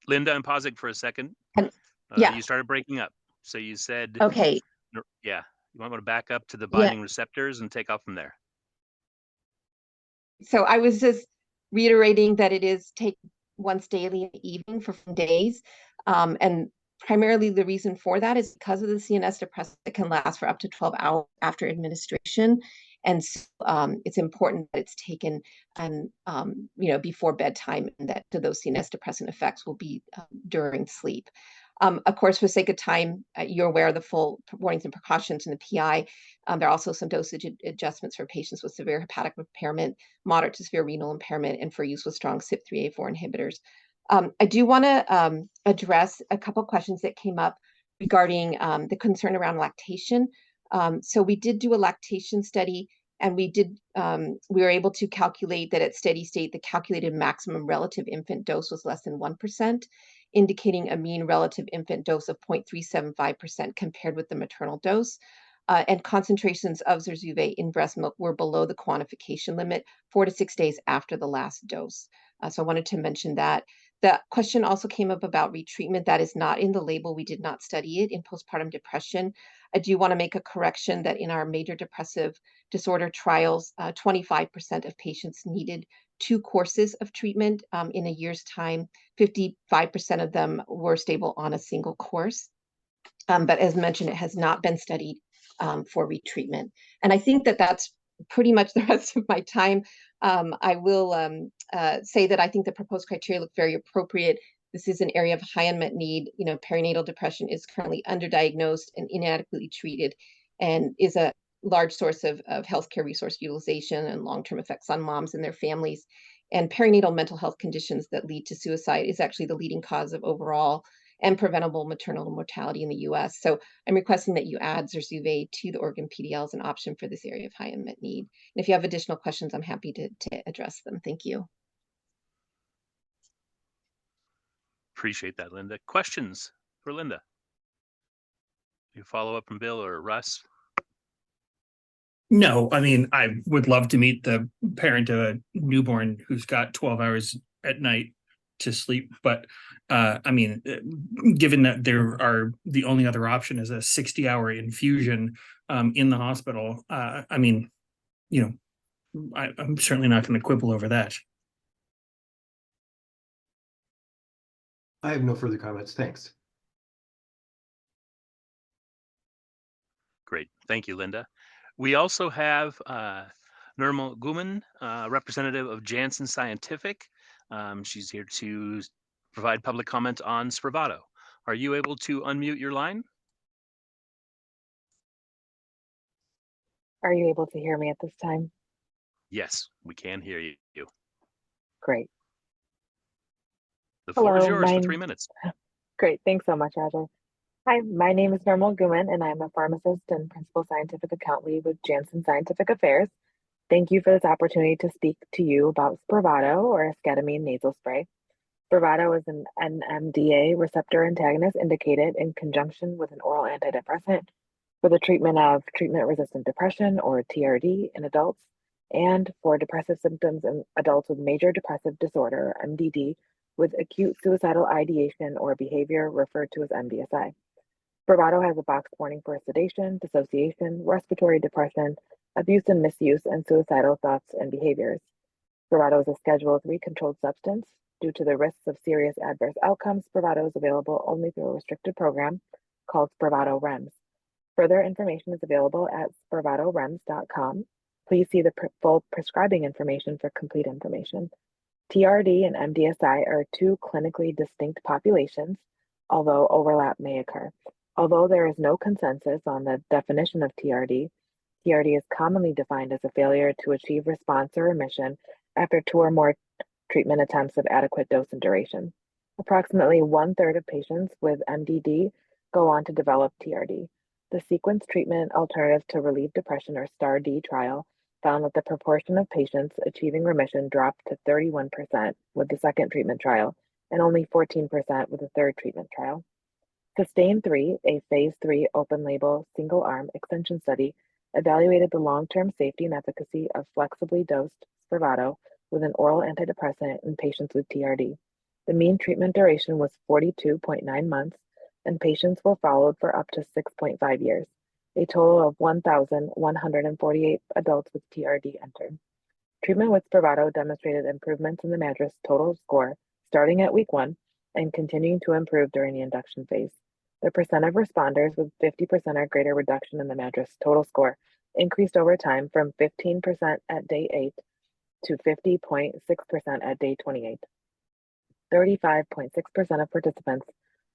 Linda, I'm pausing for a second. yeah. You started breaking up. So you said, Okay. Yeah, you might want to back up to the Yeah. binding receptors and take off from there. So I was just reiterating that it is take once daily in the evening for 4 days. And primarily the reason for that is because of the CNS depressant that can last for up to 12 hours after administration. And so, it's important that it's taken and before bedtime, and that those CNS depressant effects will be during sleep. Of course, for sake of time, you're aware of the full warnings and precautions in the PI. There are also some dosage adjustments for patients with severe hepatic impairment, moderate to severe renal impairment, and for use with strong CYP3A4 inhibitors. I do want to address a couple of questions that came up regarding the concern around lactation. So we did do a lactation study, and we were able to calculate that at steady state, the calculated maximum relative infant dose was less than 1%, indicating a mean relative infant dose of 0.375% compared with the maternal dose. And concentrations of Zurzuvae in breast milk were below the quantification limit 4 to 6 days after the last dose. So I wanted to mention that. The question also came up about retreatment. That is not in the label. We did not study it in postpartum depression. I do want to make a correction that in our major depressive disorder trials, 25% of patients needed 2 courses of treatment in a year's time. 55% of them were stable on a single course. But as mentioned, it has not been studied for retreatment. And I think that that's pretty much the rest of my time. I will say that I think the proposed criteria look very appropriate. This is an area of high unmet need. Perinatal depression is currently underdiagnosed and inadequately treated, and is a large source of healthcare resource utilization and long-term effects on moms and their families. And perinatal mental health conditions that lead to suicide is actually the leading cause of overall and preventable maternal mortality in the US. So I'm requesting that you add Zurzuvae to the Oregon PDL as an option for this area of high unmet need. And if you have additional questions, I'm happy to address them. Thank you. Appreciate that, Linda. Questions for Linda? You follow up from Bill or Russ? No, I mean, I would love to meet the parent of a newborn who's got 12 hours at night to sleep. But I mean, given that there are the only other option is a 60-hour infusion in the hospital, I mean, I'm certainly not going to quibble over that. I have no further comments. Thanks. Great. Thank you, Linda. We also have Nirmal Guman, representative of Janssen Scientific. She's here to provide public comment on Spravato. Are you able to unmute your line? Are you able to hear me at this time? Yes, we can hear you. Great. The floor is Hello, yours for 3 minutes. Great. Thanks so much, Roger. Hi, my name is Nirmal Guman, and I'm a pharmacist and principal scientific account lead with Janssen Scientific Affairs. Thank you for this opportunity to speak to you about Spravato, or esketamine nasal spray. Spravato is an NMDA receptor antagonist indicated in conjunction with an oral antidepressant for the treatment of treatment-resistant depression, or TRD, in adults, and for depressive symptoms in adults with major depressive disorder, MDD, with acute suicidal ideation or behavior referred to as MDSI. Spravato has a box warning for sedation, dissociation, respiratory depression, abuse and misuse, and suicidal thoughts and behaviors. Spravato is a Schedule III controlled substance. Due to the risks of serious adverse outcomes, Spravato is available only through a restricted program called Spravato REMS. Further information is available at SpravatoREMS.com. Please see the full prescribing information for complete information. TRD and MDSI are 2 clinically distinct populations, although overlap may occur. Although there is no consensus on the definition of TRD, TRD is commonly defined as a failure to achieve response or remission after 2 or more treatment attempts of adequate dose and duration. Approximately 1/3 of patients with MDD go on to develop TRD. The sequence treatment alternative to relieve depression, or STAR-D trial, found that the proportion of patients achieving remission dropped to 31% with the second treatment trial and only 14% with the third treatment trial. SUSTAIN-3, a phase 3 open-label, single-arm extension study, evaluated the long-term safety and efficacy of flexibly dosed Spravato with an oral antidepressant in patients with TRD. The mean treatment duration was 42.9 months, and patients were followed for up to 6.5 years. A total of 1,148 adults with TRD entered. Treatment with Spravato demonstrated improvements in the MADRS total score starting at week 1 and continuing to improve during the induction phase. The percent of responders with 50% or greater reduction in the MADRS total score increased over time from 15% at day 8 to 50.6% at day 28. 35.6% of participants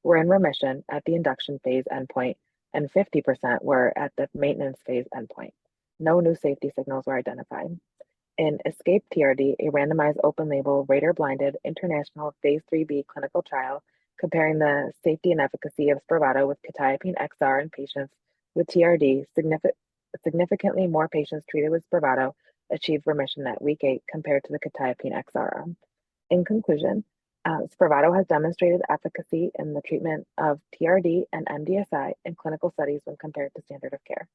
were in remission at the induction phase endpoint, and 50% were at the maintenance phase endpoint. No new safety signals were identified. In ESCAPE TRD, a randomized open-label, rater-blinded international phase 3b clinical trial comparing the safety and efficacy of Spravato with quetiapine XR in patients with TRD, significantly more patients treated with Spravato achieved remission at week 8 compared to the quetiapine XR arm. In conclusion, Spravato has demonstrated efficacy in the treatment of TRD and MDSI in clinical studies when compared to standard of care.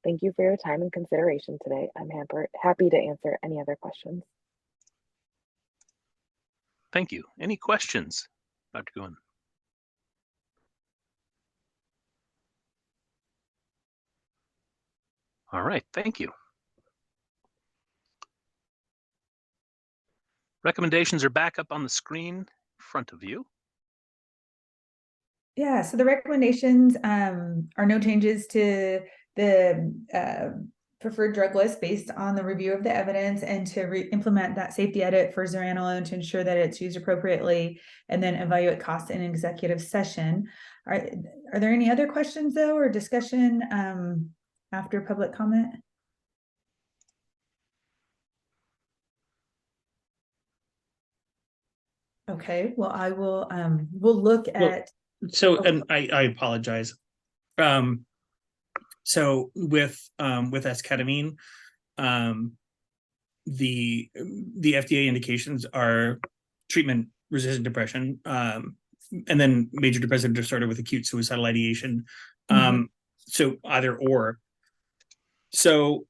Thank you for your time and consideration today. I'm happy to answer any other questions. Thank you. Any questions, Dr. Guin? All right, thank you. Recommendations are back up on the screen in front of you. Yeah, so the recommendations are no changes to the preferred drug list based on the review of the evidence, and to implement that safety edit for zuranolone to ensure that it's used appropriately, and then evaluate costs in executive session. Are there any other questions though, or discussion after public comment? Okay, well, I will we'll look at and I apologize. So with esketamine, the FDA indications are treatment resistant depression, and then major depressive disorder with acute suicidal ideation. So either or. So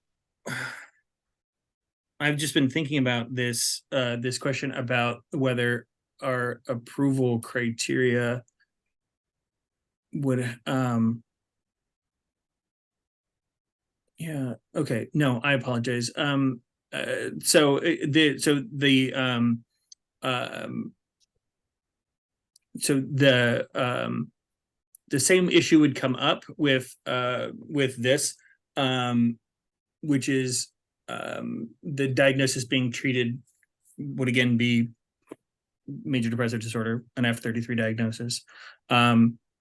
I've just been thinking about this this question about whether our approval criteria would yeah, okay, no, I apologize. So the same issue would come up with this, which is the diagnosis being treated would again be major depressive disorder, an F33 diagnosis,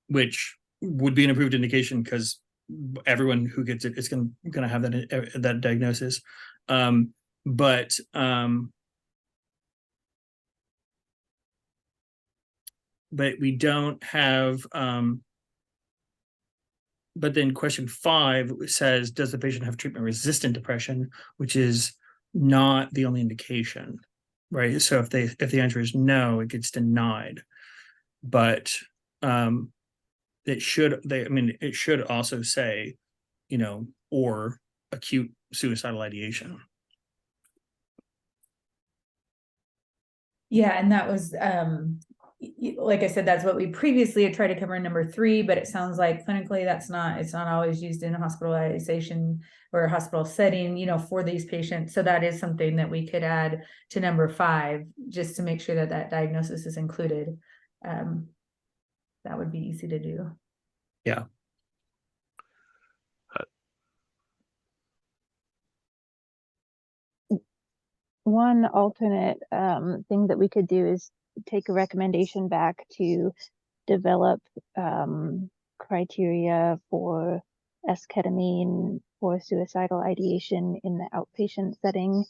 which would be an approved indication because everyone who gets it is going to have that diagnosis. But we don't have. But then question 5 says, does the patient have treatment-resistant depression, which is not the only indication, right? So if the answer is no, it gets denied. But it should also say, or acute suicidal ideation. yeah, and that was like I said, that's what we previously had tried to cover in number 3, but it sounds like clinically it's not always used in a hospitalization or a hospital setting, for these patients. So that is something that we could add to number 5, just to make sure that that diagnosis is included. That would be easy to do. Yeah. One alternate thing that we could do is take a recommendation back to develop criteria for esketamine for suicidal ideation in the outpatient setting.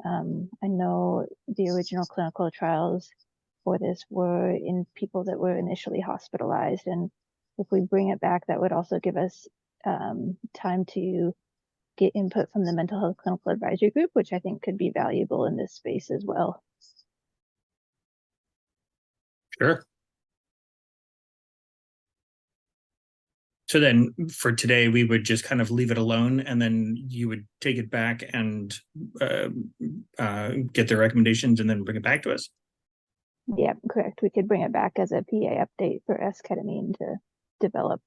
I know the original clinical trials for this were in people that were initially hospitalized, and if we bring it back, that would also give us time to get input from the mental health clinical advisory group, which I think could be valuable in this space as well. Sure. So then for today, we would just kind of leave it alone, and then you would take it back and get the recommendations and then bring it back to us? Yeah, correct. We could bring it back as a PA update for esketamine to develop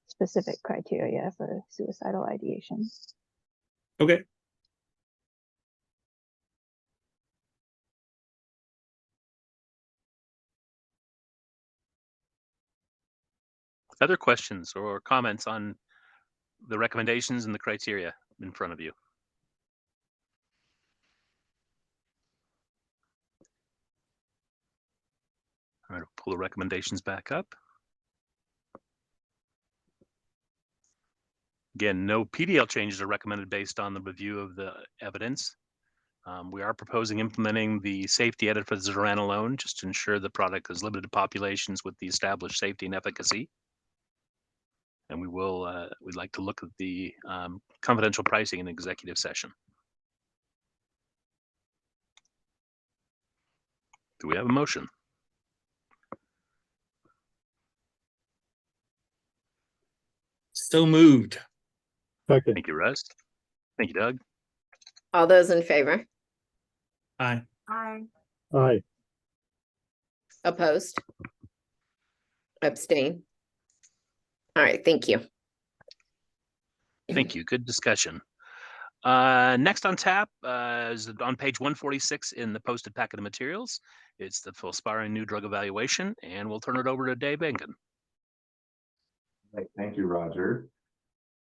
specific criteria for suicidal ideation. Okay. Other questions or comments on the recommendations and the criteria in front of you? All right, pull the recommendations back up. Again, no PDL changes are recommended based on the review of the evidence. We are proposing implementing the safety edit for zuranolone just to ensure the product is limited to populations with the established safety and efficacy. And we'd like to look at the confidential pricing in executive session. Do we have a motion? So moved. Second. Thank you, Russ. Thank you, Doug. All those in favor? Aye. Aye. Aye. Opposed? Abstain? All right, thank you. Thank you. Good discussion. Next on tap is on page 146 in the posted packet of materials. It's the Filsparine new drug evaluation, and we'll turn it over to Dave Bengen. Right, thank you, Roger.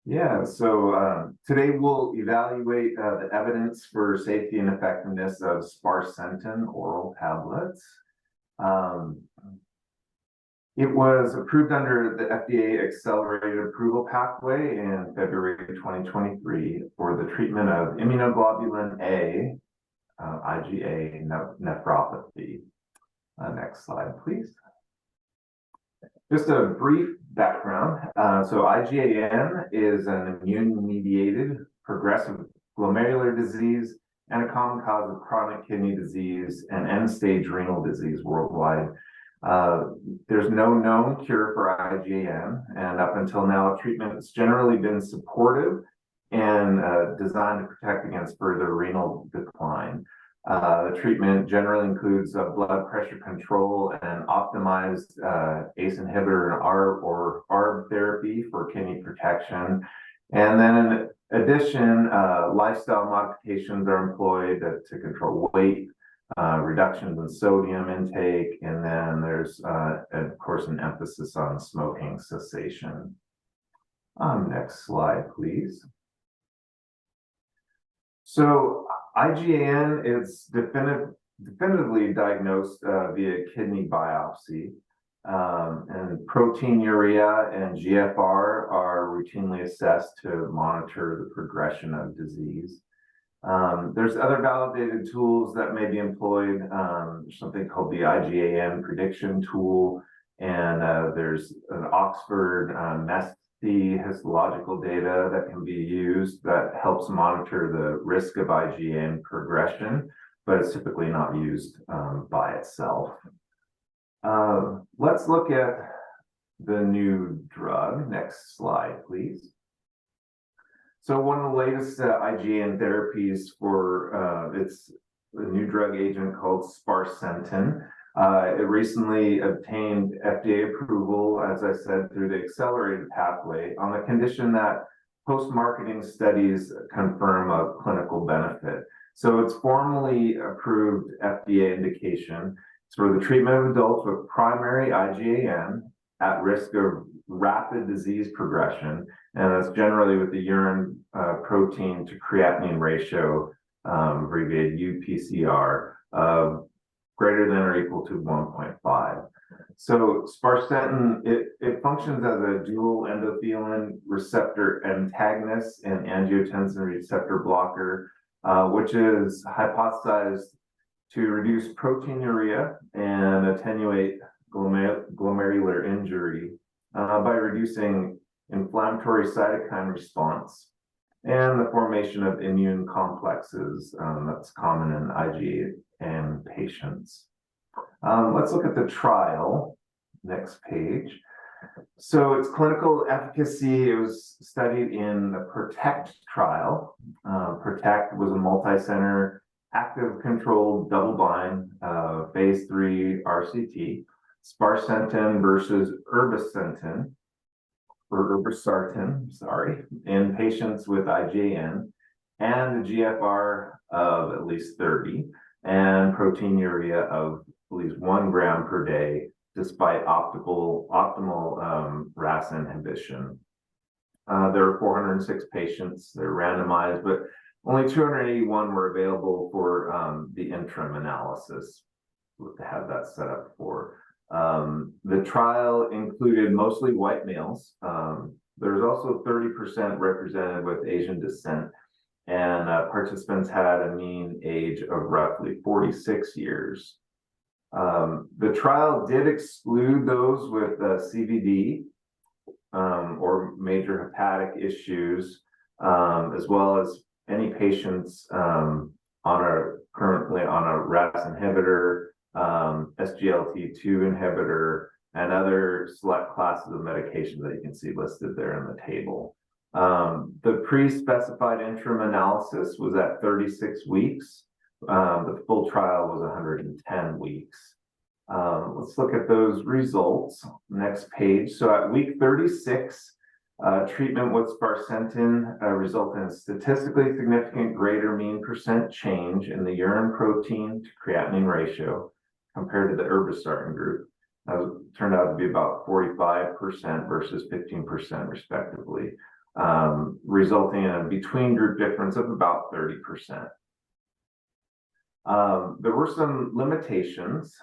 Yeah, so today we'll evaluate the evidence for safety and effectiveness of sparsentan oral tablets. It was approved under the FDA accelerated approval pathway in February 2023 for the treatment of immunoglobulin A, IgA nephropathy. Next slide, please. Just a brief background. So IgAN is an immune-mediated progressive glomerular disease and a common cause of chronic kidney disease and end-stage renal disease worldwide. There's no known cure for IgAN, and up until now, treatment has generally been supportive and designed to protect against further renal decline. The treatment generally includes blood pressure control and optimized ACE inhibitor and ARB therapy for kidney protection. And then in addition, lifestyle modifications are employed to control weight, reductions in sodium intake, and then there's, of course, an emphasis on smoking cessation. Next slide, please. So IgAN is definitively diagnosed via kidney biopsy, and proteinuria and GFR are routinely assessed to monitor the progression of disease. There's other validated tools that may be employed. There's something called the IgAN prediction tool, and there's an Oxford histological data that can be used that helps monitor the risk of IgAN progression, but it's typically not used by itself. Let's look at the new drug. Next slide, please. So one of the latest IgAN therapies for it's a new drug agent called sparsentan. It recently obtained FDA approval, as I said, through the accelerated pathway on the condition that post-marketing studies confirm a clinical benefit. So it's formally approved FDA indication. It's for the treatment of adults with primary IgAN at risk of rapid disease progression, and that's generally with the urine protein to creatinine ratio, abbreviated UPCR, of greater than or equal to 1.5. So sparsentan, it functions as a dual endothelin receptor antagonist and angiotensin receptor blocker, which is hypothesized to reduce proteinuria and attenuate glomerular injury by reducing inflammatory cytokine response and the formation of immune complexes that's common in IgAN patients. Let's look at the trial. Next page. So its clinical efficacy, it was studied in the PROTECT trial. PROTECT was a multi-center, active controlled double-blind phase 3 RCT, sparsentan versus irbesartan, in patients with IgAN and a GFR of at least 30 and proteinuria of at least 1 gram per day, despite optimal RAS inhibition. There were 406 patients. They're randomized, but only 281 were available for the interim analysis to have that set up for. The trial included mostly white males. There's also 30% represented with Asian descent, and participants had a mean age of roughly 46 years. The trial did exclude those with CVD or major hepatic issues, as well as any patients currently on a RAS inhibitor, SGLT2 inhibitor, and other select classes of medication that you can see listed there in the table. The pre-specified interim analysis was at 36 weeks. The full trial was 110 weeks. Let's look at those results. Next page. So at week 36, treatment with sparsentan resulted in statistically significant greater mean % change in the urine protein to creatinine ratio compared to the irbesartan group. That turned out to be about 45% versus 15% respectively, resulting in a between group difference of about 30%. There were some limitations.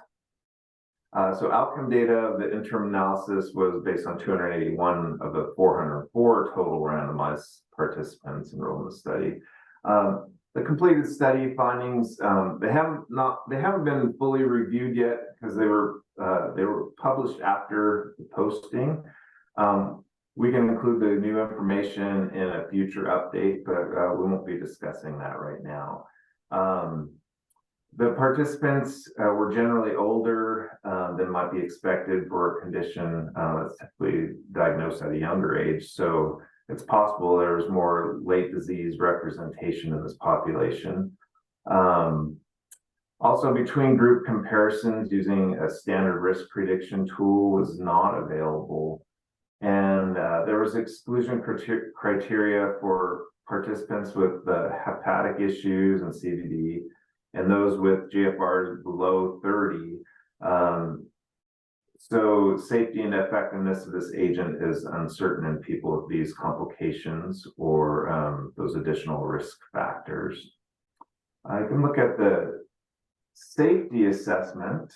So outcome data of the interim analysis was based on 281 of the 404 total randomized participants enrolled in the study. The completed study findings, they haven't been fully reviewed yet because they were published after the posting. We can include the new information in a future update, but we won't be discussing that right now. The participants were generally older than might be expected for a condition that's typically diagnosed at a younger age. So it's possible there's more late disease representation in this population. Also, between group comparisons using a standard risk prediction tool was not available. And there was exclusion criteria for participants with hepatic issues and CVD, and those with GFRs below 30. So safety and effectiveness of this agent is uncertain in people with these complications or those additional risk factors. I can look at the safety assessment,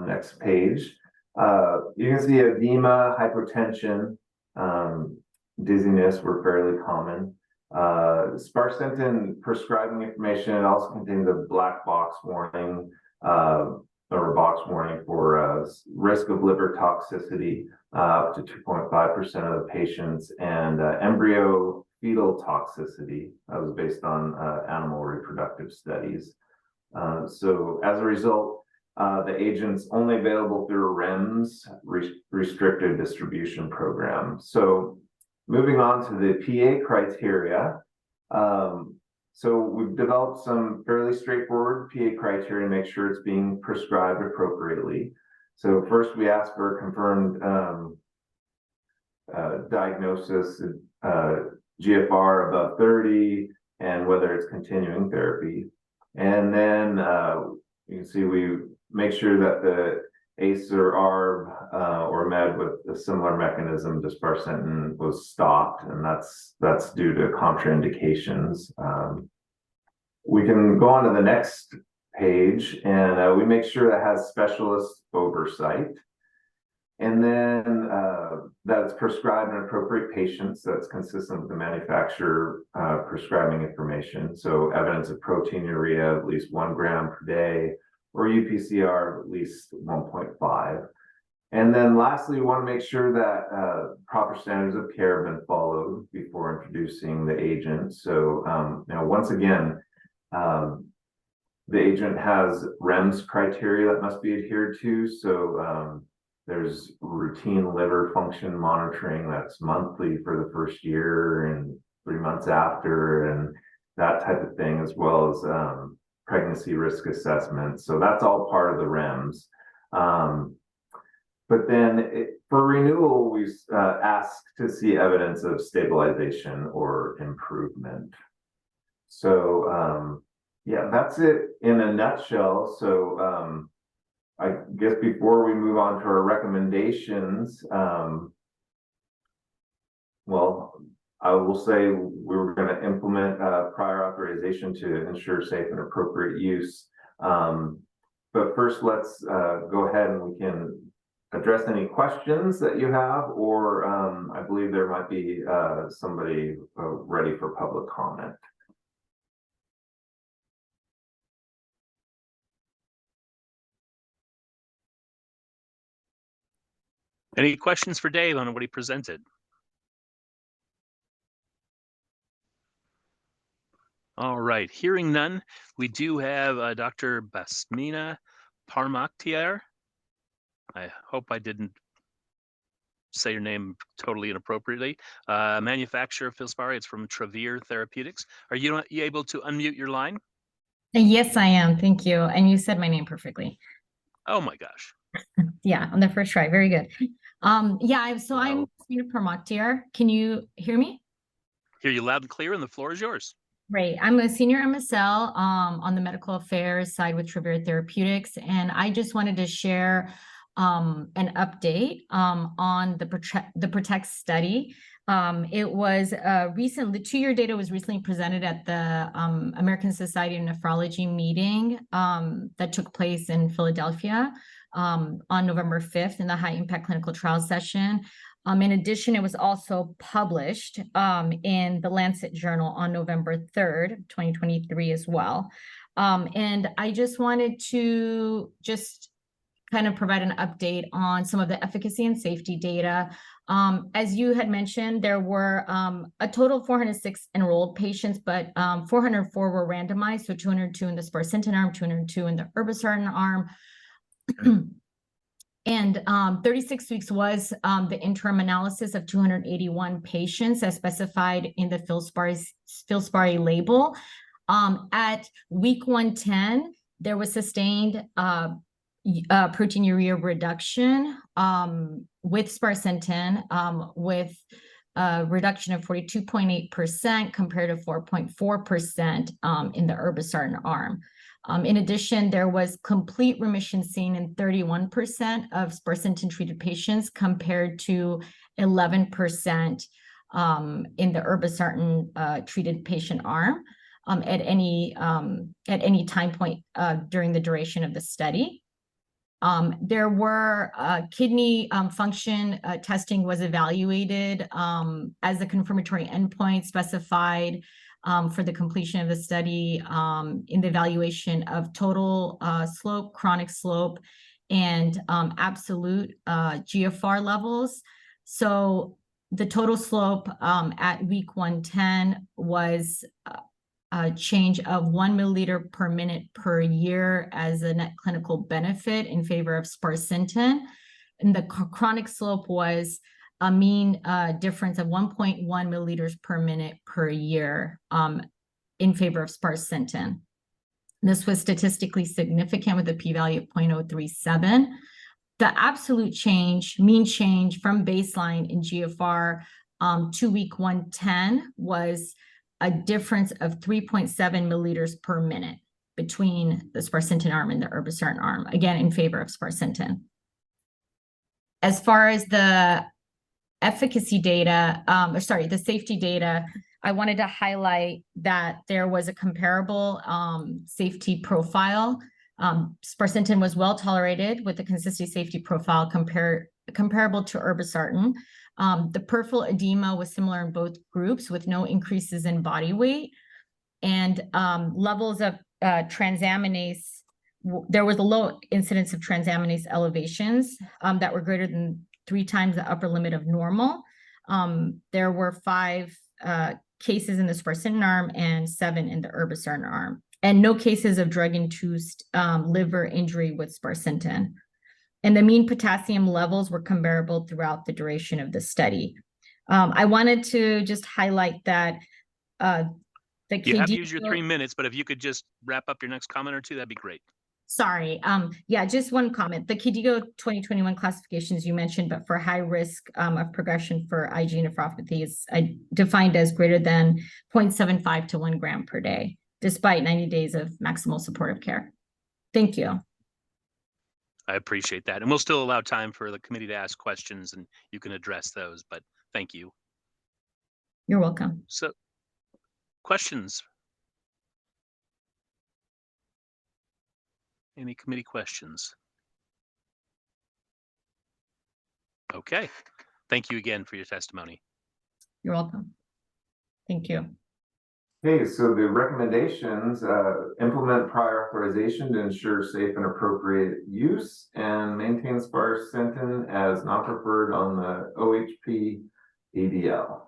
next page. You can see edema, hypotension, dizziness were fairly common. Sparsentan prescribing information, it also contains a black box warning or box warning for risk of liver toxicity up to 2.5% of the patients, and embryo fetal toxicity that was based on animal reproductive studies. So as a result, the agent's only available through a REMS, restricted distribution program. So moving on to the PA criteria. So we've developed some fairly straightforward PA criteria to make sure it's being prescribed appropriately. So first we ask for a confirmed diagnosis, GFR above 30, and whether it's continuing therapy. And then you can see we make sure that the ACE or ARB or med with a similar mechanism to sparsentan was stopped, and that's due to contraindications. We can go on to the next page, and we make sure that has specialist oversight, and then that it's prescribed in appropriate patients that's consistent with the manufacturer prescribing information. So evidence of proteinuria of at least 1 gram per day, or UPCR of at least 1.5. And then lastly, we want to make sure that proper standards of care have been followed before introducing the agent. So now once again, the agent has REMS criteria that must be adhered to. So There's routine liver function monitoring that's monthly for the first year and 3 months after, and that type of thing, as well as pregnancy risk assessments. So that's all part of the REMS. But then for renewal, we asked to see evidence of stabilization or improvement. So yeah, that's it in a nutshell. So I guess before we move on to our recommendations, well, I will say we were going to implement prior authorization to ensure safe and appropriate use. But first, let's go ahead and we can address any questions that you have, or I believe there might be somebody ready for public comment. Any questions for Dave on what he presented? All right, hearing none, we do have Dr. Basmina Parmaktiar. I hope I didn't say your name totally inappropriately. Manufacturer of Filspari, it's from Therapeutics. Are you able to unmute your line? Yes, I am. Thank you. And you said my name perfectly. Oh my gosh. Yeah, on the first try. Very good. Yeah, so I'm Basmina Parmaktiar. Can you hear me? Hear you loud and clear, and the floor is yours. Great. I'm a senior MSL on the medical affairs side with Therapeutics, and I just wanted to share an update on the PROTECT study. It was recently, the 2-year data was recently presented at the American Society of Nephrology meeting that took place in Philadelphia on November 5th in the high impact clinical trial session. In addition, it was also published in the Lancet Journal on November 3rd, 2023 as well. And I just wanted to kind of provide an update on some of the efficacy and safety data. As you had mentioned, there were a total of 406 enrolled patients, but 404 were randomized, so 202 in the sparsentan arm, 202 in the irbesartan arm. And 36 weeks was the interim analysis of 281 patients as specified in the Filspari label. At week 110, there was sustained proteinuria reduction with sparsentan with a reduction of 42.8% compared to 4.4% in the irbesartan arm. In addition, there was complete remission seen in 31% of sparsentan treated patients compared to 11% in the irbesartan treated patient arm at any time point during the duration of the study. There were kidney function testing was evaluated as a confirmatory endpoint specified for the completion of the study in the evaluation of total slope, chronic slope, and absolute GFR levels. So the total slope at week 110 was a change of 1 milliliter per minute per year as a net clinical benefit in favor of sparsentan. And the chronic slope was a mean difference of 1.1 milliliters per minute per year in favor of sparsentan. This was statistically significant with a p-value of 0.037. The absolute change, mean change from baseline in GFR to week 110 was a difference of 3.7 milliliters per minute between the sparsentan arm and the irbesartan arm, again, in favor of sparsentan. As far as the efficacy data, the safety data, I wanted to highlight that there was a comparable safety profile. Sparsentan was well tolerated with a consistent safety profile comparable to irbesartan. The peripheral edema was similar in both groups with no increases in body weight, and levels of transaminase. There was a low incidence of transaminase elevations that were greater than 3 times the upper limit of normal. There were 5 cases in the sparsentan arm and 7 in the irbesartan arm, and no cases of drug-induced liver injury with sparsentan. And the mean potassium levels were comparable throughout the duration of the study. I wanted to just highlight that the You have KDIGO, used your 3 minutes, but if you could just wrap up your next comment or two, that'd be great. sorry, yeah, just one comment. The KDIGO 2021 classifications you mentioned, but for high risk of progression for IgA nephropathy is defined as greater than 0.75 to 1 gram per day, despite 90 days of maximal supportive care. Thank you. I appreciate that. And we'll still allow time for the committee to ask questions and you can address those, but thank you. You're welcome. So, questions? Any committee questions? Okay. Thank you again for your testimony. You're welcome. Thank you. Okay, so the recommendations, implement prior authorization to ensure safe and appropriate use and maintain sparsentan as not preferred on the OHP ADL.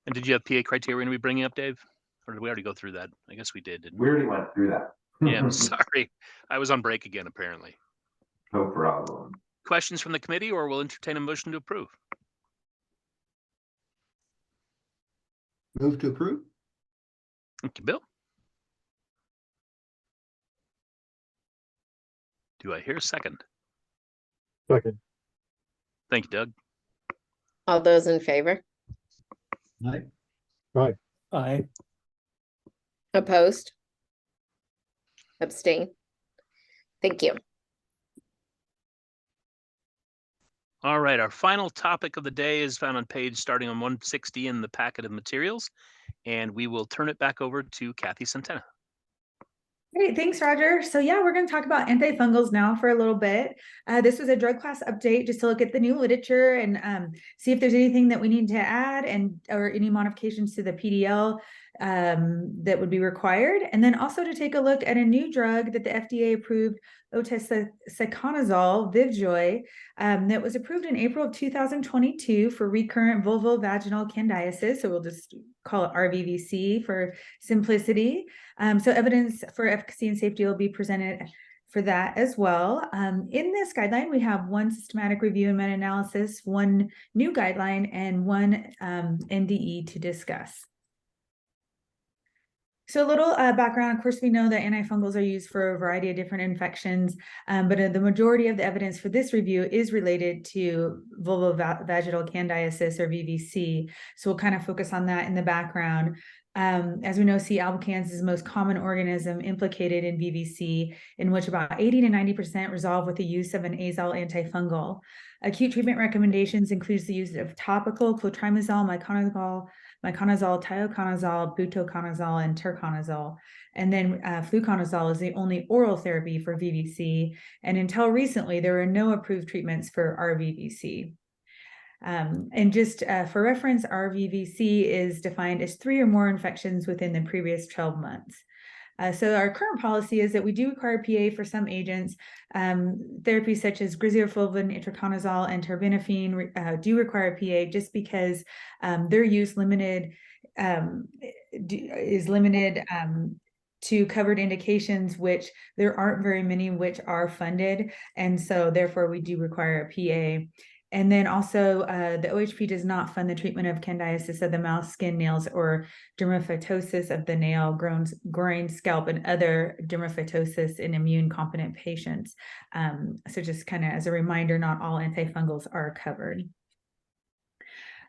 And did you have PA criteria we bringing up, Dave? Or did we already go through that? I guess we did. We already went through that. Yeah, I'm sorry. I was on break again, apparently. No problem. Questions from the committee, or we'll entertain a motion to approve? Move to approve. Thank you, Bill. Do I hear a second? Second. Thank you, Doug. All those in favor? Aye. Right. Aye. Opposed? Abstain? Thank you. All right, our final topic of the day is found on page starting on 160 in the packet of materials, and we will turn it back over to Kathy Centena. Great, thanks, Roger. So yeah, we're going to talk about antifungals now for a little bit. This was a drug class update just to look at the new literature and see if there's anything that we need to add or any modifications to the PDL that would be required. And then also to take a look at a new drug that the FDA approved, oteseconazole, Vivjoy, that was approved in April of 2022 for recurrent vulvovaginal candidiasis. So we'll just call it RVVC for simplicity. So evidence for efficacy and safety will be presented for that as well. In this guideline, we have one systematic review and meta-analysis, one new guideline, and one NDE to discuss. So a little background, of course, we know that antifungals are used for a variety of different infections, but the majority of the evidence for this review is related to vulvovaginal candidiasis or VVC. So we'll kind of focus on that in the background. As we know, C. albicans is the most common organism implicated in VVC, in which about 80 to 90% resolve with the use of an azole antifungal. Acute treatment recommendations includes the use of topical clotrimazole, miconazole, tioconazole, butoconazole, and terconazole. And then fluconazole is the only oral therapy for VVC. And until recently, there were no approved treatments for RVVC. And just for reference, RVVC is defined as 3 or more infections within the previous 12 months. So our current policy is that we do require PA for some agents. Therapies such as griseofulvin, itraconazole, and terbinafine do require PA just because their use is limited to covered indications, which there aren't very many which are funded. And so therefore we do require a PA. And then also the OHP does not fund the treatment of candidiasis of the mouth, skin, nails, or dermophytosis of the nail, groin, scalp, and other dermophytosis in immune competent patients. So just kind of as a reminder, not all antifungals are covered.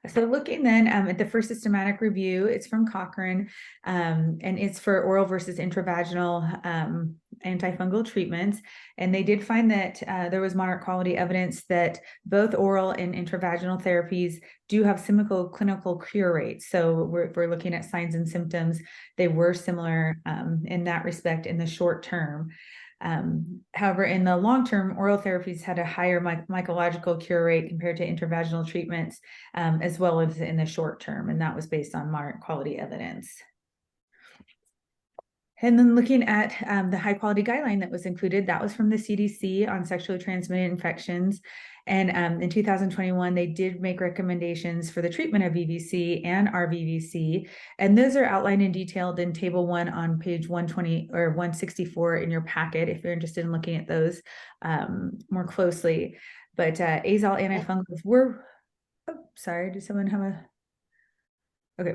So looking then at the first systematic review, it's from Cochrane, and it's for oral versus intravaginal antifungal treatments. And they did find that there was moderate quality evidence that both oral and intravaginal therapies do have similar clinical cure rates. So we're looking at signs and symptoms. They were similar in that respect in the short term. However, in the long term, oral therapies had a higher mycological cure rate compared to intravaginal treatments, as well as in the short term, and that was based on moderate quality evidence. And then looking at the high quality guideline that was included, that was from the CDC on sexually transmitted infections. And in 2021, they did make recommendations for the treatment of VVC and RVVC. And those are outlined and detailed in Table 1 on page 120 or 164 in your packet, if you're interested in looking at those more closely. But azole antifungals were, sorry, did someone have a? Okay,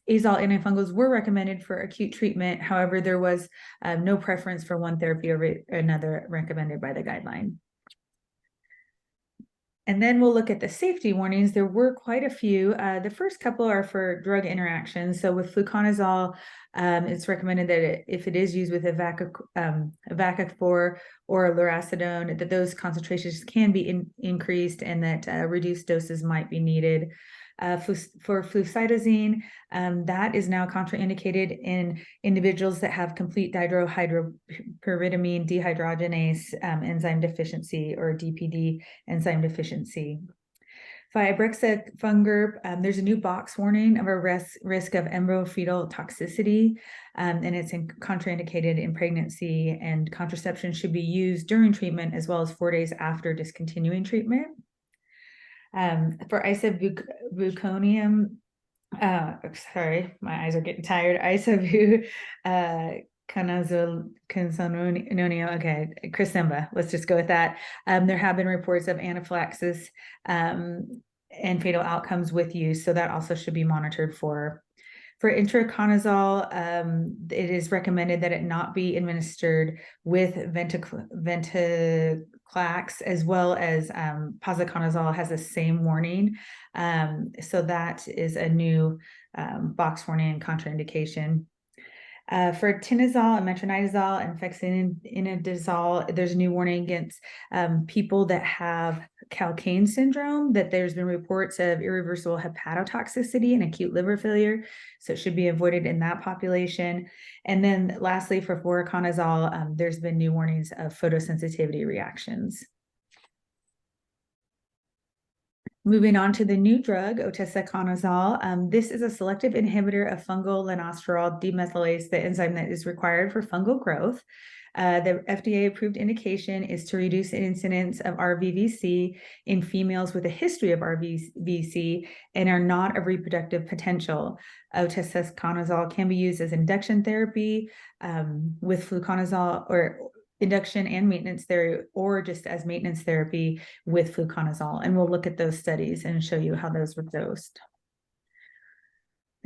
azole antifungals were recommended for acute treatment. However, there was no preference for one therapy over another recommended by the guideline. And then we'll look at the safety warnings. There were quite a few. The first couple are for drug interactions. So with fluconazole, it's recommended that if it is used with Ivacaftor or lurasidone, that those concentrations can be increased and that reduced doses might be needed. For flucytosine, that is now contraindicated in individuals that have complete dihydropyridamine dehydrogenase enzyme deficiency or DPD enzyme deficiency. For ibrexafungerp, there's a new box warning of a risk of embryo-fetal toxicity, and it's contraindicated in pregnancy, and contraception should be used during treatment as well as 4 days after discontinuing treatment. For isobuconium, sorry, my eyes are getting tired. Canazonium, okay, Cresemba, let's just go with that. There have been reports of anaphylaxis and fatal outcomes with use, so that also should be monitored for. For itraconazole, it is recommended that it not be administered with venticlax, as well as posaconazole has the same warning. So that is a new box warning and contraindication. For tinazole and metronidazole and fexinidazole, there's a new warning against people that have Calcaine syndrome, that there's been reports of irreversible hepatotoxicity and acute liver failure, so it should be avoided in that population. And then lastly, for voriconazole, there's been new warnings of photosensitivity reactions. Moving on to the new drug, oteseconazole. This is a selective inhibitor of fungal linosterol demethylase, the enzyme that is required for fungal growth. The FDA-approved indication is to reduce the incidence of RVVC in females with a history of RVVC and are not of reproductive potential. Oteseconazole can be used as induction therapy with fluconazole, or induction and maintenance therapy, or just as maintenance therapy with fluconazole. And we'll look at those studies and show you how those were dosed.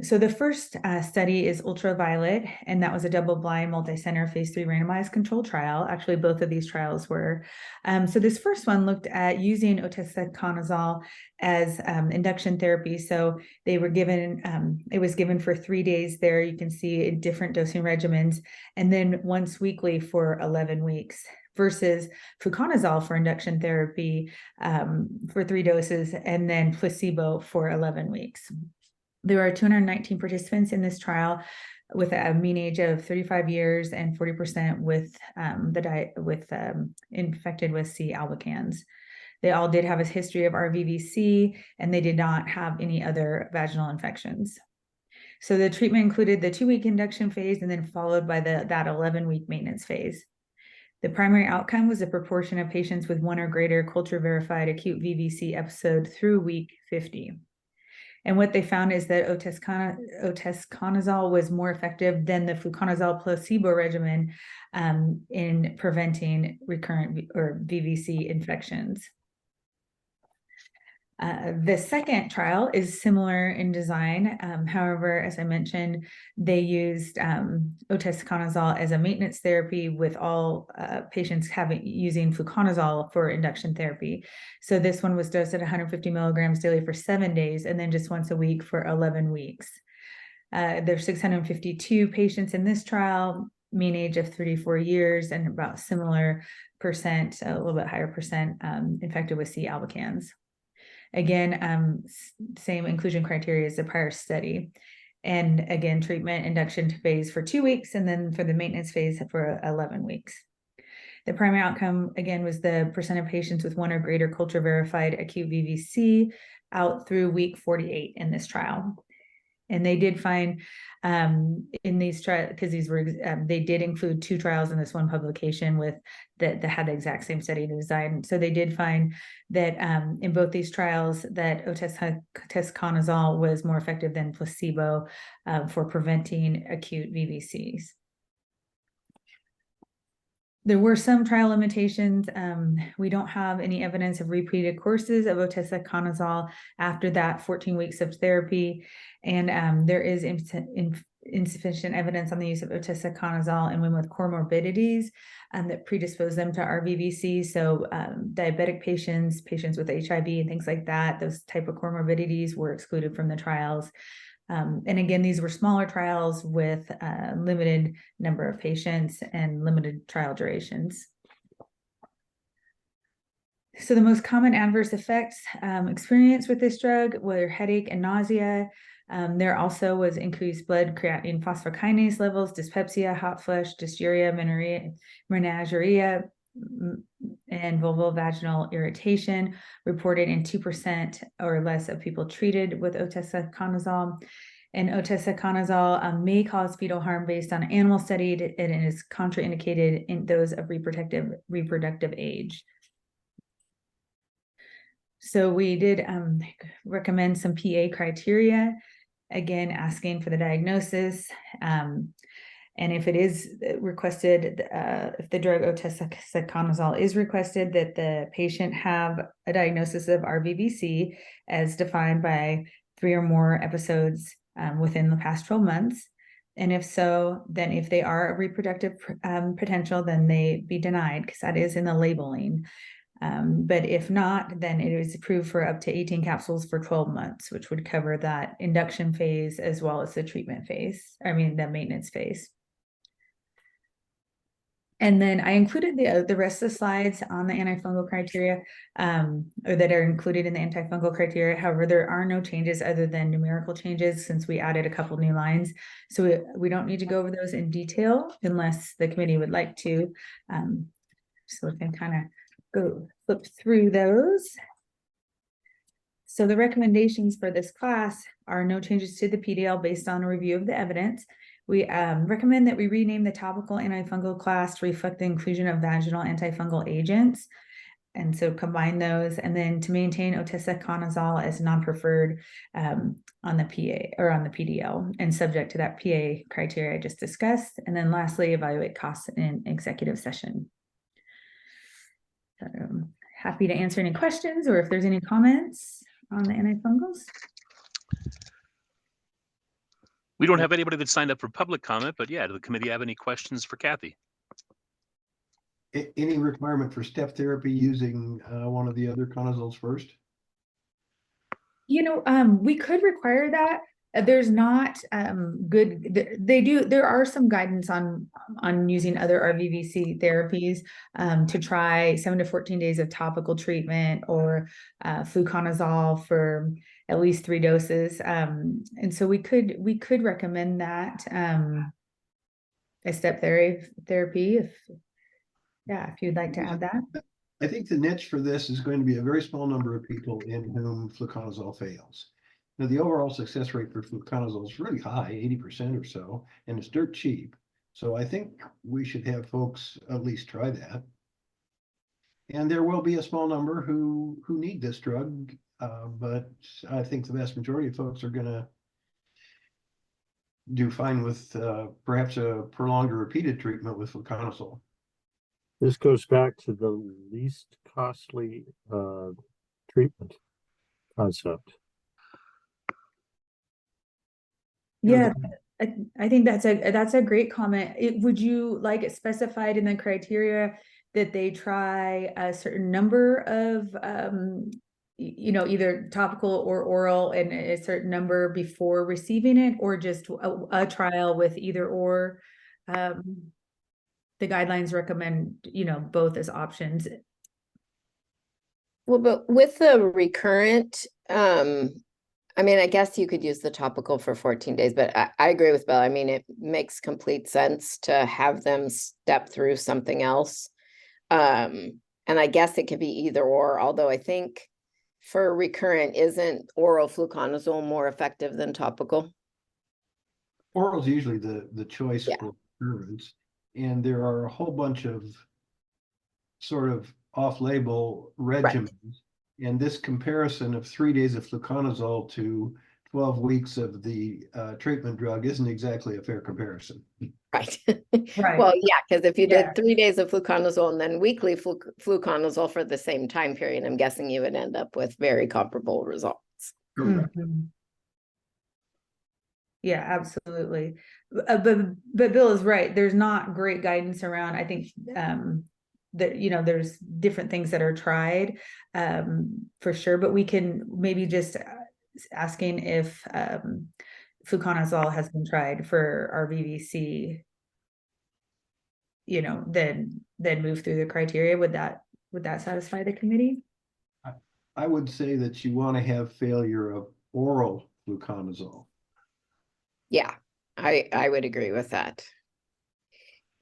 So the first study is Ultraviolet, and that was a double-blind, multi-center phase 3 randomized controlled trial. Actually, both of these trials were. So this first one looked at using oteseconazole as induction therapy. So they were given, it was given for 3 days there. You can see different dosing regimens, and then once weekly for 11 weeks. Versus fluconazole for induction therapy for 3 doses, and then placebo for 11 weeks. There are 219 participants in this trial with a mean age of 35 years and 40% with infected with C. albicans. They all did have a history of RVVC, and they did not have any other vaginal infections. So the treatment included the 2-week induction phase and then followed by that 11-week maintenance phase. The primary outcome was the proportion of patients with 1 or greater culture verified acute VVC episode through week 50. And what they found is that oteseconazole was more effective than the fluconazole placebo regimen in preventing recurrent or VVC infections. The second trial is similar in design. However, as I mentioned, they used oteseconazole as a maintenance therapy with all patients using fluconazole for induction therapy. So this one was dosed at 150 milligrams daily for 7 days, and then just once a week for 11 weeks. There's 652 patients in this trial, mean age of 34 years, and about similar percent, a little bit higher percent infected with C. albicans. Again, same inclusion criteria as the prior study. And again, treatment induction phase for 2 weeks, and then for the maintenance phase for 11 weeks. The primary outcome, again, was the percent of patients with 1 or greater culture verified acute VVC out through week 48 in this trial. And they did find in these trials, because these were they did include 2 trials in this one publication with that had the exact same study design. So they did find that in both these trials that oteseconazole was more effective than placebo for preventing acute VVCs. There were some trial limitations. We don't have any evidence of repeated courses of oteseconazole after that 14 weeks of therapy. And there is insufficient evidence on the use of oteseconazole in women with comorbidities that predispose them to RVVC. So diabetic patients, patients with HIV and things like that, those type of comorbidities were excluded from the trials. And again, these were smaller trials with a limited number of patients and limited trial durations. So the most common adverse effects experienced with this drug were headache and nausea. There also was increased blood creatine phosphokinase levels, dyspepsia, hot flush, dysuria, menageria, and vulvovaginal irritation reported in 2% or less of people treated with oteseconazole. And oteseconazole may cause fetal harm based on animal study, and it is contraindicated in those of reproductive age. So we did recommend some PA criteria, again, asking for the diagnosis. And if it is requested, if the drug oteseconazole is requested, that the patient have a diagnosis of RVVC as defined by 3 or more episodes within the past 12 months. And if so, then if they are a reproductive potential, then they be denied, because that is in the labeling. But if not, then it is approved for up to 18 capsules for 12 months, which would cover that induction phase as well as the treatment phase, the maintenance phase. And then I included the rest of the slides on the antifungal criteria, or that are included in the antifungal criteria. However, there are no changes other than numerical changes since we added a couple new lines. So we don't need to go over those in detail unless the committee would like to. So we can kind of go flip through those. So the recommendations for this class are no changes to the PDL based on a review of the evidence. We recommend that we rename the topical antifungal class to reflect the inclusion of vaginal antifungal agents. And so combine those, and then to maintain oteseconazole as non-preferred on the PA or on the PDL and subject to that PA criteria I just discussed. And then lastly, evaluate costs in executive session. So happy to answer any questions or if there's any comments on the antifungals. We don't have anybody that signed up for public comment, but yeah, do the committee have any questions for Kathy? Any requirement for step therapy using one of the other conazoles first? We could require that. There's not there are some guidance on using other RVVC therapies to try 7 to 14 days of topical treatment or fluconazole for at least 3 doses. And so we could recommend that a step therapy if you'd like to add that. I think the niche for this is going to be a very small number of people in whom fluconazole fails. Now, the overall success rate for fluconazole is really high, 80% or so, and it's dirt cheap. So I think we should have folks at least try that. And there will be a small number who need this drug, but I think the vast majority of folks are going to do fine with perhaps a prolonged or repeated treatment with fluconazole. This goes back to the least costly treatment concept. Yeah, I think that's a great comment. Would you like it specified in the criteria that they try a certain number of either topical or oral and a certain number before receiving it, or just a trial with either or? The guidelines recommend both as options. Well, but with the recurrent, I guess you could use the topical for 14 days, but I agree with Bill. It makes complete sense to have them step through something else. And I guess it could be either or, although I think for recurrent, isn't oral fluconazole more effective than topical? Oral is usually the choice for currents, and there are a whole bunch of sort of off-label regimens. And this comparison of 3 days of fluconazole to 12 weeks of the treatment drug isn't exactly a fair comparison. Right. Right. Well, yeah, because if you Yeah. did 3 days of fluconazole and then weekly fluconazole for the same time period, I'm guessing you would end up with very comparable results. Mhm. Yeah, absolutely. But Bill is right. There's not great guidance around. I think that, you know, there's different things that are tried for sure, but we can maybe just asking if fluconazole has been tried for our VVC, you know, then move through the criteria. Would that satisfy the committee? I would say that you want to have failure of oral fluconazole. Yeah, I would agree with that.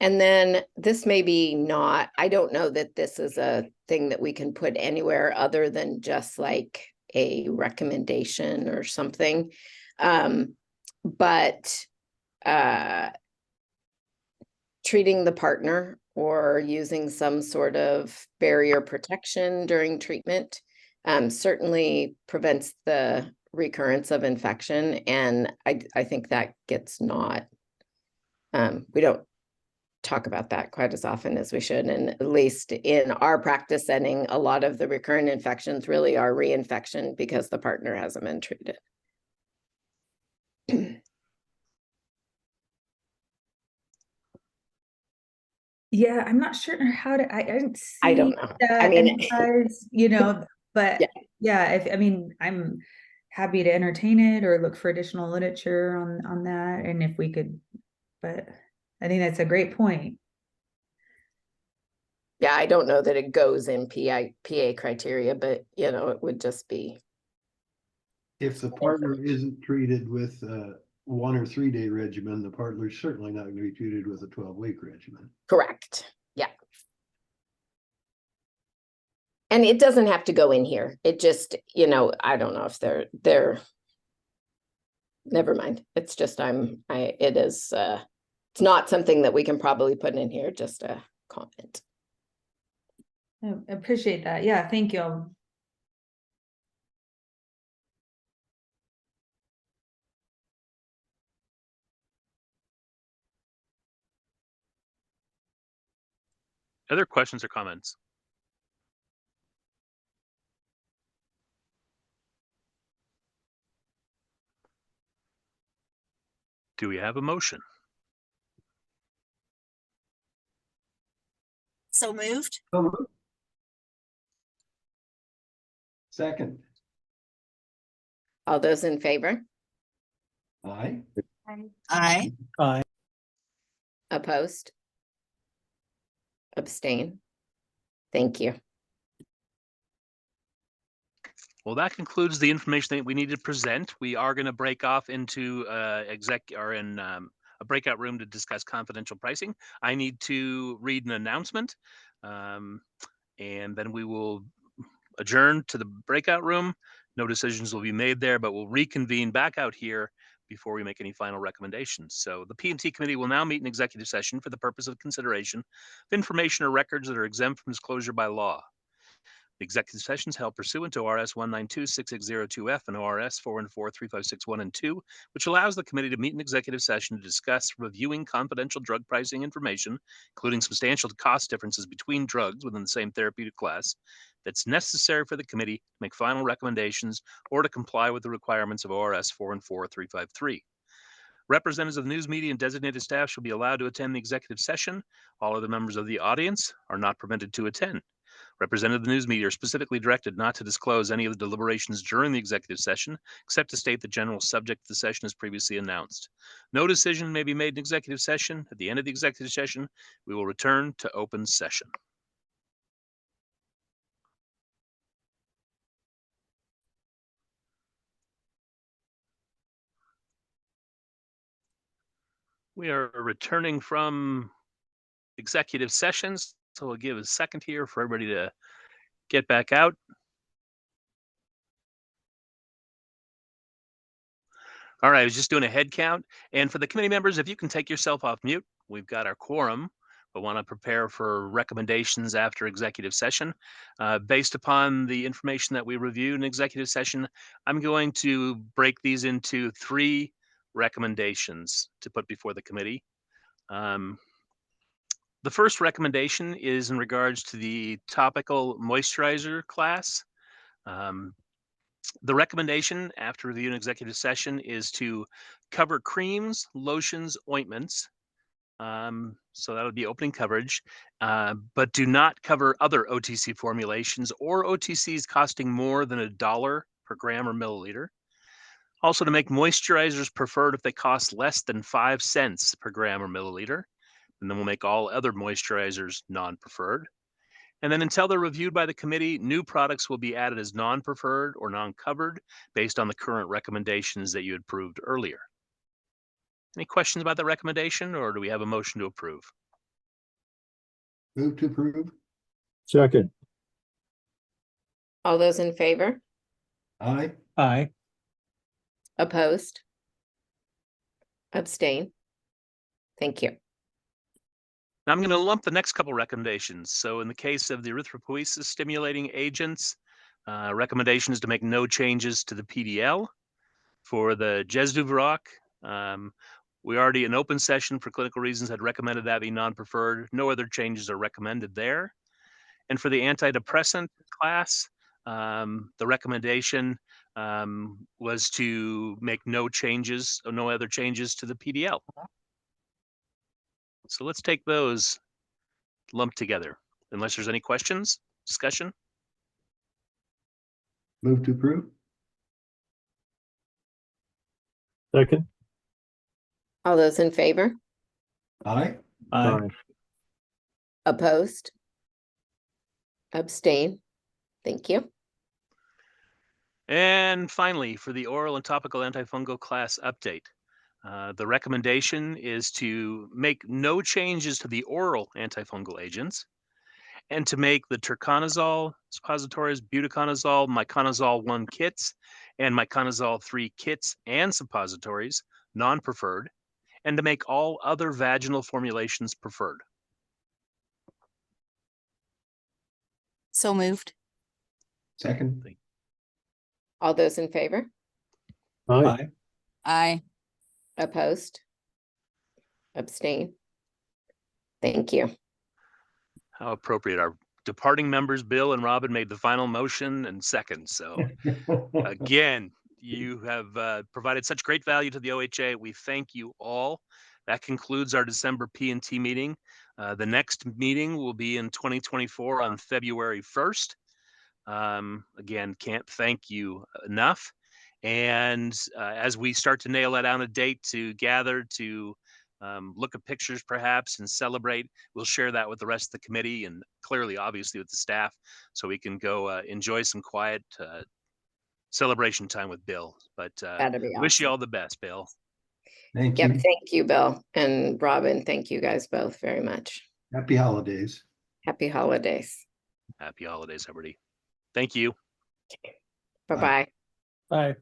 And then this may be not, I don't know that this is a thing that we can put anywhere other than just like a recommendation or something. But treating the partner or using some sort of barrier protection during treatment certainly prevents the recurrence of infection. And I think that gets not, we don't talk about that quite as often as we should. And at least in our practice setting, a lot of the recurrent infections really are reinfection because the partner hasn't been treated. Yeah, I'm not sure how to, I didn't see I don't know. that I mean, emphasized, you know, but yeah, if, I mean, I'm happy to entertain it or look for additional literature on that. And if we could, but I think that's a great point. yeah, I don't know that it goes in PA criteria, but you know, it would just be. If the partner isn't treated with 1 or 3 day regimen, the partner is certainly not going to be treated with a 12-week regimen. Correct. Yeah. And it doesn't have to go in here. It just, you know, I don't know if they're never mind. It's just it is it's not something that we can probably put in here, just a comment. I appreciate that. Yeah, thank you. Other questions or comments? Do we have a motion? So moved. Second. All those in favor? Aye. Aye. Aye. Opposed? Abstain? Thank you. Well, that concludes the information that we need to present. We are going to break off into a breakout room to discuss confidential pricing. I need to read an announcement, and then we will adjourn to the breakout room. No decisions will be made there, but we'll reconvene back out here before we make any final recommendations. So the P&T committee will now meet in executive session for the purpose of consideration of information or records that are exempt from disclosure by law. The executive sessions held pursuant to ORS 192-6602F and ORS 414-356-1 and 2, which allows the committee to meet in executive session to discuss reviewing confidential drug pricing information, including substantial cost differences between drugs within the same therapeutic class, that's necessary for the committee to make final recommendations or to comply with the requirements of ORS 414-353. Representatives of the news media and designated staff shall be allowed to attend the executive session. All other members of the audience are not permitted to attend. Representatives of the news media are specifically directed not to disclose any of the deliberations during the executive session, except to state the general subject of the session as previously announced. No decision may be made in executive session. At the end of the executive session, we will return to open session. We are returning from executive sessions, so we'll give a second here for everybody to get back out. All right, I was just doing a head count. And for the committee members, if you can take yourself off mute, we've got our quorum, but want to prepare for recommendations after executive session. Based upon the information that we reviewed in executive session, I'm going to break these into 3 recommendations to put before the committee. The first recommendation is in regards to the topical moisturizer class. The recommendation after review and executive session is to cover creams, lotions, ointments. So that would be opening coverage, but do not cover other OTC formulations or OTCs costing more than $1 per gram or milliliter. Also, to make moisturizers preferred if they cost less than 5 cents per gram or milliliter. And then we'll make all other moisturizers non-preferred. And then until they're reviewed by the committee, new products will be added as non-preferred or non-covered based on the current recommendations that you had approved earlier. Any questions about the recommendation, or do we have a motion to approve? Move to approve. Second. All those in favor? Aye. Aye. Opposed? Abstain? Thank you. Now I'm going to lump the next couple recommendations. So in the case of the erythropoiesis stimulating agents, recommendation is to make no changes to the PDL. For the Jesduvarok, we already in open session for clinical reasons had recommended that be non-preferred. No other changes are recommended there. And for the antidepressant class, the recommendation was to make no other changes to the PDL. So let's take those lumped together, unless there's any questions, discussion. Move to approve. Second. All those in favor? Aye. Aye. Opposed? Abstain? Thank you. And finally, for the oral and topical antifungal class update, the recommendation is to make no changes to the oral antifungal agents and to make the turconazole suppositories, butaconazole, miconazole 1 kits, and miconazole 3 kits and suppositories non-preferred, and to make all other vaginal formulations preferred. So moved. Second. All those in favor? Aye. Aye. Opposed? Abstain? Thank you. How appropriate. Our departing members, Bill and Robin, made the final motion and second. So again, you have provided such great value to the OHA. We thank you all. That concludes our December P&T meeting. The next meeting will be in 2024 on February 1st. Again, can't thank you enough. And as we start to nail that down a date to gather to look at pictures perhaps and celebrate, we'll share that with the rest of the committee and clearly, obviously, with the staff, so we can go enjoy some quiet celebration time with Bill. But That'd be wish you awesome. all the best, Bill. Thank Yep, you. thank you, Bill and Robin. Thank you guys both very much. Happy holidays. Happy holidays. Happy holidays, everybody. Thank you. Bye-bye. Bye.